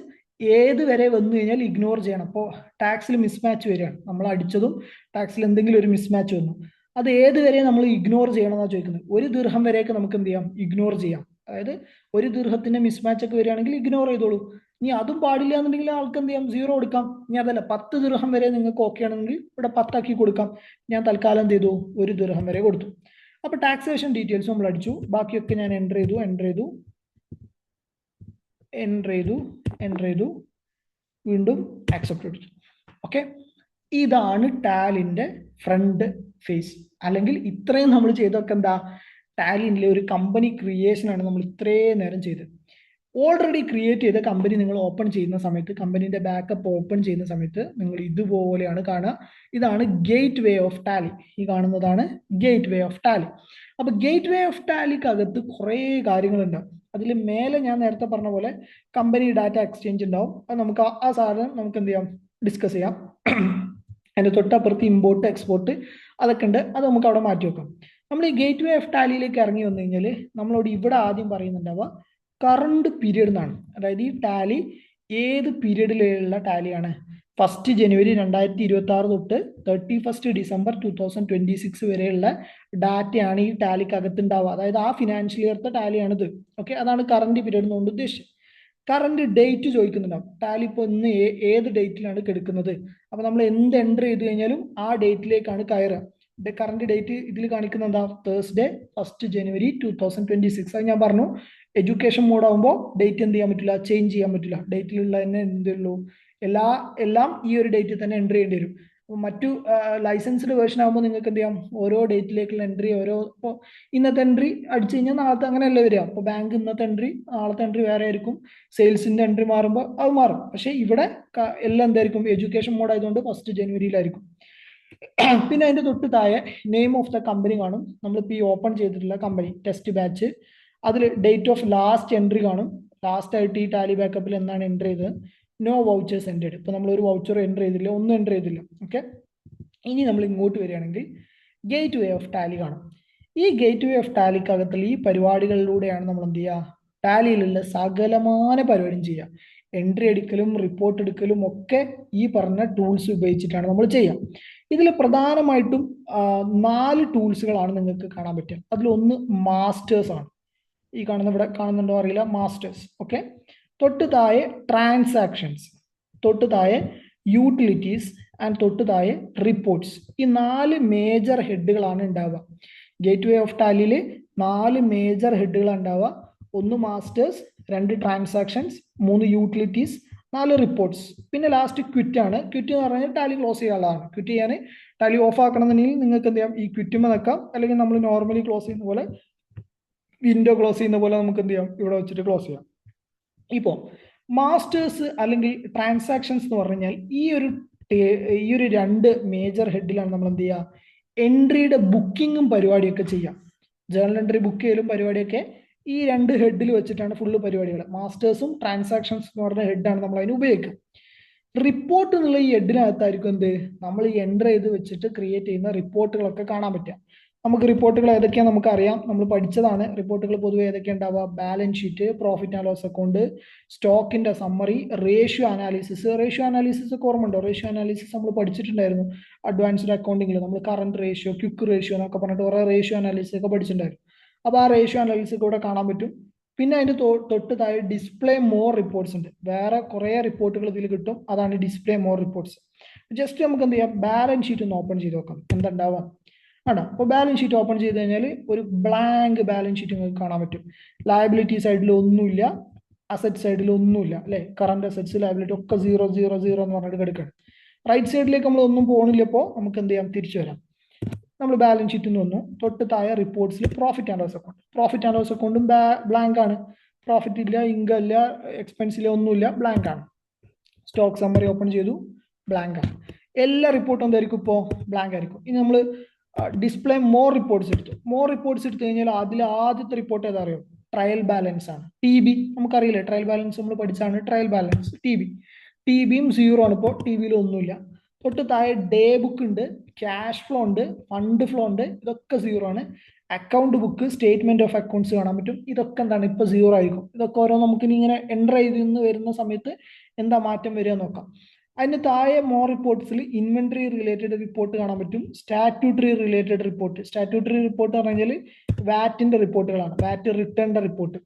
S1: ഏത് വരെ വന്നു കഴിഞ്ഞാൽ ഇഗ്നോർ ചെയ്യണം. അപ്പോൾ ടാക്സിൽ മിസ്മാച്ച് വരികയാണ്, നമ്മൾ അടിച്ചതും ടാക്സിൽ എന്തെങ്കിലും ഒരു മിസ്മാച്ച് വന്നു, അത് ഏത് വരെ നമ്മൾ ഇഗ്നോർ ചെയ്യണം എന്നാണ് ചോദിക്കുന്നത്. 1 ദിർഹം വരെയൊക്കെ നമുക്ക് എന്ത് ചെയ്യാം, ഇഗ്നോർ ചെയ്യാം. അതായത് 1 ദിർഹത്തിന്റെ മിസ്മാച്ച് ഒക്കെ വരികയാണെങ്കിൽ ഇഗ്നോർ ചെയ്തോളൂ. ഇനി അതും പാടില്ല എന്നുണ്ടെങ്കിൽ ആൾക്ക് എന്ത് ചെയ്യാം, 0 കൊടുക്കാം. ഇനി അതല്ല 10 ദിർഹം വരെ നിങ്ങൾക്ക് ഓക്കെ ആണെങ്കിൽ ഇവിടെ 10 ആക്കി കൊടുക്കാം. ഞാൻ തൽക്കാലം എന്ത് ചെയ്തു, 1 ദിർഹം വരെ കൊടുത്തു. അപ്പൊ ടാക്സേഷൻ ഡീറ്റെയിൽസ് നമ്മൾ അടിച്ചു, ബാക്കിയൊക്കെ ഞാൻ എൻ്റർ ചെയ്തു, വീണ്ടും ആക്സെപ്റ്റ് കൊടുത്തു. ഓക്കെ, ഇതാണ് ടാലിന്റെ ഫ്രണ്ട് ഫേസ്. അല്ലെങ്കിൽ ഇത്രയും നമ്മൾ ചെയ്തൊക്കെ എന്താ, ടാലിൻ്റെ ഒരു കമ്പനി ക്രിയേഷൻ ആണ് നമ്മൾ ഇത്രയും നേരം ചെയ്തത്. ഓൾറെഡി ക്രിയേറ്റ് ചെയ്ത കമ്പനി നിങ്ങൾ ഓപ്പൺ ചെയ്യുന്ന സമയത്ത്, കമ്പനീന്റെ ബാക്കപ്പ് ഓപ്പൺ ചെയ്യുന്ന സമയത്ത് നിങ്ങൾ ഇതുപോലെയാണ് കാണുക. ഇതാണ് ഗേറ്റ് വേ ഓഫ് ടാലി. ഈ കാണുന്നതാണ് ഗേറ്റ് വേ ഓഫ് ടാലി. അപ്പൊ ഗേറ്റ് വേ ഓഫ് ടാലിക്കകത്ത് കുറേ കാര്യങ്ങളുണ്ടാവും. അതിൽ മേലെ ഞാൻ നേരത്തെ പറഞ്ഞ പോലെ കമ്പനി ഡാറ്റ എക്സ്ചേഞ്ച് ഉണ്ടാവും. അത് നമുക്ക് ആ സാധനം നമുക്ക് എന്ത് ചെയ്യാം, ഡിസ്കസ് ചെയ്യാം. അതിന്റെ തൊട്ടപ്പുറത്ത് ഇമ്പോർട്ട് എക്സ്പോർട്ട് അതൊക്കെ ഉണ്ട്, അത് നമുക്ക് അവിടെ മാറ്റി വെക്കാം. നമ്മൾ ഈ ഗേറ്റ് വേ ഓഫ് ടാലിയിലേക്ക് ഇറങ്ങി വന്നു കഴിഞ്ഞാൽ നമ്മളോട് ഇവിടെ ആദ്യം പറയുന്നുണ്ടാവുക കറണ്ട് പീരീഡ് എന്നാണ്. അതായത് ഈ ടാലി ഏത് പീരീഡിലുള്ള ടാലിയാണ്, 1 ജനുവരി 2026 തൊട്ട് 31 ഡിസംബർ 2026 വരെയുള്ള ഡാറ്റയാണ് ഈ ടാലിക്കകത്ത് ഉണ്ടാവുക. അതായത് ആ ഫിനാൻഷ്യൽ ഇയർത്തെ ടാലിയാണിത്. ഓക്കെ, അതാണ് കറണ്ട് പീരീഡ് എന്നുകൊണ്ട് ഉദ്ദേശിച്ചത്. Current date ചോദിക്കുന്നുണ്ടാവും. ടാലി ഇപ്പോൾ ഇന്ന് ഏത് ഡേറ്റിലാണ് കിടക്കുന്നത്, അപ്പൊ നമ്മൾ എന്ത് എൻ്റർ ചെയ്ത് കഴിഞ്ഞാലും ആ ഡേറ്റിലേക്കാണ് കയറുക. കറണ്ട് ഡേറ്റ് ഇതിൽ കാണിക്കുന്ന എന്താ, തേഴ്സ്ഡേ 1 ജനുവരി 2026. അത് ഞാൻ പറഞ്ഞു, എഡ്യൂക്കേഷൻ മോഡ് ആകുമ്പോൾ ഡേറ്റ് എന്ത് ചെയ്യാൻ പറ്റില്ല, ചേഞ്ച് ചെയ്യാൻ പറ്റില്ല. ഡേറ്റിലുള്ള തന്നെ എന്തുള്ളൂ, എല്ലാം ഈ ഒരു ഡേറ്റിൽ തന്നെ എൻ്റർ ചെയ്യേണ്ടി വരും. മറ്റു ലൈസൻസ്ഡ് വേർഷൻ ആകുമ്പോൾ നിങ്ങൾക്ക് എന്ത് ചെയ്യാം, ഓരോ ഡേറ്റിലേക്കുള്ള എൻട്രി ഇപ്പോൾ ഇന്നത്തെ എൻട്രി അടിച്ചു കഴിഞ്ഞാൽ നാളത്തെ അങ്ങനെയല്ല വരിക. അപ്പോൾ ബാങ്ക് ഇന്നത്തെ എൻട്രി നാളത്തെ എൻട്രി വേറെ ആയിരിക്കും, സെയിൽസിന്റെ എൻട്രി മാറുമ്പോൾ അത് മാറും. പക്ഷേ ഇവിടെ എല്ലാം എന്തായിരിക്കും, എഡ്യൂക്കേഷൻ മോഡ് ആയതുകൊണ്ട് 1 ജനുവരിയിലായിരിക്കും. പിന്നെ അതിന്റെ തൊട്ട് താഴെ നെയിം ഓഫ് ദ കമ്പനി കാണും. നമ്മളിപ്പോൾ ഈ ഓപ്പൺ ചെയ്തിട്ടുള്ള കമ്പനി ടെസ്റ്റ് ബാച്ച്, അതിൽ ഡേറ്റ് ഓഫ് ലാസ്റ്റ് എൻട്രി കാണും. ലാസ്റ്റ് ആയിട്ട് ഈ ടാലി ബാക്കപ്പിൽ എന്നാണ് എൻ്റർ ചെയ്തത്. No vouchers enter. ഇപ്പൊ നമ്മൾ ഒരു വൗച്ചർ എൻ്റർ ചെയ്തില്ല, ഒന്നും എൻ്റർ ചെയ്തില്ല. ഓക്കെ, ഇനി നമ്മൾ ഇങ്ങോട്ട് വരികയാണെങ്കിൽ ഗേറ്റ് വേ ഓഫ് ടാലി കാണും. ഈ ഗേറ്റ് വേ ഓഫ് ടാലിക്കകത്തുള്ള ഈ പരിപാടികളിലൂടെയാണ് നമ്മൾ എന്ത് ചെയ്യുക, ടാലിയിലുള്ള സകലമായ പരിപാടിയും ചെയ്യുക. എൻട്രി എടുക്കലും റിപ്പോർട്ട് എടുക്കലും ഒക്കെ ഈ പറഞ്ഞ ടൂൾസ് ഉപയോഗിച്ചിട്ടാണ് നമ്മൾ ചെയ്യുക. ഇതിൽ പ്രധാനമായിട്ടും 4 ടൂൾസുകളാണ് നിങ്ങൾക്ക് കാണാൻ പറ്റുക. അതിലൊന്ന് മാസ്റ്റേഴ്സ് ആണ്. ഈ കാണുന്ന, ഇവിടെ കാണുന്നുണ്ടോ അറിയില്ല, മാസ്റ്റേഴ്സ്. ഓക്കെ, തൊട്ട് താഴെ ട്രാൻസാക്ഷൻസ്, തൊട്ട് താഴെ യൂട്ടിലിറ്റീസ് ആൻഡ് തൊട്ട് താഴെ റിപ്പോർട്ട്സ്. ഈ 4 മേജർ ഹെഡുകളാണ് ഉണ്ടാവുക. ഗേറ്റ് വേ ഓഫ് ടാലിയിൽ 4 മേജർ ഹെഡുകളാണ് ഉണ്ടാവുക. 1 മാസ്റ്റേഴ്സ്, 2 ട്രാൻസാക്ഷൻസ്, 3 യൂട്ടിലിറ്റീസ്, 4 റിപ്പോർട്ട്സ്, പിന്നെ ലാസ്റ്റ് ക്വിറ്റ് ആണ്. ക്വിറ്റ് എന്ന് പറഞ്ഞാൽ ടാലി ക്ലോസ് ചെയ്യാനുള്ളതാണ്. ക്വിറ്റ് ചെയ്യാൻ ടാലി ഓഫ് ആക്കണമെന്നുണ്ടെങ്കിൽ നിങ്ങൾക്ക് എന്ത് ചെയ്യാം, ഈ ക്വിറ്റുമ്പോൾ നിൽക്കാം, അല്ലെങ്കിൽ നമ്മൾ നോർമലി ക്ലോസ് ചെയ്യുന്ന പോലെ, വിൻഡോ ക്ലോസ് ചെയ്യുന്ന പോലെ നമുക്ക് എന്ത് ചെയ്യാം, ഇവിടെ വെച്ചിട്ട് ക്ലോസ് ചെയ്യാം. ഇപ്പോൾ മാസ്റ്റേഴ്സ് അല്ലെങ്കിൽ ട്രാൻസാക്ഷൻസ് എന്ന് പറഞ്ഞാൽ ഈ ഒരു 2 മേജർ ഹെഡിലാണ് നമ്മൾ എന്ത് ചെയ്യുക, എൻട്രിയുടെ ബുക്കിങ്ങും പരിപാടിയൊക്കെ ചെയ്യാം. ജേർണൽ എൻട്രി ബുക്ക് ചെയ്യലും പരിപാടിയൊക്കെ ഈ 2 ഹെഡിൽ വെച്ചിട്ടാണ് ഫുള്ള് പരിപാടികൾ. മാസ്റ്റേഴ്സും ട്രാൻസാക്ഷൻസ് എന്ന് പറഞ്ഞ ഹെഡാണ് നമ്മൾ അതിന് ഉപയോഗിക്കുക. റിപ്പോർട്ട് എന്നുള്ള ഈ ഹെഡിനകത്തായിരിക്കും എന്ത്, നമ്മൾ ഈ എൻ്റർ ചെയ്ത് വെച്ചിട്ട് ക്രിയേറ്റ് ചെയ്യുന്ന റിപ്പോർട്ടുകളൊക്കെ കാണാൻ പറ്റുക. നമുക്ക് റിപ്പോർട്ടുകൾ ഏതൊക്കെയാണ് നമുക്കറിയാം, നമ്മൾ പഠിച്ചതാണ്. റിപ്പോർട്ടുകൾ പൊതുവെ ഏതൊക്കെ ഉണ്ടാവുക, balance sheet, profit and loss account, സ്റ്റോക്കിന്റെ സമ്മറി, റേഷ്യോ അനാലിസിസ്. ഒക്കെ ഓർമ്മയുണ്ടോ? റേഷ്യോ അനാലിസിസ് നമ്മൾ പഠിച്ചിട്ടുണ്ടായിരുന്നു അഡ്വാൻസ്ഡ് അക്കൗണ്ടിങ്ങിൽ. നമ്മൾ കറണ്ട് റേഷ്യോ, ക്വിക്ക് റേഷ്യോ എന്നൊക്കെ പറഞ്ഞിട്ട് കുറെ റേഷ്യോ അനാലിസിസ് ഒക്കെ പഠിച്ചിട്ടുണ്ടായിരുന്നു. അപ്പോൾ ആ റേഷ്യോ അനാലിസിസ് ഇവിടെ കാണാൻ പറ്റും. പിന്നെ അതിന്റെ തൊട്ട് താഴെ ഡിസ്പ്ലേ മോർ റിപ്പോർട്ട്സ് ഉണ്ട്. വേറെ കുറെ റിപ്പോർട്ടുകൾ ഇതിൽ കിട്ടും, അതാണ് ഡിസ്പ്ലേ മോർ റിപ്പോർട്ട്സ്. ജസ്റ്റ് നമുക്ക് എന്ത് ചെയ്യാം, ബാലൻസ് ഷീറ്റ് ഒന്ന് ഓപ്പൺ ചെയ്ത് നോക്കാം, എന്തുണ്ടാവാം ആണോ. അപ്പോൾ ബാലൻസ് ഷീറ്റ് ഓപ്പൺ ചെയ്ത് കഴിഞ്ഞാൽ ഒരു ബ്ലാങ്ക് ബാലൻസ് ഷീറ്റ് നിങ്ങൾക്ക് കാണാൻ പറ്റും. ലയബിലിറ്റി സൈഡിൽ ഒന്നുമില്ല, അസറ്റ് സൈഡിൽ ഒന്നുമില്ല, അല്ലെ. കറണ്ട് അസറ്റ്സ്, ലയബിലിറ്റി ഒക്കെ 0 0 0 എന്ന് പറഞ്ഞിട്ട് കിടക്കുകയാണ്. റൈറ്റ് സൈഡിലേക്ക് നമ്മൾ ഒന്നും പോകണില്ലപ്പോൾ നമുക്ക് എന്ത് ചെയ്യാം, തിരിച്ചു വരാം. നമ്മൾ ബാലൻസ് ഷീറ്റിൽ നിന്ന് വന്നു, തൊട്ട് താഴെ റിപ്പോർട്ട്സിൽ profit and loss account. Profit and loss അക്കൗണ്ടും ബ്ലാങ്ക് ആണ്. പ്രോഫിറ്റ് ഇല്ല, ഇൻകം ഇല്ല, എക്സ്പെൻസില്ല, ഒന്നുമില്ല, ബ്ലാങ്ക് ആണ്. സ്റ്റോക്ക് സമ്മറി ഓപ്പൺ ചെയ്തു, ബ്ലാങ്ക് ആണ്. എല്ലാ റിപ്പോർട്ടും എന്തായിരിക്കും, ഇപ്പോൾ ബ്ലാങ്ക് ആയിരിക്കും. ഇനി നമ്മൾ ഡിസ്പ്ലേ മോർ റിപ്പോർട്ട്സ് എടുത്തു. മോർ റിപ്പോർട്ട്സ് എടുത്തു കഴിഞ്ഞാൽ അതിൽ ആദ്യത്തെ റിപ്പോർട്ട് ഏതാ അറിയോ, ട്രയൽ ബാലൻസ് ആണ്. TB നമുക്കറിയില്ലേ, ട്രയൽ ബാലൻസ് നമ്മൾ പഠിച്ചാണ്. ട്രയൽ ബാലൻസ് TBയും 0 ആണ്. ഇപ്പോൾ TBയിൽ ഒന്നുമില്ല. തൊട്ട് താഴെ ഡേ ബുക്ക് ഉണ്ട്, ക്യാഷ് ഫ്ലോ ഉണ്ട്, ഫണ്ട് ഫ്ലോ ഉണ്ട്, ഇതൊക്കെ 0 ആണ്. Account book, statement of accounts കാണാൻ പറ്റും. ഇതൊക്കെ എന്താണ് ഇപ്പോൾ സീറോ ആയിരിക്കും. ഇതൊക്കെ ഓരോ നമുക്കിനി ഇങ്ങനെ എൻ്റർ ചെയ്ത് വരുന്ന സമയത്ത് എന്താ മാറ്റം വരിക നോക്കാം. അതിന് താഴെ മോർ റിപ്പോർട്ട്സിൽ ഇൻവെന്ററി റിലേറ്റഡ് റിപ്പോർട്ട് കാണാൻ പറ്റും, statutory related report. Statutory report പറഞ്ഞാൽ വാറ്റിന്റെ റിപ്പോർട്ടുകളാണ്, വാറ്റ് റിട്ടേണിന്റെ റിപ്പോർട്ട്.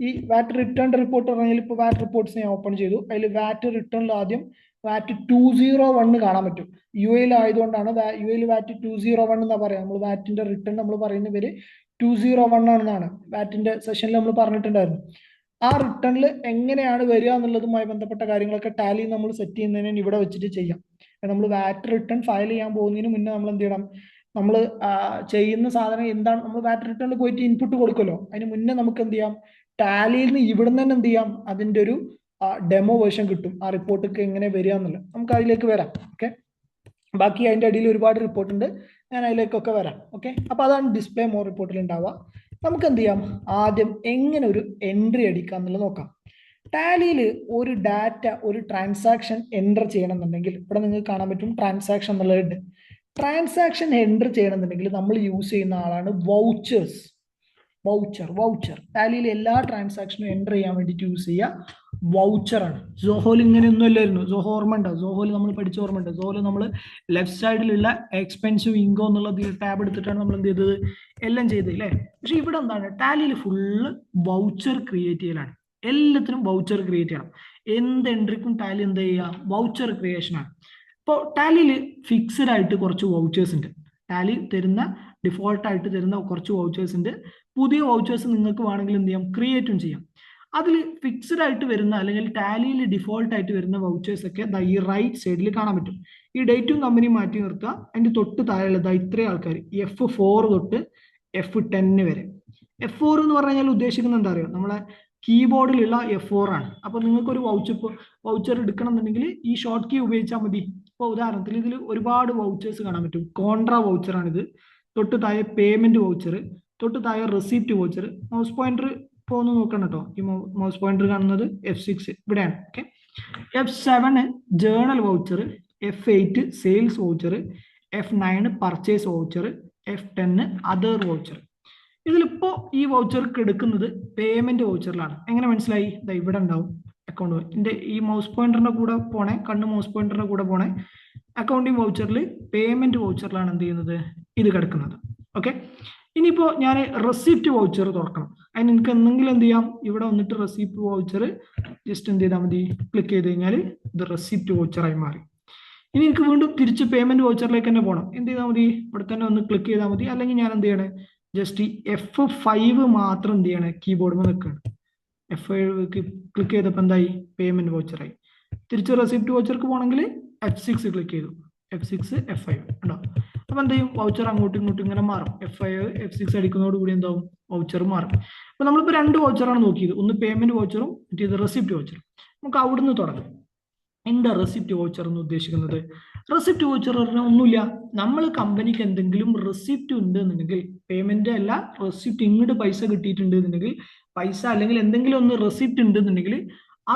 S1: ഈ വാറ്റ് റിട്ടേണിന്റെ റിപ്പോർട്ട് പറഞ്ഞാൽ ഇപ്പോൾ വാറ്റ് റിപ്പോർട്ട്സ് ഞാൻ ഓപ്പൺ ചെയ്തു. അതിൽ വാറ്റ് റിട്ടേണിൽ ആദ്യം വാറ്റ് 201 കാണാൻ പറ്റും. യു എയിൽ ആയതുകൊണ്ടാണ് യു എയിൽ വാറ്റ് 201 എന്നാ പറയാം. നമ്മൾ വാറ്റിന്റെ റിട്ടേൺ നമ്മൾ പറയുന്ന പേര് 201 ആണെന്നാണ് വാറ്റിന്റെ സെഷനിൽ നമ്മൾ പറഞ്ഞിട്ടുണ്ടായിരുന്നു. ആ റിട്ടേണിൽ എങ്ങനെയാണ് വരിക എന്നുള്ളതുമായി ബന്ധപ്പെട്ട കാര്യങ്ങളൊക്കെ ടാലി നമ്മൾ സെറ്റ് ചെയ്യുന്നതിന് ഇവിടെ വെച്ചിട്ട് ചെയ്യാം. നമ്മൾ വാറ്റ് റിട്ടേൺ ഫയൽ ചെയ്യാൻ പോകുന്നതിന് മുന്നേ നമ്മൾ എന്ത് ചെയ്യണം, നമ്മൾ ചെയ്യുന്ന സാധനം എന്താണ്, നമ്മൾ വാറ്റ് റിട്ടേണിൽ പോയിട്ട് ഇൻപുട്ട് കൊടുക്കുമല്ലോ, അതിന് മുന്നേ നമുക്ക് എന്ത് ചെയ്യാം, ടാലിയിൽ നിന്ന് ഇവിടെ നിന്ന് തന്നെ എന്ത് ചെയ്യാം, അതിന്റെ ഒരു ഡെമോ വേർഷൻ കിട്ടും, ആ റിപ്പോർട്ടൊക്കെ എങ്ങനെ വരിക എന്നുള്ളത്. നമുക്ക് അതിലേക്ക് വരാം. ഓക്കെ, ബാക്കി അതിന്റെ അടിയിൽ ഒരുപാട് റിപ്പോർട്ട് ഉണ്ട്, ഞാൻ അതിലേക്കൊക്കെ വരാം. ഓക്കെ, അപ്പൊ അതാണ് ഡിസ്പ്ലേ മോർ റിപ്പോർട്ടിൽ ഉണ്ടാവുക. നമുക്ക് എന്ത് ചെയ്യാം, ആദ്യം എങ്ങനെ ഒരു എൻട്രി അടിക്കാം എന്നുള്ളത് നോക്കാം. ടാലിയിൽ ഒരു ഡാറ്റ, ഒരു ട്രാൻസാക്ഷൻ എൻ്റർ ചെയ്യണമെന്നുണ്ടെങ്കിൽ ഇവിടെ നിങ്ങൾക്ക് കാണാൻ പറ്റും ട്രാൻസാക്ഷൻ എന്നുള്ളത്. ട്രാൻസാക്ഷൻ എൻ്റർ ചെയ്യണമെന്നുണ്ടെങ്കിൽ നമ്മൾ യൂസ് ചെയ്യുന്ന ആളാണ് വൗച്ചേഴ്സ്. വൗച്ചർ ടാലിയിൽ എല്ലാ ട്രാൻസാക്ഷനും എൻ്റർ ചെയ്യാൻ വേണ്ടിയിട്ട് യൂസ് ചെയ്യുക വൗച്ചറാണ്. സോഹോൽ ഇങ്ങനെയൊന്നും അല്ലായിരുന്നു. സോഹോ ഓർമ്മ ഉണ്ടോ? സോഹോയിൽ നമ്മൾ പഠിച്ച ഓർമ്മ ഉണ്ട്. സോഹോയിൽ നമ്മൾ ലെഫ്റ്റ് സൈഡിലുള്ള എക്സ്പെൻസീവ് ഇൻകോ എന്നുള്ള ടാബ് എടുത്തിട്ടാണ് നമ്മൾ എന്ത് ചെയ്തത്, എല്ലാം ചെയ്തത് അല്ലേ. പക്ഷെ ഇവിടെ എന്താണ്, ടാലിയിൽ ഫുള്ള് വൗച്ചർ ക്രിയേറ്റ് ചെയ്യലാണ്. എല്ലാത്തിനും വൗച്ചർ ക്രിയേറ്റ് ചെയ്യണം. എന്ത് എൻട്രിക്കും ടാലി എന്ത് ചെയ്യുക, വൗച്ചർ ക്രിയേഷനാണ്. ഇപ്പോൾ ടാലിയിൽ ഫിക്സഡ് ആയിട്ട് കുറച്ച് വൗച്ചേഴ്സ് ഉണ്ട്. ടാലി തരുന്ന ഡിഫോൾട്ടായിട്ട് തരുന്ന കുറച്ച് വൗച്ചേഴ്സ് ഉണ്ട്. പുതിയ വൗച്ചേഴ്സ് നിങ്ങൾക്ക് വേണമെങ്കിൽ എന്ത് ചെയ്യാം, ക്രിയേറ്റും ചെയ്യാം. അതിൽ ഫിക്സഡ് ആയിട്ട് വരുന്ന അല്ലെങ്കിൽ ടാലിയിൽ ഡിഫോൾട്ട് ആയിട്ട് വരുന്ന വൗച്ചേഴ്സ് ഒക്കെ ഈ റൈറ്റ് സൈഡിൽ കാണാൻ പറ്റും. ഈ ഡേറ്റും കമ്പനിയും മാറ്റി നിർത്തുക. അതിന്റെ തൊട്ട് താഴെയുള്ള ഇത്രയും ആൾക്കാർ F4 തൊട്ട് F10 വരെ. F4 എന്ന് പറഞ്ഞാൽ ഉദ്ദേശിക്കുന്നത് എന്താ അറിയോ, നമ്മളെ കീബോർഡിലുള്ള F4 ആണ്. അപ്പൊ നിങ്ങൾക്ക് ഒരു വൗച്ചർ എടുക്കണം എന്നുണ്ടെങ്കിൽ ഈ ഷോർട്ട് കീ ഉപയോഗിച്ചാൽ മതി. ഇപ്പോൾ ഉദാഹരണത്തിന് ഇതിൽ ഒരുപാട് വൗച്ചേഴ്സ് കാണാൻ പറ്റും. കോൺട്രാ വൗച്ചറാണിത്. തൊട്ട് താഴെ പേയ്മെന്റ് വൗച്ചർ, തൊട്ട് താഴെ റെസിപ്റ്റ് വൗച്ചർ. മൗസ് പോയിന്റർ ഇപ്പോൾ ഒന്ന് നോക്കണം കേട്ടോ. ഈ മൗസ് പോയിന്റർ കാണുന്നത് F6 ഇവിടെയാണ്. Okay, F7 journal voucher, F8 sales voucher, F9 purchase voucher, F10 other voucher. ഇതിലിപ്പോ ഈ വൗച്ചർക്ക് എടുക്കുന്നത് പേയ്മെന്റ് വൗച്ചറിലാണ്. എങ്ങനെ മനസ്സിലായി? ഇവിടെ ഉണ്ടാവും അക്കൗണ്ട്. ഈ മൗസ് പോയിന്ററിന്റെ കൂടെ പോണേ, മൗസ് പോയിന്ററിന്റെ കൂടെ പോണേ അക്കൗണ്ടിങ് വൗച്ചറിൽ പേയ്മെന്റ് വൗച്ചറിലാണ് എന്ത് ചെയ്യുന്നത്, ഇത് കിടക്കുന്നത്. ഓക്കെ, ഇനിയിപ്പോ ഞാൻ റെസിപ്റ്റ് വൗച്ചർ തുറക്കണം. അതിന് എനിക്ക് എന്തെങ്കിലും എന്ത് ചെയ്യാം, ഇവിടെ വന്നിട്ട് റെസിപ്റ്റ് വൗച്ചർ ജസ്റ്റ് എന്ത് ചെയ്താൽ മതി, ക്ലിക്ക് ചെയ്ത് കഴിഞ്ഞാൽ ഇത് റെസിപ്റ്റ് വൗച്ചറായി മാറി. ഇനി എനിക്ക് വീണ്ടും തിരിച്ച് പേയ്മെന്റ് വൗച്ചറിലേക്ക് തന്നെ പോകണം. എന്ത് ചെയ്താൽ മതി, ഇവിടെ തന്നെ ഒന്ന് ക്ലിക്ക് ചെയ്താൽ മതി. അല്ലെങ്കിൽ ഞാൻ എന്ത് ചെയ്യണേ, ജസ്റ്റ് ഈ F5 മാത്രം എന്ത് ചെയ്യണേ, കീബോർഡ് നിൽക്കുകയാണ്. F5 ക്ലിക്ക് ചെയ്തപ്പോൾ എന്തായി, പേയ്മെന്റ് വൗച്ചറായി. തിരിച്ച് റെസിപ്റ്റ് വൗച്ചർക്ക് പോകണമെങ്കിൽ F6 ക്ലിക്ക് ചെയ്തു. F6 F5 ഉണ്ടോ. അപ്പൊ എന്ത് ചെയ്യും, വൗച്ചർ അങ്ങോട്ടും ഇങ്ങോട്ടും ഇങ്ങനെ മാറും. F5 F6 അടിക്കുന്നതോട് കൂടി എന്താവും, വൗച്ചർ മാറും. അപ്പൊ നമ്മളിപ്പോൾ രണ്ട് വൗച്ചറാണ് നോക്കിയത്, ഒന്ന് പേയ്മെന്റ് വൗച്ചറും മറ്റേത് റെസിപ്റ്റ് വൗച്ചറും. നമുക്ക് അവിടുന്ന് തുടങ്ങാം. എന്താ റെസിപ്റ്റ് വൗച്ചർ എന്ന് ഉദ്ദേശിക്കുന്നത്? റെസിപ്റ്റ് വൗച്ചർ പറഞ്ഞാൽ ഒന്നുമില്ല, നമ്മൾ കമ്പനിക്ക് എന്തെങ്കിലും റെസിപ്റ്റ് ഉണ്ട് എന്നുണ്ടെങ്കിൽ, പേയ്മെന്റ് അല്ല റെസിപ്റ്റ്, ഇങ്ങോട്ട് പൈസ കിട്ടിയിട്ടുണ്ട് എന്നുണ്ടെങ്കിൽ, പൈസ അല്ലെങ്കിൽ എന്തെങ്കിലും ഒന്ന് റെസിപ്റ്റ് ഉണ്ട് എന്നുണ്ടെങ്കിൽ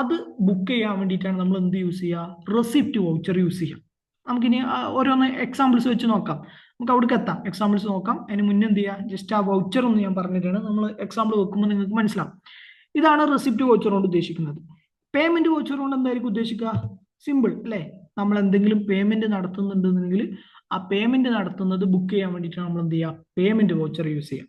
S1: അത് ബുക്ക് ചെയ്യാൻ വേണ്ടിയിട്ടാണ് നമ്മൾ എന്ത് യൂസ് ചെയ്യുക, റെസിപ്റ്റ് വൗച്ചർ യൂസ് ചെയ്യാം. നമുക്കിനി ഓരോന്ന് എക്സാമ്പിൾസ് വെച്ച് നോക്കാം. നമുക്ക് അവിടേക്ക് എത്താം, എക്സാമ്പിൾസ് നോക്കാം. അതിന് മുന്നേ എന്ത് ചെയ്യുക, ജസ്റ്റ് ആ വൗച്ചർ ഒന്ന് ഞാൻ പറഞ്ഞിട്ടാണ്, നമ്മൾ എക്സാമ്പിൾ വെക്കുമ്പോൾ നിങ്ങൾക്ക് മനസ്സിലാവും. ഇതാണ് റെസിപ്റ്റ് വൗച്ചർ കൊണ്ട് ഉദ്ദേശിക്കുന്നത്. പേയ്മെന്റ് വൗച്ചർ കൊണ്ട് എന്തായിരിക്കും ഉദ്ദേശിക്കുക, സിമ്പിൾ അല്ലേ. നമ്മൾ എന്തെങ്കിലും പേയ്മെന്റ് നടത്തുന്നുണ്ടെന്നുണ്ടെങ്കിൽ ആ പേയ്മെന്റ് നടത്തുന്നത് ബുക്ക് ചെയ്യാൻ വേണ്ടിയിട്ടാണ് നമ്മൾ എന്ത് ചെയ്യുക, പേയ്മെന്റ് വൗച്ചർ യൂസ് ചെയ്യുക.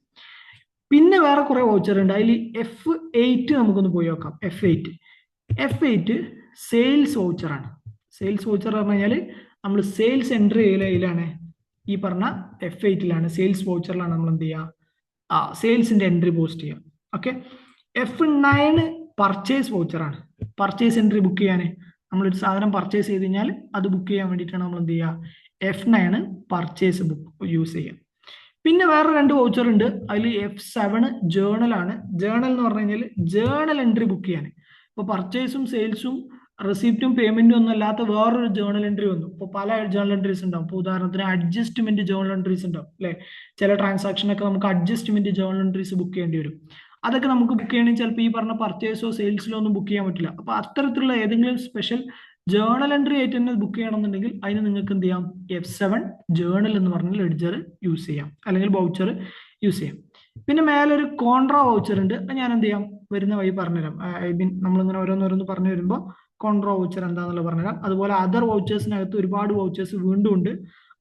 S1: പിന്നെ വേറെ കുറെ വൗച്ചർ ഉണ്ട്. അതിൽ F8 നമുക്കൊന്ന് പോയി നോക്കാം. F8 sales വൗച്ചറാണ്. സെയിൽസ് വൗച്ചർ പറഞ്ഞു കഴിഞ്ഞാൽ നമ്മൾ സെയിൽസ് എൻട്രി ചെയ്യലാണ്, ഈ പറഞ്ഞ F8ലാണ്, സെയിൽസ് വൗച്ചറിലാണ് നമ്മൾ എന്ത് ചെയ്യുക, സെയിൽസിന്റെ എൻട്രി പോസ്റ്റ് ചെയ്യുക. ഓക്കെ, F9 പർച്ചേസ് വൗച്ചറാണ്. പർച്ചേസ് എൻട്രി ബുക്ക് ചെയ്യാൻ, നമ്മളൊരു സാധനം പർച്ചേസ് ചെയ്ത് കഴിഞ്ഞാൽ അത് ബുക്ക് ചെയ്യാൻ വേണ്ടിയിട്ടാണ് നമ്മൾ എന്ത് ചെയ്യുക, F9 പർച്ചേസ് ബുക്ക് യൂസ് ചെയ്യുക. പിന്നെ വേറെ രണ്ട് വൗച്ചർ ഉണ്ട്. അതിൽ F7 ജേണൽ ആണ്. ജേണൽ എന്ന് പറഞ്ഞു കഴിഞ്ഞാൽ ജേണൽ എൻട്രി ബുക്ക് ചെയ്യാൻ. ഇപ്പൊ പർച്ചേസും സെയിൽസും റെസിപ്റ്റും പേയ്മെന്റും ഒന്നും അല്ലാത്ത വേറൊരു ജേണൽ എൻട്രി വന്നു. ഇപ്പോൾ പല ജേണൽ എൻട്രീസ് ഉണ്ടാവും. ഇപ്പോൾ ഉദാഹരണത്തിന് അഡ്ജസ്റ്റ്മെന്റ് ജേണൽ എൻട്രീസ് ഉണ്ടാവും അല്ലെ. ചില ട്രാൻസാക്ഷനൊക്കെ നമുക്ക് അഡ്ജസ്റ്റ്മെന്റ് ജേണൽ എൻട്രീസ് ബുക്ക് ചെയ്യേണ്ടി വരും. അതൊക്കെ നമുക്ക് ബുക്ക് ചെയ്യണമെങ്കിൽ ചിലപ്പോൾ ഈ പറഞ്ഞ പർച്ചേസോ സെയിൽസിലോ ഒന്നും ബുക്ക് ചെയ്യാൻ പറ്റില്ല. അപ്പൊ അത്തരത്തിലുള്ള ഏതെങ്കിലും സ്പെഷ്യൽ ജേണൽ എൻട്രി ആയിട്ട് തന്നെ ബുക്ക് ചെയ്യണമെന്നുണ്ടെങ്കിൽ അതിന് നിങ്ങൾക്ക് എന്ത് ചെയ്യാം, F7 ജേണൽ എന്ന് പറഞ്ഞ ലെഡ്ജർ യൂസ് ചെയ്യാം, അല്ലെങ്കിൽ വൗച്ചർ യൂസ് ചെയ്യാം. പിന്നെ മേലെ ഒരു കോൺട്രാ വൗച്ചർ ഉണ്ട്. അത് ഞാൻ എന്ത് ചെയ്യാം, വരുന്ന വഴി പറഞ്ഞുതരാം. ഐ മീൻ നമ്മളിങ്ങനെ ഓരോന്നോരോന്ന് പറഞ്ഞു വരുമ്പോൾ കോൺട്രാ വൗച്ചർ എന്താണെന്നുള്ളത് പറഞ്ഞുതരാം. അതുപോലെ അതർ വൗച്ചേഴ്സിനകത്ത് ഒരുപാട് വൗച്ചേഴ്സ് വീണ്ടും ഉണ്ട്.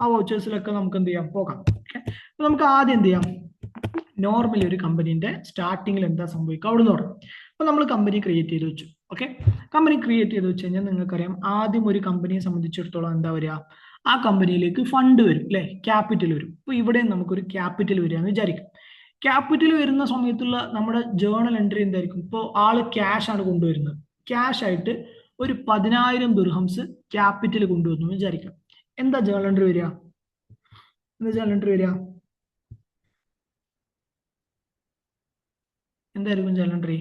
S1: ആ വൗച്ചേഴ്സിലൊക്കെ നമുക്ക് എന്ത് ചെയ്യാം, പോകാം. ഓക്കെ, അപ്പൊ നമുക്ക് ആദ്യം എന്ത് ചെയ്യാം, നോർമലി ഒരു കമ്പനീന്റെ സ്റ്റാർട്ടിങ്ങിൽ എന്താ സംഭവിക്കുക അവിടെ നിന്ന് തുടങ്ങും. അപ്പൊ നമ്മൾ കമ്പനി ക്രിയേറ്റ് ചെയ്ത് വെച്ചു. ഓക്കെ, കമ്പനി ക്രിയേറ്റ് ചെയ്ത് വെച്ച് കഴിഞ്ഞാൽ നിങ്ങൾക്കറിയാം, ആദ്യം ഒരു കമ്പനിയെ സംബന്ധിച്ചിടത്തോളം എന്താ വരിക, ആ കമ്പനിയിലേക്ക് ഫണ്ട് വരും അല്ലെ, ക്യാപിറ്റൽ വരും. അപ്പൊ ഇവിടെ നമുക്കൊരു ക്യാപിറ്റൽ വരിക എന്ന് വിചാരിക്കും. ക്യാപിറ്റൽ വരുന്ന സമയത്തുള്ള നമ്മുടെ ജേണൽ എൻട്രി എന്തായിരിക്കും? ഇപ്പോൾ ആള് ക്യാഷ് ആണ് കൊണ്ടുവരുന്നത്. ക്യാഷ് ആയിട്ട് ഒരു 10,000 ദിർഹംസ് ക്യാപിറ്റൽ കൊണ്ടുവന്നു എന്ന് വിചാരിക്കാം. എന്താ ജേണൽ എൻട്രി വരിക? എന്താ ജേണൽ എൻട്രി വരിക? എന്തായിരിക്കും ജേണൽ എൻട്രി?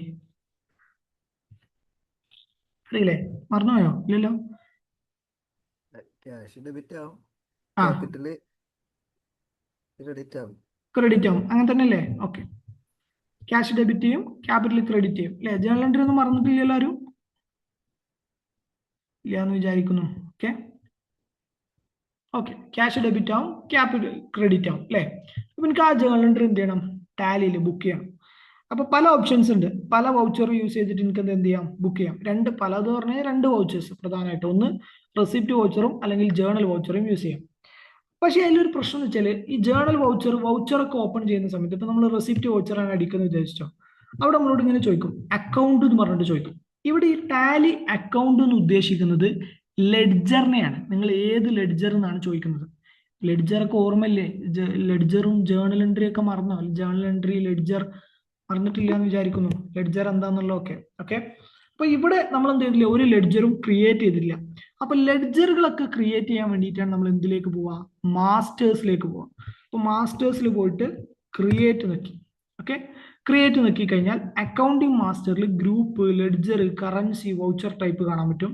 S1: അറിയില്ലേ? മറന്നുപോയോ? ഇല്ലല്ലോ.
S2: ക്യാഷ് ഡെബിറ്റ് ആവും,
S1: ആ,
S2: ക്യാപിറ്റല് ക്രെഡിറ്റ് ആവും.
S1: ക്രെഡിറ്റ് ആവും, അങ്ങനെ തന്നെ അല്ലേ? ഓക്കെ, ക്യാഷ് ഡെബിറ്റ് ചെയ്യും, ക്യാപിറ്റൽ ക്രെഡിറ്റ് ചെയ്യും അല്ലേ? ജേണൽ എൻട്രി ഒന്നും മറന്നിട്ടില്ല എല്ലാവരും? ഇല്ല എന്ന് വിചാരിക്കുന്നു. ഓക്കെ ഓക്കെ, ക്യാഷ് ഡെബിറ്റ് ആവും, ക്യാപിറ്റൽ ക്രെഡിറ്റ് ആവും അല്ലേ? അപ്പൊ എനിക്ക് ആ ജേണൽ എൻട്രി എന്ത് ചെയ്യണം, ടാലിയിൽ ബുക്ക് ചെയ്യണം. അപ്പൊ പല ഓപ്ഷൻസ് ഉണ്ട്. പല വൗച്ചർ യൂസ് ചെയ്തിട്ട് എനിക്ക് എന്ത് ചെയ്യാം, ബുക്ക് ചെയ്യാം. പലത് പറഞ്ഞാൽ രണ്ട് വൗച്ചേഴ്സ് പ്രധാനമായിട്ട്, ഒന്ന് റെസിപ്റ്റ് വൗച്ചറും അല്ലെങ്കിൽ ജേണൽ വൗച്ചറും യൂസ് ചെയ്യാം. പക്ഷേ അതിലൊരു പ്രശ്നം എന്ന് വെച്ചാൽ, ഈ ജേണൽ വൗച്ചറൊക്കെ ഓപ്പൺ ചെയ്യുന്ന സമയത്ത് ഇപ്പൊ നമ്മൾ റെസിപ്റ്റ് വൗച്ചറാണ് അടിക്കുന്നത് വിചാരിച്ചോ, അവിടെ നമ്മളോട് ഇങ്ങനെ ചോദിക്കും അക്കൗണ്ട് എന്ന് പറഞ്ഞിട്ട് ചോദിക്കും. ഇവിടെ ഈ ടാലി അക്കൗണ്ട് എന്ന് ഉദ്ദേശിക്കുന്നത് ലെഡ്ജറിനെയാണ്. നിങ്ങൾ ഏത് ലെഡ്ജർ എന്നാണ് ചോദിക്കുന്നത്? ലെഡ്ജറൊക്കെ ഓർമ്മയില്ലേ? ലെഡ്ജറും ജേണൽ എൻട്രി ഒക്കെ മറന്നോ? ജേണൽ എൻട്രി, ലെഡ്ജർ മറന്നിട്ടില്ല എന്ന് വിചാരിക്കുന്നു. ലെഡ്ജർ എന്താണെന്നുള്ള ഓക്കെ ഓക്കെ. അപ്പൊ ഇവിടെ നമ്മൾ എന്ത് ചെയ്തില്ല, ഒരു ലെഡ്ജറും ക്രിയേറ്റ് ചെയ്തില്ല. അപ്പൊ ലെഡ്ജറുകളൊക്കെ ക്രിയേറ്റ് ചെയ്യാൻ വേണ്ടിയിട്ടാണ് നമ്മൾ എന്തിലേക്ക് പോവാ, മാസ്റ്റേഴ്സിലേക്ക് പോവാം. അപ്പൊ മാസ്റ്റേഴ്സിൽ പോയിട്ട് ക്രിയേറ്റ് നോക്കി. ഓക്കെ, ക്രിയേറ്റ് നോക്കി കഴിഞ്ഞാൽ അക്കൗണ്ടിങ് മാസ്റ്ററിൽ group, ledger, currency, voucher type കാണാൻ പറ്റും.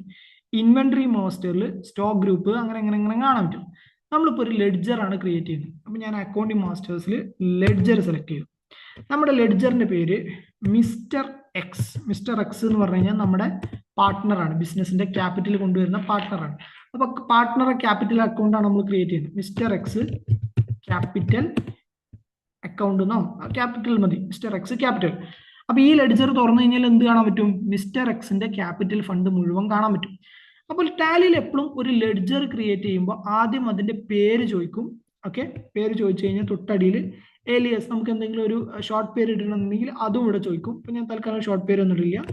S1: ഇൻവെന്ററി മാസ്റ്ററിൽ സ്റ്റോക്ക് ഗ്രൂപ്പ്, അങ്ങനെ അങ്ങനെ അങ്ങനെ കാണാൻ പറ്റും. നമ്മളിപ്പോൾ ഒരു ലെഡ്ജർ ആണ് ക്രിയേറ്റ് ചെയ്യുന്നത്. അപ്പൊ ഞാൻ അക്കൗണ്ടിങ് മാസ്റ്റേഴ്സിൽ ലെഡ്ജർ സെലക്ട് ചെയ്തു. നമ്മുടെ ലെഡ്ജറിന്റെ പേര് മിസ്റ്റർ എക്സ്. മിസ്റ്റർ എക്സ് എന്ന് പറഞ്ഞു കഴിഞ്ഞാൽ നമ്മുടെ പാർട്ട്ണറാണ്, ബിസിനസിന്റെ ക്യാപിറ്റൽ കൊണ്ടുവരുന്ന പാർട്ട്ണറാണ്. അപ്പൊ പാർട്ട്ണർ ക്യാപിറ്റൽ അക്കൗണ്ട് ആണ് നമ്മൾ ക്രിയേറ്റ് ചെയ്യുന്നത്. മിസ്റ്റർ എക്സ് ക്യാപിറ്റൽ അക്കൗണ്ട് എന്നോ ക്യാപിറ്റൽ മതി, മിസ്റ്റർ എക്സ് ക്യാപിറ്റൽ. അപ്പൊ ഈ ലെഡ്ജർ തുറന്നു കഴിഞ്ഞാൽ എന്ത് കാണാൻ പറ്റും? മിസ്റ്റർ എക്സിന്റെ ക്യാപിറ്റൽ ഫണ്ട് മുഴുവൻ കാണാൻ പറ്റും. അപ്പോൾ ടാലിയിൽ എപ്പോഴും ഒരു ലെഡ്ജർ ക്രിയേറ്റ് ചെയ്യുമ്പോൾ ആദ്യം അതിന്റെ പേര് ചോദിക്കും. ഓക്കെ, പേര് ചോദിച്ചു കഴിഞ്ഞാൽ തൊട്ടടിയിൽ ഏലിയസ്, നമുക്ക് എന്തെങ്കിലും ഒരു ഷോർട്ട് പേര് ഇടണമെന്നുണ്ടെങ്കിൽ അതും ഇവിടെ ചോദിക്കും. ഇപ്പൊ ഞാൻ തൽക്കാലം ഷോർട്ട് പേര് ഒന്നും ഇടില്ല.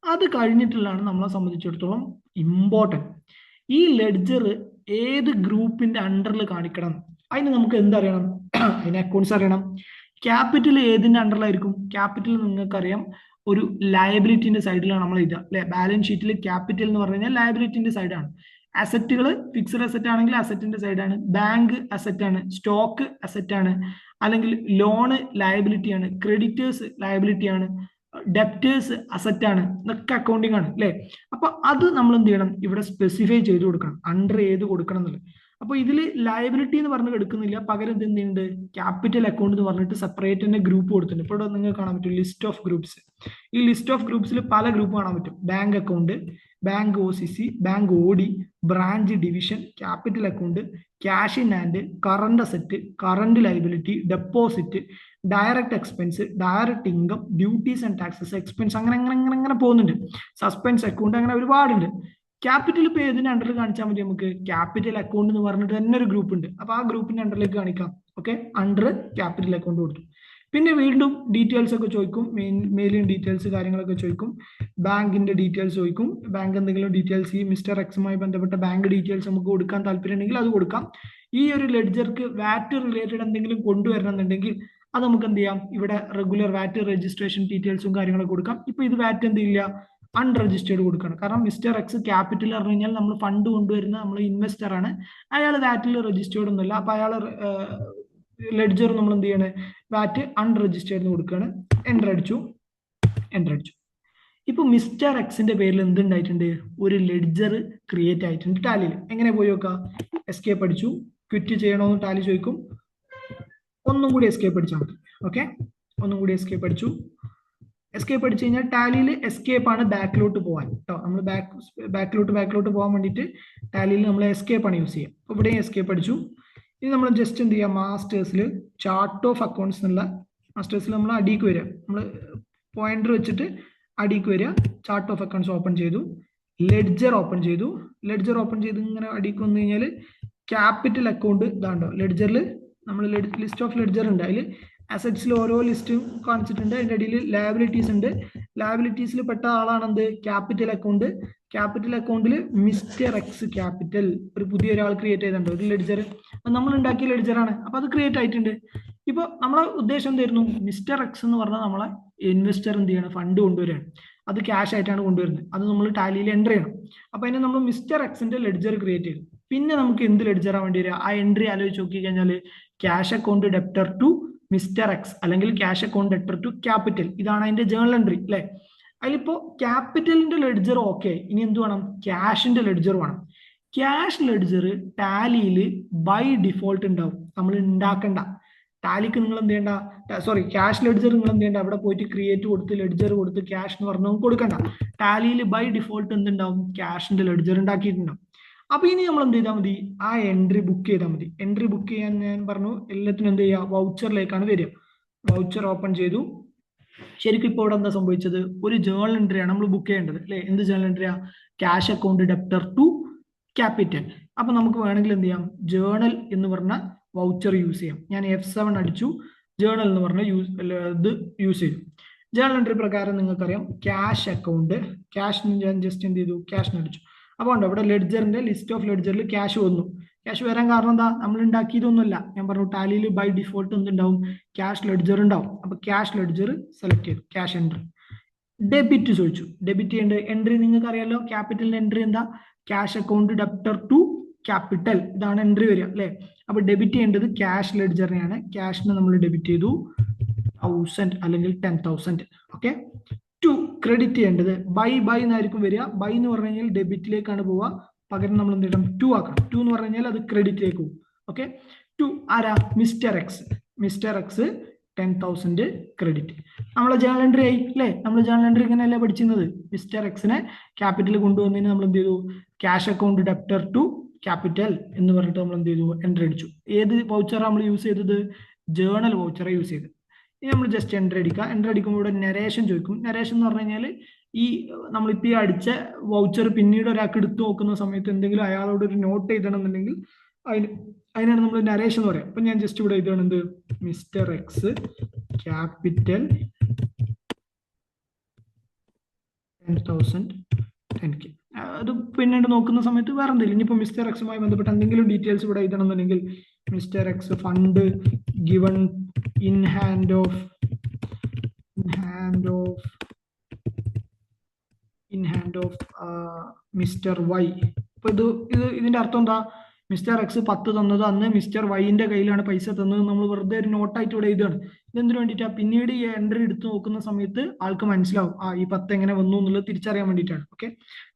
S1: അത് കഴിഞ്ഞിട്ടുള്ളതാണ് നമ്മളെ സംബന്ധിച്ചിടത്തോളം ഇമ്പോർട്ടൻറ്റ്, ഈ ലെഡ്ജർ ഏത് ഗ്രൂപ്പിന്റെ അണ്ടറിൽ കാണിക്കണം. അതിന് നമുക്ക് എന്തറിയണം? അതിന് അക്കൗണ്ട്സ് അറിയണം. ക്യാപിറ്റൽ ഏതിന്റെ അണ്ടറിലായിരിക്കും? ക്യാപിറ്റൽ നിങ്ങൾക്കറിയാം ഒരു ലയബിലിറ്റിന്റെ സൈഡിലാണ് നമ്മൾ എഴുതുക അല്ലെ? ബാലൻസ് ഷീറ്റിൽ ക്യാപിറ്റൽ എന്ന് പറഞ്ഞു കഴിഞ്ഞാൽ ലയബിലിറ്റിന്റെ സൈഡാണ്. അസറ്റുകൾ ഫിക്സഡ് അസറ്റ് ആണെങ്കിൽ അസറ്റിന്റെ സൈഡാണ്, ബാങ്ക് അസറ്റ് ആണ്, സ്റ്റോക്ക് അസറ്റ് ആണ്, അല്ലെങ്കിൽ ലോണ് ലയബിലിറ്റി ആണ്, ക്രെഡിറ്റേഴ്സ് ലയബിലിറ്റി ആണ്, ഡെപ്റ്റേഴ്സ് അസറ്റ് ആണ്. ഇതൊക്കെ അക്കൗണ്ടിങ് ആണ് അല്ലെ? അപ്പൊ അത് നമ്മൾ എന്ത് ചെയ്യണം, ഇവിടെ സ്പെസിഫൈ ചെയ്ത് കൊടുക്കണം, അണ്ടർ ഏത് കൊടുക്കണം എന്നുള്ളത്. അപ്പൊ ഇതിൽ ലയബിലിറ്റി എന്ന് പറഞ്ഞ് എടുക്കുന്നില്ല, പകരം ഇത് എന്തുണ്ട്, ക്യാപിറ്റൽ അക്കൗണ്ട് എന്ന് പറഞ്ഞിട്ട് സെപ്പറേറ്റ് തന്നെ ഗ്രൂപ്പ് കൊടുത്തിട്ടുണ്ട്. ഇപ്പോൾ ഇവിടെ നിങ്ങൾക്ക് കാണാൻ പറ്റും ലിസ്റ്റ് ഓഫ് ഗ്രൂപ്പ്സ്. ഈ ലിസ്റ്റ് ഓഫ് ഗ്രൂപ്പ്സിൽ പല ഗ്രൂപ്പ് കാണാൻ പറ്റും. Bank account, bank OCC, bank OD, branch division, capital account, cash in hand, current asset, current liability, deposit, direct expense, direct income, duties and taxes, expense, അങ്ങനെ അങ്ങനെ അങ്ങനെ അങ്ങനെ പോകുന്നുണ്ട്. Suspense account, അങ്ങനെ ഒരുപാടുണ്ട്. ക്യാപിറ്റൽ ഇപ്പൊ ഏതിന്റെ അണ്ടറിൽ കാണിച്ചാൽ മതി? നമുക്ക് ക്യാപിറ്റൽ അക്കൗണ്ട് എന്ന് പറഞ്ഞിട്ട് തന്നെ ഒരു ഗ്രൂപ്പ് ഉണ്ട്. അപ്പൊ ആ ഗ്രൂപ്പിന്റെ അണ്ടറിലേക്ക് കാണിക്കാം. ഓക്കെ, അണ്ടർ ക്യാപിറ്റൽ അക്കൗണ്ട് കൊടുത്തു. പിന്നെ വീണ്ടും ഡീറ്റെയിൽസ് ഒക്കെ ചോദിക്കും, മെയിലിംഗ് ഡീറ്റെയിൽസ് കാര്യങ്ങളൊക്കെ ചോദിക്കും, ബാങ്കിന്റെ ഡീറ്റെയിൽസ് ചോദിക്കും. ബാങ്ക് എന്തെങ്കിലും ഡീറ്റെയിൽസ്, ഈ മിസ്റ്റർ എക്സുമായി ബന്ധപ്പെട്ട ബാങ്ക് ഡീറ്റെയിൽസ് നമുക്ക് കൊടുക്കാൻ താല്പര്യം ഉണ്ടെങ്കിൽ അത് കൊടുക്കാം. ഈ ഒരു ലെഡ്ജർക്ക് വാറ്റ് റിലേറ്റഡ് എന്തെങ്കിലും കൊണ്ടുവരണം എന്നുണ്ടെങ്കിൽ അത് നമുക്ക് എന്ത് ചെയ്യാം, ഇവിടെ റെഗുലർ വാറ്റ് രജിസ്ട്രേഷൻ ഡീറ്റെയിൽസും കാര്യങ്ങളൊക്കെ കൊടുക്കാം. ഇപ്പൊ ഇത് വാറ്റ് എന്തില്ല, അൺരജിസ്റ്റേർഡ് കൊടുക്കണം. കാരണം മിസ്റ്റർ എക്സ് ക്യാപിറ്റൽ പറഞ്ഞു കഴിഞ്ഞാൽ നമ്മൾ ഫണ്ട് കൊണ്ടുവരുന്ന നമ്മൾ ഇൻവെസ്റ്റർ ആണ്, അയാൾ വാറ്റിൽ രജിസ്റ്റേർഡ് ഒന്നുമല്ല. അപ്പൊ അയാൾ ലെഡ്ജർ നമ്മൾ എന്ത് ചെയ്യണേ, വാറ്റ് അൺരജിസ്റ്റേർഡ് കൊടുക്കുകയാണ്. എൻ്റർ അടിച്ചു, എൻ്റർ അടിച്ചു. ഇപ്പൊ മിസ്റ്റർ എക്സിന്റെ പേരിൽ എന്തുണ്ടായിട്ടുണ്ട്, ഒരു ലെഡ്ജർ ക്രിയേറ്റ് ആയിട്ടുണ്ട് ടാലിയിൽ. എങ്ങനെ പോയി നോക്കാം? എസ്കേപ്പ് അടിച്ചു. ക്വിറ്റ് ചെയ്യണമെന്ന് ടാലി ചോദിക്കും. ഒന്നും കൂടി എസ്കേപ്പ് അടിച്ചാൽ മതി. ഓക്കെ, ഒന്നും കൂടി എസ്കേപ്പ് അടിച്ചു. എസ്കേപ്പ് അടിച്ചു കഴിഞ്ഞാൽ ടാലിയിൽ എസ്കേപ്പ് ആണ് ബാക്കിലോട്ട് പോകാൻ കേട്ടോ. നമ്മൾ ബാക്കിലോട്ട് പോകാൻ വേണ്ടിയിട്ട് ടാലിയിൽ നമ്മൾ എസ്കേപ്പ് ആണ് യൂസ് ചെയ്യുക. അപ്പൊ ഇവിടെ എസ്കേപ്പ് അടിച്ചു. ഇനി നമ്മൾ ജസ്റ്റ് എന്ത് ചെയ്യുക, മാസ്റ്റേഴ്സിൽ ചാർട്ട് ഓഫ് അക്കൗണ്ട്സ് എന്നുള്ള മാസ്റ്റേഴ്സിൽ നമ്മൾ അടിക്ക് വരിക, നമ്മൾ പോയിന്റർ വെച്ചിട്ട് അടിക്ക് വരിക, ചാർട്ട് ഓഫ് അക്കൗണ്ട്സ് ഓപ്പൺ ചെയ്തു, ലെഡ്ജർ ഓപ്പൺ ചെയ്തു. ലെഡ്ജർ ഓപ്പൺ ചെയ്ത് ഇങ്ങനെ അടിക്ക് വന്നു കഴിഞ്ഞാൽ ക്യാപിറ്റൽ അക്കൗണ്ട് ഇതാണ്ടോ, ലെഡ്ജറിൽ നമ്മൾ ലിസ്റ്റ് ഓഫ് ലെഡ്ജർ ഉണ്ട്, അതിൽ അസറ്റ്സിൽ ഓരോ ലിസ്റ്റും കാണിച്ചിട്ടുണ്ട്, അതിൻ്റെ ഇടയിൽ ലയബിലിറ്റീസ് ഉണ്ട്. ലയബിലിറ്റീസിൽ പെട്ട ആളാണ് എന്ത്, ക്യാപിറ്റൽ അക്കൗണ്ട്. ക്യാപിറ്റൽ അക്കൗണ്ടിൽ മിസ്റ്റർ എക്സ് ക്യാപിറ്റൽ ഒരു പുതിയ ഒരാൾ ക്രിയേറ്റ് ചെയ്തിട്ടുണ്ട്, ഒരു ലെഡ്ജർ, നമ്മൾ ഉണ്ടാക്കിയ ലെഡ്ജറാണ്, അപ്പൊ അത് ക്രിയേറ്റ് ആയിട്ടുണ്ട്. ഇപ്പൊ നമ്മളെ ഉദ്ദേശം എന്തായിരുന്നു, മിസ്റ്റർ എക്സ് എന്ന് പറഞ്ഞാൽ നമ്മളെ ഇൻവെസ്റ്റർ എന്ത് ചെയ്യണം, ഫണ്ട് കൊണ്ടുവരികയാണ്, അത് ക്യാഷ് ആയിട്ടാണ് കൊണ്ടുവരുന്നത്, അത് നമ്മൾ ടാലിയിൽ എൻ്റർ ചെയ്യണം. അപ്പൊ അതിന് നമ്മൾ മിസ്റ്റർ എക്സിന്റെ ലെഡ്ജർ ക്രിയേറ്റ് ചെയ്തു. പിന്നെ നമുക്ക് എന്ത് ലെഡ്ജറാണ് വേണ്ടി വരിക, ആ എൻട്രി ആലോചിച്ച് നോക്കി കഴിഞ്ഞാൽ cash account debtor to mister X അല്ലെങ്കിൽ cash account debtor to capital, ഇതാണ് അതിന്റെ ജേണൽ എൻട്രി അല്ലെ. അതിലിപ്പോ ക്യാപിറ്റലിന്റെ ലെഡ്ജർ ഓക്കെ, ഇനി എന്ത് വേണം, ക്യാഷിന്റെ ലെഡ്ജർ വേണം. ക്യാഷ് ലെഡ്ജർ ടാലിയിൽ ബൈ ഡിഫോൾട്ട് ഉണ്ടാവും, നമ്മൾ ഉണ്ടാക്കണ്ട. ടാലിക്ക് നിങ്ങൾ എന്ത് ചെയ്യണ്ട, സോറി ക്യാഷ് ലെഡ്ജർ നിങ്ങൾ എന്ത് ചെയ്യണ്ട, അവിടെ പോയിട്ട് ക്രിയേറ്റ് കൊടുത്ത് ലെഡ്ജർ കൊടുത്ത് ക്യാഷ് എന്ന് പറഞ്ഞാൽ കൊടുക്കണ്ട. ടാലിയിൽ ബൈ ഡിഫോൾട്ട് എന്തുണ്ടാവും, ക്യാഷിന്റെ ലെഡ്ജർ ഉണ്ടാക്കിയിട്ടുണ്ടാവും. അപ്പൊ ഇനി നമ്മൾ എന്ത് ചെയ്താൽ മതി, ആ എൻട്രി ബുക്ക് ചെയ്താൽ മതി. എൻട്രി ബുക്ക് ചെയ്യാൻ ഞാൻ പറഞ്ഞു, എല്ലാത്തിനും എന്ത് ചെയ്യുക, വൗച്ചറിലേക്കാണ് വരിക. വൗച്ചർ ഓപ്പൺ ചെയ്തു. ശരിക്കും ഇപ്പോൾ ഇവിടെ എന്താ സംഭവിച്ചത്, ഒരു ജേണൽ എൻട്രിയാണ് നമ്മൾ ബുക്ക് ചെയ്യേണ്ടത് അല്ലെ. എന്ത് ജേണൽ എൻട്രിയാ, cash account debtor to capital. അപ്പൊ നമുക്ക് വേണമെങ്കിൽ എന്ത് ചെയ്യാം, ജേണൽ എന്ന് പറഞ്ഞ വൗച്ചർ യൂസ് ചെയ്യാം. ഞാൻ F7 അടിച്ചു, ജേണൽ എന്ന് പറഞ്ഞ ഇത് യൂസ് ചെയ്തു. ജേണൽ എൻട്രി പ്രകാരം നിങ്ങൾക്കറിയാം, ക്യാഷ് അക്കൗണ്ട്, ക്യാഷ് ഞാൻ ജസ്റ്റ് എന്ത് ചെയ്തു, ക്യാഷിന് അടിച്ചു. അപ്പോൾ ഉണ്ട് ഇവിടെ ലെഡ്ജറിന്റെ ലിസ്റ്റ് ഓഫ് ലെഡ്ജറിൽ ക്യാഷ് വന്നു. ക്യാഷ് വരാൻ കാരണം എന്താ, നമ്മൾ ഉണ്ടാക്കിയതൊന്നുമല്ല. ഞാൻ പറഞ്ഞു ടാലിയിൽ ബൈ ഡിഫോൾട്ട് എന്തുണ്ടാവും, ക്യാഷ് ലെഡ്ജർ ഉണ്ടാവും. അപ്പൊ ക്യാഷ് ലെഡ്ജർ സെലക്ട് ചെയ്തു, ക്യാഷ് എൻട്രി. ഡെബിറ്റ് ചോദിച്ചു, ഡെബിറ്റ് ചെയ്യേണ്ട എൻട്രി നിങ്ങൾക്ക് അറിയാലോ, ക്യാപിറ്റലിന്റെ എൻട്രി എന്താ, cash account debtor to capital, ഇതാണ് എൻട്രി വരിക അല്ലെ. അപ്പൊ ഡെബിറ്റ് ചെയ്യേണ്ടത് ക്യാഷ് ലെഡ്ജറിനെയാണ്. ക്യാഷിന് നമ്മൾ ഡെബിറ്റ് ചെയ്തു 1000 അല്ലെങ്കിൽ 10,000. ഓക്കെ. ടു ക്രെഡിറ്റ് ചെയ്യേണ്ടത് ബൈ എന്നായിരിക്കും വരിക. ബൈ എന്ന് പറഞ്ഞു കഴിഞ്ഞാൽ ഡെബിറ്റിലേക്കാണ് പോവുക, പകരം നമ്മൾ എന്ത് ചെയ്യണം, 2 ആക്കണം. 2 എന്ന് പറഞ്ഞു കഴിഞ്ഞാൽ അത് ക്രെഡിറ്റിലേക്ക് പോകും. ഓക്കെ. 2 ആരാ, mister X. Mister X 10,000 credit. നമ്മളെ ജേണൽ എൻട്രി ആയി അല്ലേ. നമ്മൾ ജേണൽ എൻട്രി ഇങ്ങനെയല്ലേ പഠിച്ചിരുന്നത്, മിസ്റ്റർ എക്സിനെ ക്യാപിറ്റൽ കൊണ്ടുവന്നതിന് നമ്മൾ എന്ത് ചെയ്തു, cash account debtor to capital എന്ന് പറഞ്ഞിട്ട് നമ്മൾ എന്ത് ചെയ്തു, എൻട്രി അടിച്ചു. ഏത് വൗച്ചറാണ് നമ്മൾ യൂസ് ചെയ്തത്, ജേണൽ വൗച്ചറെ യൂസ് ചെയ്ത്. ഇനി നമ്മൾ ജസ്റ്റ് എൻട്രി അടിക്കുക. എൻട്രി അടിക്കുമ്പോൾ ഇവിടെ നരേഷൻ ചോദിക്കും. നരേഷൻ എന്ന് പറഞ്ഞു കഴിഞ്ഞാൽ ഈ നമ്മളിപ്പോൾ ഈ അടിച്ച വൗച്ചർ പിന്നീട് ഒരാൾക്ക് എടുത്തു നോക്കുന്ന സമയത്ത് എന്തെങ്കിലും അയാളോട് ഒരു നോട്ട് എഴുതണമെന്നുണ്ടെങ്കിൽ അതിനാണ് നമ്മൾ നരേഷൻ എന്ന് പറയാം. അപ്പൊ ഞാൻ ജസ്റ്റ് ഇവിടെ എഴുതുകയാണ് എന്ത്, മിസ്റ്റർ എക്സ് ക്യാപിറ്റൽ 10,000 10K. അത് പിന്നീട് നോക്കുന്ന സമയത്ത് വേറെ എന്തെങ്കിലും, ഇനിയിപ്പോൾ മിസ്റ്റർ എക്സുമായി ബന്ധപ്പെട്ട എന്തെങ്കിലും ഡീറ്റെയിൽസ് ഇവിടെ എഴുതണമെന്നുണ്ടെങ്കിൽ mister X fund given in hand of mister Y. അപ്പൊ ഇതിന്റെ അർത്ഥം എന്താ, മിസ്റ്റർ എക്സ് 10 തന്നത് അന്ന് മിസ്റ്റർ വൈന്റെ കയ്യിലാണ് പൈസ തന്നത്, നമ്മൾ വെറുതെ ഒരു നോട്ടായിട്ട് ഇവിടെ എഴുതുകയാണ്. ഇതെന്തിനു വേണ്ടിയിട്ടാ, പിന്നീട് ഈ എൻട്രി എടുത്ത് നോക്കുന്ന സമയത്ത് ആൾക്ക് മനസ്സിലാവും ആ ഈ 10 എങ്ങനെ വന്നു എന്നുള്ളത് തിരിച്ചറിയാൻ വേണ്ടിയിട്ടാണ്. ഓക്കെ.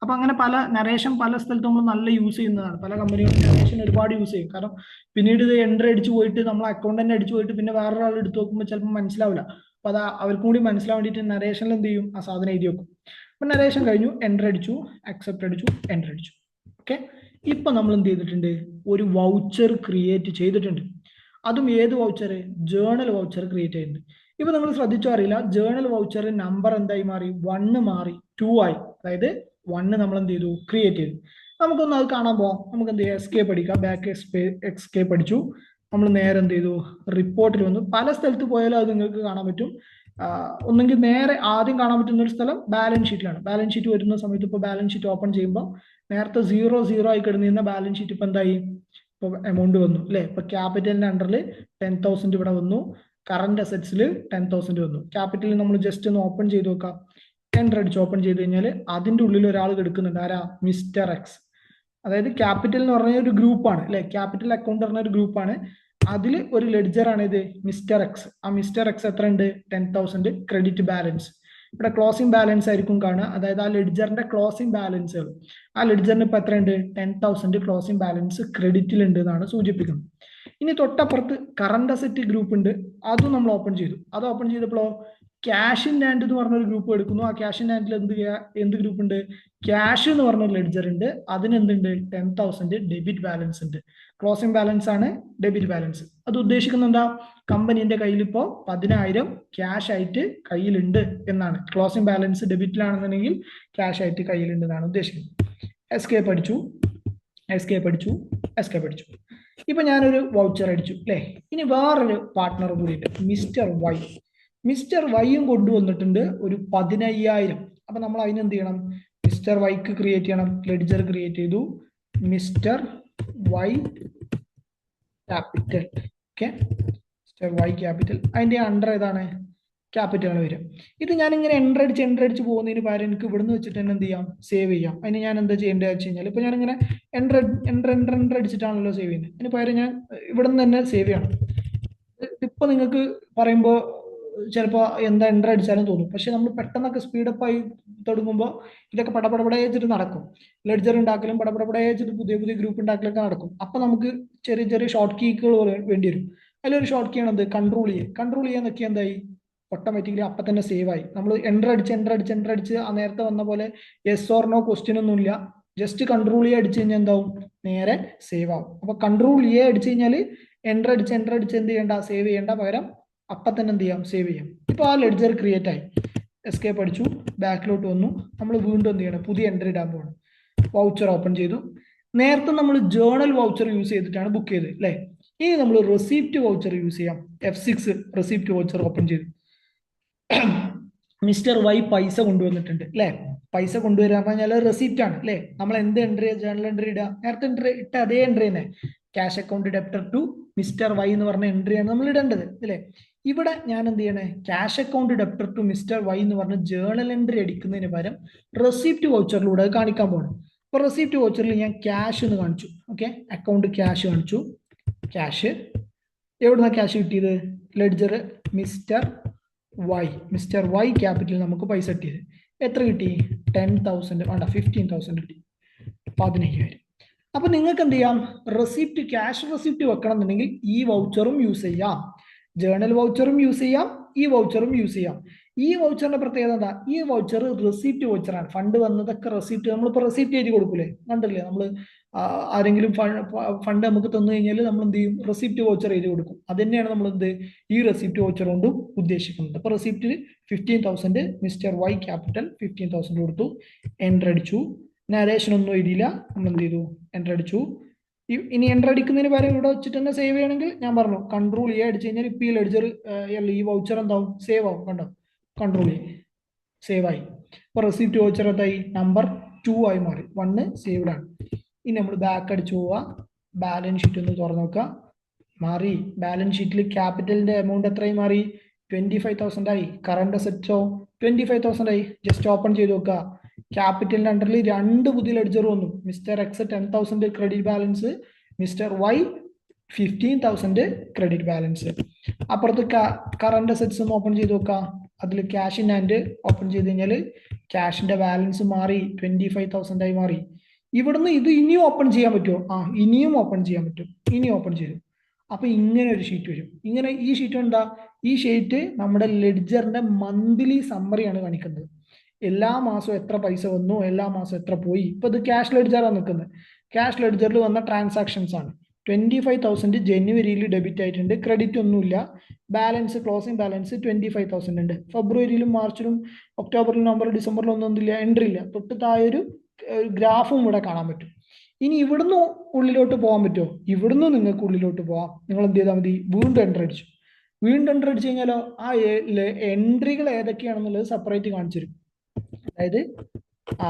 S1: അപ്പൊ അങ്ങനെ പല നരേഷൻ പല സ്ഥലത്തും നമ്മൾ നല്ല യൂസ് ചെയ്യുന്നതാണ്. പല കമ്പനികളും നരേഷൻ ഒരുപാട് യൂസ് ചെയ്യും. കാരണം പിന്നീട് ഇത് എൻട്രി അടിച്ചു പോയിട്ട് നമ്മൾ അക്കൗണ്ടന്റ് അടിച്ചു പോയിട്ട് പിന്നെ വേറൊരാൾ എടുത്ത് നോക്കുമ്പോൾ ചിലപ്പോൾ മനസ്സിലാവില്ല. അപ്പൊ അത് അവർക്കും കൂടി മനസ്സിലാൻ വേണ്ടിയിട്ട് നരേഷനിൽ എന്ത് ചെയ്യും, ആ സാധനം എഴുതി വെക്കും. അപ്പൊ നരേഷൻ കഴിഞ്ഞു, എൻട്രി അടിച്ചു, അക്സെപ്റ്റ് അടിച്ചു, എൻട്രി അടിച്ചു. ഓക്കെ. ഇപ്പൊ നമ്മൾ എന്ത് ചെയ്തിട്ടുണ്ട്, ഒരു വൗച്ചർ ക്രിയേറ്റ് ചെയ്തിട്ടുണ്ട്. അതും ഏത് വൗച്ചർ, ജേണൽ വൗച്ചർ ക്രിയേറ്റ് ചെയ്തിട്ടുണ്ട്. ഇപ്പൊ നിങ്ങൾ ശ്രദ്ധിച്ചോ അറിയില്ല, ജേണൽ വൗച്ചർ നമ്പർ എന്തായി മാറി, 1 മാറി 2 ആയി. അതായത് 1 നമ്മൾ എന്ത് ചെയ്തു, ക്രിയേറ്റ് ചെയ്തു. നമുക്കൊന്ന് അത് കാണാൻ പോവാം. നമുക്ക് എന്ത് ചെയ്യാം, എസ്കേപ്പ് അടിക്കാം. ബാക്ക് എസ്കേപ്പ് അടിച്ചു. നമ്മൾ നേരെ എന്ത് ചെയ്തു, റിപ്പോർട്ടിൽ വന്നു. പല സ്ഥലത്ത് പോയാലും അത് നിങ്ങൾക്ക് കാണാൻ പറ്റും. ഒന്നെങ്കിൽ നേരെ ആദ്യം കാണാൻ പറ്റുന്ന ഒരു സ്ഥലം ബാലൻസ് ഷീറ്റിലാണ്. ബാലൻസ് ഷീറ്റ് വരുന്ന സമയത്ത് ഇപ്പോൾ ബാലൻസ് ഷീറ്റ് ഓപ്പൺ ചെയ്യുമ്പോൾ നേരത്തെ 0 ആയി കിടന്നിരുന്ന ബാലൻസ് ഷീറ്റ് ഇപ്പൊ എന്തായി, ഇപ്പൊ എമൗണ്ട് വന്നു അല്ലെ. ഇപ്പൊ ക്യാപിറ്റലിന്റെ അണ്ടറിൽ 10,000 ഇവിടെ വന്നു, കറന്റ് അസറ്റ്സിൽ 10,000 വന്നു. ക്യാപിറ്റലിൽ നമ്മൾ ജസ്റ്റ് ഒന്ന് ഓപ്പൺ ചെയ്ത് നോക്കാം. എൻട്രി അടിച്ച് ഓപ്പൺ ചെയ്ത് കഴിഞ്ഞാൽ അതിന്റെ ഉള്ളിൽ ഒരാൾ കിടക്കുന്നുണ്ട്. ആരാ, മിസ്റ്റർ എക്സ്. അതായത് ക്യാപിറ്റൽ എന്ന് പറഞ്ഞ ഒരു ഗ്രൂപ്പാണ് അല്ലെ, ക്യാപിറ്റൽ അക്കൗണ്ട് പറഞ്ഞ ഒരു ഗ്രൂപ്പാണ്. അതിൽ ഒരു ലെഡ്ജർ ആണ് ഇത് മിസ്റ്റർ എക്സ്. ആ മിസ്റ്റർ എക്സ് എത്ര ഉണ്ട്, 10,000 ക്രെഡിറ്റ് ബാലൻസ്. ഇവിടെ ക്ലോസിംഗ് ബാലൻസ് ആയിരിക്കും കാണുക. അതായത് ആ ലെഡ്ജറിന്റെ ക്ലോസിംഗ് ബാലൻസുകൾ, ആ ലെഡ്ജറിന് ഇപ്പൊ എത്ര ഉണ്ട്, 10,000 ക്ലോസിംഗ് ബാലൻസ് ക്രെഡിറ്റിൽ ഉണ്ട് എന്നാണ് സൂചിപ്പിക്കുന്നത്. ഇനി തൊട്ടപ്പുറത്ത് കറന്റ് അസറ്റ് ഗ്രൂപ്പ് ഉണ്ട്, അതും നമ്മൾ ഓപ്പൺ ചെയ്തു. അത് ഓപ്പൺ ചെയ്തപ്പോഴോ ക്യാഷ് ഇൻ ഹാൻഡ് എന്ന് പറഞ്ഞൊരു ഗ്രൂപ്പ് എടുക്കുന്നു. ആ ക്യാഷ് ഇൻ ഹാൻഡിൽ എന്ത് ഗ്രൂപ്പ് ഉണ്ട്? ക്യാഷ് എന്ന് പറഞ്ഞ ലെഡ്ജർ ഉണ്ട്. അതിന് എന്തുണ്ട്? 10,000 ഡെബിറ്റ് ബാലൻസ് ഉണ്ട്. ക്ലോസിംഗ് ബാലൻസ് ആണ് ഡെബിറ്റ് ബാലൻസ്. അത് ഉദ്ദേശിക്കുന്നത് എന്താ? കമ്പനീന്റെ കയ്യിൽ ഇപ്പോൾ 10,000 ക്യാഷ് ആയിട്ട് കയ്യിലുണ്ട് എന്നാണ്. ക്ലോസിംഗ് ബാലൻസ് ഡെബിറ്റിലാണെന്നുണ്ടെങ്കിൽ ക്യാഷ് ആയിട്ട് കയ്യിലുണ്ട് എന്നാണ് ഉദ്ദേശിക്കുന്നത്. എസ്കേപ്പ് അടിച്ചു, എസ്കേപ്പ് അടിച്ചു, എസ്കേപ്പ് അടിച്ചു. ഇപ്പൊ ഞാനൊരു വൗച്ചർ അടിച്ചു അല്ലേ? ഇനി വേറൊരു പാർട്ട്ണർ കൂടിയിട്ട് മിസ്റ്റർ വൈ. മിസ്റ്റർ വൈയും കൊണ്ടുവന്നിട്ടുണ്ട് ഒരു 15,000. അപ്പൊ നമ്മൾ അതിന് എന്ത് ചെയ്യണം? മിസ്റ്റർ വൈക്ക് ക്രിയേറ്റ് ചെയ്യണം. ലെഡ്ജർ ക്രിയേറ്റ് ചെയ്തു, mister Y capital. Okay, mister Y capital. അതിന്റെ അണ്ടർ ഏതാണ്? ക്യാപിറ്റൽ ആണ് വരിക. ഇത് ഞാൻ ഇങ്ങനെ എൻ്റർ അടിച്ച് പോകുന്നതിന് പകരം എനിക്ക് ഇവിടുന്ന് വെച്ചിട്ട് തന്നെ എന്ത് ചെയ്യാം? സേവ് ചെയ്യാം. അതിന് ഞാൻ എന്താ ചെയ്യേണ്ടത് വെച്ച് കഴിഞ്ഞാൽ, ഇപ്പൊ ഞാൻ ഇങ്ങനെ എൻ്റർ അടിച്ചിട്ടാണല്ലോ സേവ് ചെയ്യുന്നത്. അതിന് പകരം ഞാൻ ഇവിടുന്ന് തന്നെ സേവ് ചെയ്യണം. ഇപ്പൊ നിങ്ങൾക്ക് പറയുമ്പോൾ ചിലപ്പോൾ എന്താ എൻ്റർ അടിച്ചാലും തോന്നും. പക്ഷെ നമ്മൾ പെട്ടെന്നൊക്കെ സ്പീഡപ്പ് ആയി തുടങ്ങുമ്പോൾ ഇതൊക്കെ പടപടപടേ വെച്ചിട്ട് നടക്കും. ലെഡ്ജർ ഉണ്ടാക്കലും പടപടപടേ വെച്ചിട്ട് പുതിയ പുതിയ ഗ്രൂപ്പ് ഉണ്ടാക്കലൊക്കെ നടക്കും. അപ്പൊ നമുക്ക് ചെറിയ ചെറിയ ഷോർട്ട് കീകൾ വേണ്ടി വരും. അതിലൊരു ഷോർട്ട് കീ ആണ് എന്ത്? കൺട്രോൾ ചെയ്യുക. കൺട്രോൾ ചെയ്യാൻ നോക്കിയാൽ എന്തായി? ഓട്ടോമാറ്റിക്കലി അപ്പൊ തന്നെ സേവ് ആയി. നമ്മൾ എൻ്റർ അടിച്ച് ആ നേരത്തെ വന്ന പോലെ യെസ് ഓർ നോ ക്വസ്റ്റ്യൻ ഒന്നും ഇല്ല. ജസ്റ്റ് കൺട്രോൾ എ അടിച്ചു കഴിഞ്ഞാൽ എന്താവും? നേരെ സേവ് ആവും. അപ്പൊ കൺട്രോൾ എ അടിച്ചു കഴിഞ്ഞാൽ എൻ്റർ അടിച്ച് എന്ത് ചെയ്യേണ്ട? സേവ് ചെയ്യേണ്ട. പകരം അപ്പൊ തന്നെ എന്ത് ചെയ്യാം? സേവ് ചെയ്യാം. ഇപ്പൊ ആ ലെഡ്ജർ ക്രിയേറ്റ് ആയി. എസ്കേപ്പ് അടിച്ചു, ബാക്കിലോട്ട് വന്നു. നമ്മൾ വീണ്ടും എന്ത് ചെയ്യണം? പുതിയ എൻട്രി ഇടാൻ പോകണം. വൗച്ചർ ഓപ്പൺ ചെയ്തു. നേരത്തെ നമ്മൾ ജേർണൽ വൗച്ചർ യൂസ് ചെയ്തിട്ടാണ് ബുക്ക് ചെയ്തത് അല്ലേ? ഇനി നമ്മൾ റെസിപ്റ്റ് വൗച്ചർ യൂസ് ചെയ്യാം. F6 റെസിപ്റ്റ് വൗച്ചർ ഓപ്പൺ ചെയ്തു. മിസ്റ്റർ വൈ പൈസ കൊണ്ടുവന്നിട്ടുണ്ട് അല്ലെ? പൈസ കൊണ്ടുവരാൻ പറഞ്ഞാൽ റെസിപ്റ്റ് ആണ് അല്ലെ? നമ്മൾ എന്ത് എൻട്രി, ജേർണൽ എൻട്രി ഇടുക? നേരത്തെ എൻട്രി ഇട്ട അതേ എൻട്രി തന്നെ. Cash account debtor to mister Y എന്ന് പറഞ്ഞ എൻട്രിയാണ് നമ്മൾ ഇടേണ്ടത് അല്ലേ? ഇവിടെ ഞാൻ എന്ത് ചെയ്യണേ? Cash account debtor to mister Y എന്ന് പറഞ്ഞ ജേർണൽ എൻട്രി അടിക്കുന്നതിന് പകരം റെസിപ്റ്റ് വൗച്ചറിലൂടെ കാണിക്കാൻ പോകണം. അപ്പൊ റെസിപ്റ്റ് വൗച്ചറിൽ ഞാൻ ക്യാഷ് എന്ന് കാണിച്ചു. ഓക്കെ, അക്കൗണ്ട് ക്യാഷ് കാണിച്ചു. ക്യാഷ് എവിടുന്ന ക്യാഷ് കിട്ടിയത്? ലെഡ്ജർ മിസ്റ്റർ വൈ ക്യാപിറ്റൽ നമുക്ക് പൈസ കിട്ടിയത് എത്ര കിട്ടി? 10,000 വേണ്ട 15,000 കിട്ടി. 15,000. അപ്പൊ നിങ്ങൾക്ക് എന്ത് ചെയ്യാം? റെസിപ്റ്റ്, ക്യാഷ് റെസിപ്റ്റ് വെക്കണം എന്നുണ്ടെങ്കിൽ ഈ വൗച്ചറും യൂസ് ചെയ്യാം, ജേർണൽ വൗച്ചറും യൂസ് ചെയ്യാം, ഈ വൗച്ചറും യൂസ് ചെയ്യാം. ഈ വൗച്ചറിന്റെ പ്രത്യേകത എന്താ? ഈ വൗച്ചർ റെസിപ്റ്റ് വൗച്ചറാണ്. ഫണ്ട് വന്നതൊക്കെ റെസിപ്റ്റ്, നമ്മളിപ്പോ റെസിപ്റ്റ് എഴുതി കൊടുക്കൂലേ? കണ്ടില്ലേ? നമ്മൾ ആരെങ്കിലും ഫണ്ട് നമുക്ക് തന്നു കഴിഞ്ഞാൽ നമ്മൾ എന്ത് ചെയ്യും? റെസിപ്റ്റ് വൗച്ചർ എഴുതി കൊടുക്കും. അത് തന്നെയാണ് നമ്മൾ എന്ത് ഈ റെസിപ്റ്റ് വൗച്ചർ കൊണ്ടും ഉദ്ദേശിക്കുന്നത്. അപ്പൊ റെസിപ്റ്റിൽ 15,000 മിസ്റ്റർ വൈ ക്യാപിറ്റൽ 15,000 കൊടുത്തു. എൻ്റർ അടിച്ചു. നരേഷൻ ഒന്നും എഴുതിയില്ല. നമ്മൾ എന്ത് ചെയ്തു? എൻ്റർ അടിച്ചു. ഇനി എൻ്റർ അടിക്കുന്നതിന് പകരം ഇവിടെ വെച്ചിട്ട് തന്നെ സേവ് ചെയ്യണമെങ്കിൽ ഞാൻ പറഞ്ഞു കൺട്രോൾ എ അടിച്ചു കഴിഞ്ഞാൽ ഇപ്പൊ ഈ ലെഡ്ജർ ഈ വൗച്ചർ എന്താവും? സേവ് ആവും. കണ്ടോ? കൺട്രോൾ എ സേവ് ആയി. അപ്പൊ റെസിപ്റ്റ് വൗച്ചർ എന്തായി? നമ്പർ 2 ആയി മാറി. 1 സേവ്ഡ് ആണ്. ഇനി നമ്മൾ ബാക്ക് അടിച്ചു പോവുക. ബാലൻസ് ഷീറ്റ് ഒന്ന് തുറന്നു നോക്കുക. മാറി. ബാലൻസ് ഷീറ്റിൽ ക്യാപിറ്റലിന്റെ എമൗണ്ട് എത്രയായി മാറി? 25,000 ആയി. കറണ്ട് അസറ്റ്സോ 25,000 ആയി. ജസ്റ്റ് ഓപ്പൺ ചെയ്ത് നോക്കുക. ക്യാപിറ്റലിന്റെ അണ്ടറിൽ 2 പുതിയ ലെഡ്ജർ വന്നു. Mister X 10,000 credit balance, mister Y 15,000 credit balance. അപ്പുറത്ത് കറണ്ട് അസറ്റ്സ് ഒന്ന് ഓപ്പൺ ചെയ്ത് നോക്കുക. അതിൽ ക്യാഷ് ഇൻ ഹാൻഡ് ഓപ്പൺ ചെയ്ത് കഴിഞ്ഞാൽ ക്യാഷിന്റെ ബാലൻസ് മാറി, 25,000 ആയി മാറി. ഇവിടുന്ന് ഇത് ഇനിയും ഓപ്പൺ ചെയ്യാൻ പറ്റുമോ? ഇനിയും ഓപ്പൺ ചെയ്യാൻ പറ്റും. ഇനി ഓപ്പൺ ചെയ്തു. അപ്പൊ ഇങ്ങനെ ഒരു ഷീറ്റ് വരും. ഇങ്ങനെ ഈ ഷീറ്റ് എന്താ? ഈ ഷീറ്റ് നമ്മുടെ ലെഡ്ജറിന്റെ മന്ത്ലി സമ്മറിയാണ് കാണിക്കുന്നത്. എല്ലാ മാസവും എത്ര പൈസ വന്നു, എല്ലാ മാസവും എത്ര പോയി. ഇപ്പൊ ഇത് ക്യാഷ് ലെഡ്ജറാണ് നിൽക്കുന്നത്. ക്യാഷ് ലെഡ്ജറിൽ വന്ന ട്രാൻസാക്ഷൻസ് ആണ്. 25,000 ജനുവരിയിൽ ഡെബിറ്റ് ആയിട്ടുണ്ട്. ക്രെഡിറ്റ് ഒന്നുമില്ല. ബാലൻസ്, ക്ലോസിംഗ് ബാലൻസ് 25,000 ഉണ്ട്. ഫെബ്രുവരിയിലും മാർച്ചിലും ഒക്ടോബറിലും നവംബറിലും ഡിസംബറിലും ഒന്നും എന്തില്ല, എൻട്രി ഇല്ല. തൊട്ട് താഴെ ഗ്രാഫും ഇവിടെ കാണാൻ പറ്റും. ഇനി ഇവിടുന്ന് ഉള്ളിലോട്ട് പോകാൻ പറ്റുമോ? ഇവിടുന്ന് നിങ്ങൾക്ക് ഉള്ളിലോട്ട് പോവാം. നിങ്ങൾ എന്ത് ചെയ്താൽ മതി? വീണ്ടും എൻട്രി അടിച്ചു. വീണ്ടും എൻട്രി അടിച്ചു കഴിഞ്ഞാലോ ആ എൻട്രികൾ ഏതൊക്കെയാണെന്നുള്ളത് സെപ്പറേറ്റ് കാണിച്ചു തരും. അതായത്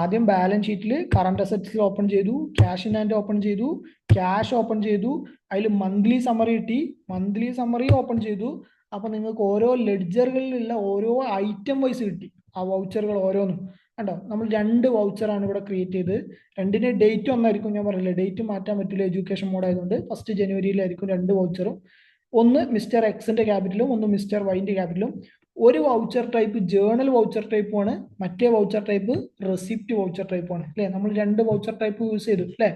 S1: ആദ്യം ബാലൻസ് ഷീറ്റിൽ കറണ്ട് അസറ്റ്സ് ഓപ്പൺ ചെയ്തു, ക്യാഷ് ഇൻ ഹാൻഡ് ഓപ്പൺ ചെയ്തു, ക്യാഷ് ഓപ്പൺ ചെയ്തു, അതിൽ മന്ത്ലി സമ്മറി കിട്ടി, മന്ത്ലി സമ്മറി ഓപ്പൺ ചെയ്തു. അപ്പൊ നിങ്ങൾക്ക് ഓരോ ലെഡ്ജറുകളിലുള്ള ഓരോ ഐറ്റം വൈസ് കിട്ടി. ആ വൗച്ചറുകൾ ഓരോന്നും കണ്ടോ? നമ്മൾ 2 വൗച്ചറാണ് ഇവിടെ ക്രിയേറ്റ് ചെയ്ത്. 2ന്റെ ഡേറ്റ് ഒന്നായിരിക്കും. ഞാൻ പറഞ്ഞില്ലേ, ഡേറ്റ് മാറ്റാൻ പറ്റില്ല, എഡ്യൂക്കേഷൻ മോഡ് ആയതുകൊണ്ട്. 1 ജനുവരിയിലായിരിക്കും 2 വൗച്ചറും. ഒന്ന് മിസ്റ്റർ എക്സിന്റെ ക്യാപിറ്റലും ഒന്ന് മിസ്റ്റർ വൈന്റെ ക്യാപിറ്റലും. ഒരു വൗച്ചർ ടൈപ്പ് ജേർണൽ വൗച്ചർ ടൈപ്പും ആണ്, മറ്റേ വൗച്ചർ ടൈപ്പ് റെസിപ്റ്റ് വൗച്ചർ ടൈപ്പും ആണ് അല്ലെ? നമ്മൾ 2 വൗച്ചർ ടൈപ്പ് യൂസ് ചെയ്തു അല്ലെ?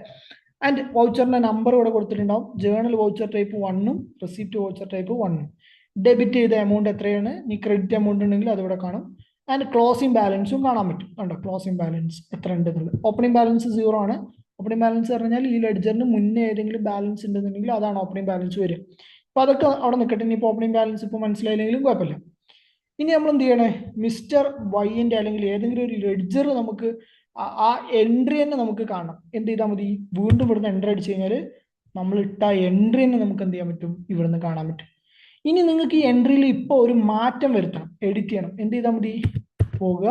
S1: ആൻഡ് വൗച്ചറിന്റെ നമ്പർ ഇവിടെ കൊടുത്തിട്ടുണ്ടാവും. ജേർണൽ വൗച്ചർ ടൈപ്പ് 1ഉം റെസിപ്റ്റ് വൗച്ചർ ടൈപ്പ് 1ഉം. ഡെബിറ്റ് ചെയ്ത എമൗണ്ട് എത്രയാണ്, നീ ക്രെഡിറ്റ് എമൗണ്ട് ഉണ്ടെങ്കിൽ അതിവിടെ കാണും. ആൻഡ് ക്ലോസിംഗ് ബാലൻസും കാണാൻ പറ്റും. കണ്ടോ ക്ലോസിംഗ് ബാലൻസ് എത്ര ഉണ്ട് എന്നുള്ളത്. ഓപ്പണിംഗ് ബാലൻസ് 0 ആണ്. ഓപ്പണിംഗ് ബാലൻസ് പറഞ്ഞാൽ ഈ ലെഡ്ജറിന് മുന്നേ ഏതെങ്കിലും ബാലൻസ് ഉണ്ടെന്നുണ്ടെങ്കിൽ അതാണ് ഓപ്പണിംഗ് ബാലൻസ് വരിക. അപ്പൊ അതൊക്കെ അവിടെ നിൽക്കട്ടെ. ഇനിയിപ്പോൾ ഓപ്പണിംഗ് ബാലൻസ് ഇപ്പോൾ മനസ്സിലായില്ലെങ്കിലും കുഴപ്പമില്ല. ഇനി നമ്മൾ എന്ത് ചെയ്യണേ, മിസ്റ്റർ വൈൻ്റെ അല്ലെങ്കിൽ ഏതെങ്കിലും ഒരു ലെഡ്ജർ നമുക്ക് ആ എൻട്രി തന്നെ നമുക്ക് കാണാം. എന്ത് ചെയ്താൽ മതി, വീണ്ടും ഇവിടുന്ന് എൻട്രി അടിച്ചു കഴിഞ്ഞാൽ നമ്മൾ ഇട്ട എൻട്രി തന്നെ നമുക്ക് എന്ത് ചെയ്യാൻ പറ്റും, ഇവിടുന്ന് കാണാൻ പറ്റും. ഇനി നിങ്ങൾക്ക് ഈ എൻട്രിയിൽ ഇപ്പോൾ ഒരു മാറ്റം വരുത്തണം, എഡിറ്റ് ചെയ്യണം. എന്ത് ചെയ്താൽ മതി, പോകുക,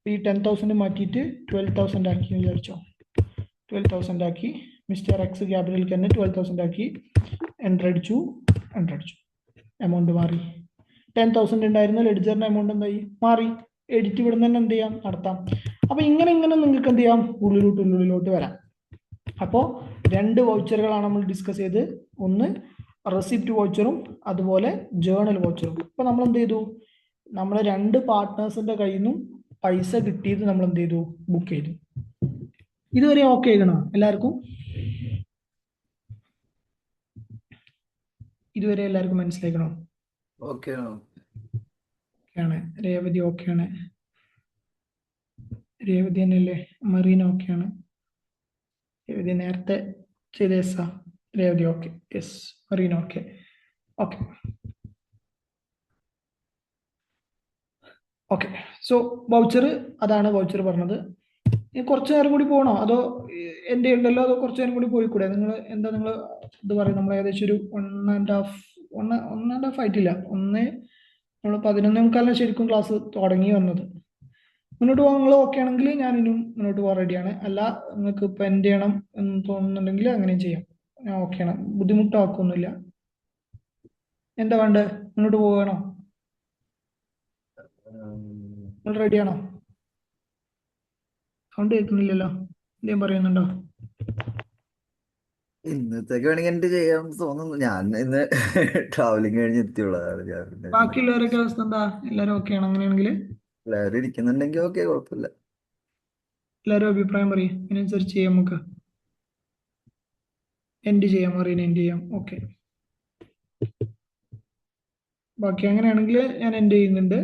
S1: ഈ 10,000 മാറ്റിയിട്ട് 12,000 ആക്കി വിചാരിച്ചോ. 12,000 ആക്കി, മിസ്റ്റർ എക്സ് ക്യാപിറ്റൽ തന്നെ 12,000 ആക്കി, എൻട്രി അടിച്ചു, എമൗണ്ട് മാറി. 10,000 ഉണ്ടായിരുന്ന ലെഡ്ജറിന്റെ എമൗണ്ട് എന്തായി, മാറി. എഡിറ്റ് ഇവിടുന്ന് തന്നെ എന്ത് ചെയ്യാം, നടത്താം. അപ്പൊ ഇങ്ങനെ നിങ്ങൾക്ക് എന്ത് ചെയ്യാം, ഉള്ളിലോട്ട് വരാം. അപ്പോൾ 2 വൗച്ചറുകളാണ് നമ്മൾ ഡിസ്കസ് ചെയ്ത്. ഒന്ന് റെസിപ്റ്റ് വൗച്ചറും അതുപോലെ ജേണൽ വൗച്ചറും. ഇപ്പൊ നമ്മൾ എന്ത് ചെയ്തു, നമ്മളെ 2 പാർട്ട്നേഴ്സിന്റെ കയ്യിൽ നിന്നും പൈസ കിട്ടിയത് നമ്മൾ എന്ത് ചെയ്തു, ബുക്ക് ചെയ്തു. ഇതുവരെ ഓക്കെ ആകണോ എല്ലാവർക്കും? ഇതുവരെ എല്ലാവർക്കും മനസ്സിലാക്കണോ?
S2: ഓക്കെ
S1: ആണ്. രേവതി ഓക്കെ ആണ്. രേവതി തന്നെയല്ലേ? മറീന ഓക്കെ ആണ്. രേവതി നേരത്തെ ചെയ്ത യെസ്സാ. Revathi okay, yes. Marina okay. Okay okay. So voucher, അതാണ് വൗച്ചർ പറഞ്ഞത്. കുറച്ചു നേരം കൂടി പോകണോ, അതോ എൻ്റെ ഉണ്ടല്ലോ, അതോ കുറച്ചു നേരം കൂടി പോയിക്കൂടെ? നിങ്ങൾ എന്താ, നിങ്ങൾ ഇത് പറയും. നമ്മൾ ഏകദേശം ഒരു 1.5 ആയിട്ടില്ല. നമ്മൾ 11:15 ശരിക്കും ക്ലാസ് തുടങ്ങി വന്നത്. മുന്നോട്ട് പോകാൻ നിങ്ങൾ ഓക്കെ ആണെങ്കിൽ ഞാൻ ഇനിയും മുന്നോട്ട് പോകാൻ റെഡിയാണ്. അല്ല നിങ്ങൾക്ക് ഇപ്പം എന്ത് ചെയ്യണം എന്ന് തോന്നുന്നുണ്ടെങ്കിൽ അങ്ങനെയും ചെയ്യാം. ഞാൻ ഓക്കെയാണ്, ബുദ്ധിമുട്ടാക്കൊന്നുമില്ല. എന്താ വേണ്ടത്, മുന്നോട്ട് പോകണോ, നിങ്ങൾ റെഡിയാണോ? സൗണ്ട് കേൾക്കുന്നില്ലല്ലോ, എന്തെങ്കിലും പറയുന്നുണ്ടോ?
S2: ഇന്നത്തേക്ക് വേണമെങ്കിൽ എന്റെ ചെയ്യാൻ തോന്നുന്നു. ഞാൻ ഇന്ന് ട്രാവലിംഗ് കഴിഞ്ഞ് എത്തിയുള്ളതാണ്. ഞാൻ പിന്നെ
S1: ബാക്കിയുള്ളവരൊക്കെ അവസ്ഥ എന്താ, എല്ലാവരും ഓക്കെ ആണോ? അങ്ങനെയാണെങ്കിൽ
S2: എല്ലാവരും ഇരിക്കുന്നുണ്ടെങ്കിൽ ഓക്കെ, കുഴപ്പമില്ല.
S1: എല്ലാവരും അഭിപ്രായം പറയും, അതിനനുസരിച്ച് ചെയ്യാം. നമുക്ക് എൻഡ് ചെയ്യാം, മറീന എൻഡ് ചെയ്യാം. ഓക്കെ, ബാക്കി അങ്ങനെയാണെങ്കിൽ ഞാൻ എൻഡ് ചെയ്യുന്നുണ്ട്.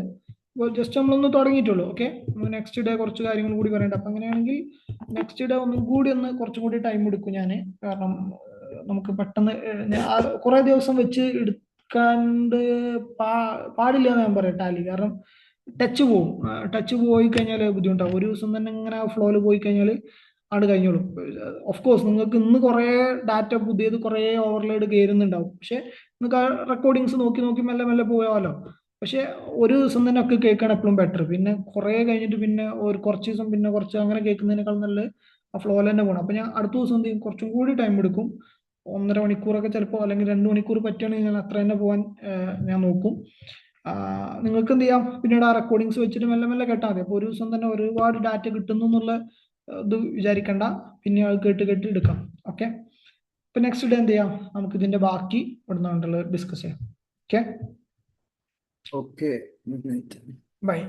S1: അപ്പോൾ ജസ്റ്റ് നമ്മളൊന്ന് തുടങ്ങിയിട്ടുള്ളൂ. ഓക്കെ, നമുക്ക് നെക്സ്റ്റ് ഡേ കുറച്ച് കാര്യങ്ങൾ കൂടി പറയണ്ട. അപ്പം അങ്ങനെയാണെങ്കിൽ നെക്സ്റ്റ് ഡേ ഒന്നും കൂടി കുറച്ചും കൂടി ടൈം എടുക്കും ഞാൻ. കാരണം നമുക്ക് പെട്ടെന്ന് കുറേ ദിവസം വെച്ച് എടുക്കാണ്ട് പാടില്ല എന്ന് ഞാൻ പറയാം ടാലി. കാരണം ടച്ച് പോവും. ടച്ച് പോയി കഴിഞ്ഞാൽ ബുദ്ധിമുട്ടാവും. ഒരു ദിവസം തന്നെ ഇങ്ങനെ ഫ്ലോയിൽ പോയി കഴിഞ്ഞാൽ ആണ് കഴിഞ്ഞോളും. ഓഫ് കോഴ്സ് നിങ്ങൾക്ക് ഇന്ന് കുറേ ഡാറ്റ പുതിയത് കുറേ ഓവർലോഡ് കയറുന്നുണ്ടാവും. പക്ഷെ നിങ്ങൾക്ക് ആ റെക്കോർഡിങ്സ് നോക്കി നോക്കി മെല്ലെ മെല്ലെ പോയാലോ. പക്ഷെ ഒരു ദിവസം തന്നെ ഒക്കെ കേൾക്കാൻ എപ്പോഴും ബെറ്റർ. പിന്നെ കുറേ കഴിഞ്ഞിട്ട് പിന്നെ ഒരു കുറച്ച് ദിവസം പിന്നെ കുറച്ച് അങ്ങനെ കേൾക്കുന്നതിനേക്കാൾ നല്ല ആ ഫ്ലോയിൽ തന്നെ പോകണം. അപ്പം ഞാൻ അടുത്ത ദിവസം എന്ത് ചെയ്യും, കുറച്ചും കൂടി ടൈം എടുക്കും. 1.5 മണിക്കൂറൊക്കെ ചിലപ്പോൾ, അല്ലെങ്കിൽ 2 മണിക്കൂർ പറ്റുകയാണെങ്കിൽ ഞാൻ അത്ര തന്നെ പോകാൻ ഞാൻ നോക്കും. നിങ്ങൾക്ക് എന്ത് ചെയ്യാം, പിന്നീട് ആ റെക്കോർഡിങ്സ് വെച്ചിട്ട് മെല്ലെ മെല്ലെ കേട്ടാൽ മതി. അപ്പോൾ ഒരു ദിവസം തന്നെ ഒരുപാട് ഡാറ്റ കിട്ടുന്നു എന്നുള്ള ഇത് വിചാരിക്കണ്ട. പിന്നെ അത് കേട്ട് കേട്ട് എടുക്കാം. ഓക്കെ, ഇപ്പൊ നെക്സ്റ്റ് ഡേ എന്ത് ചെയ്യാം, നമുക്ക് ഇതിന്റെ ബാക്കി ഇവിടുന്ന് ഡിസ്കസ് ചെയ്യാം. Okay,
S2: okay.
S1: ബൈ.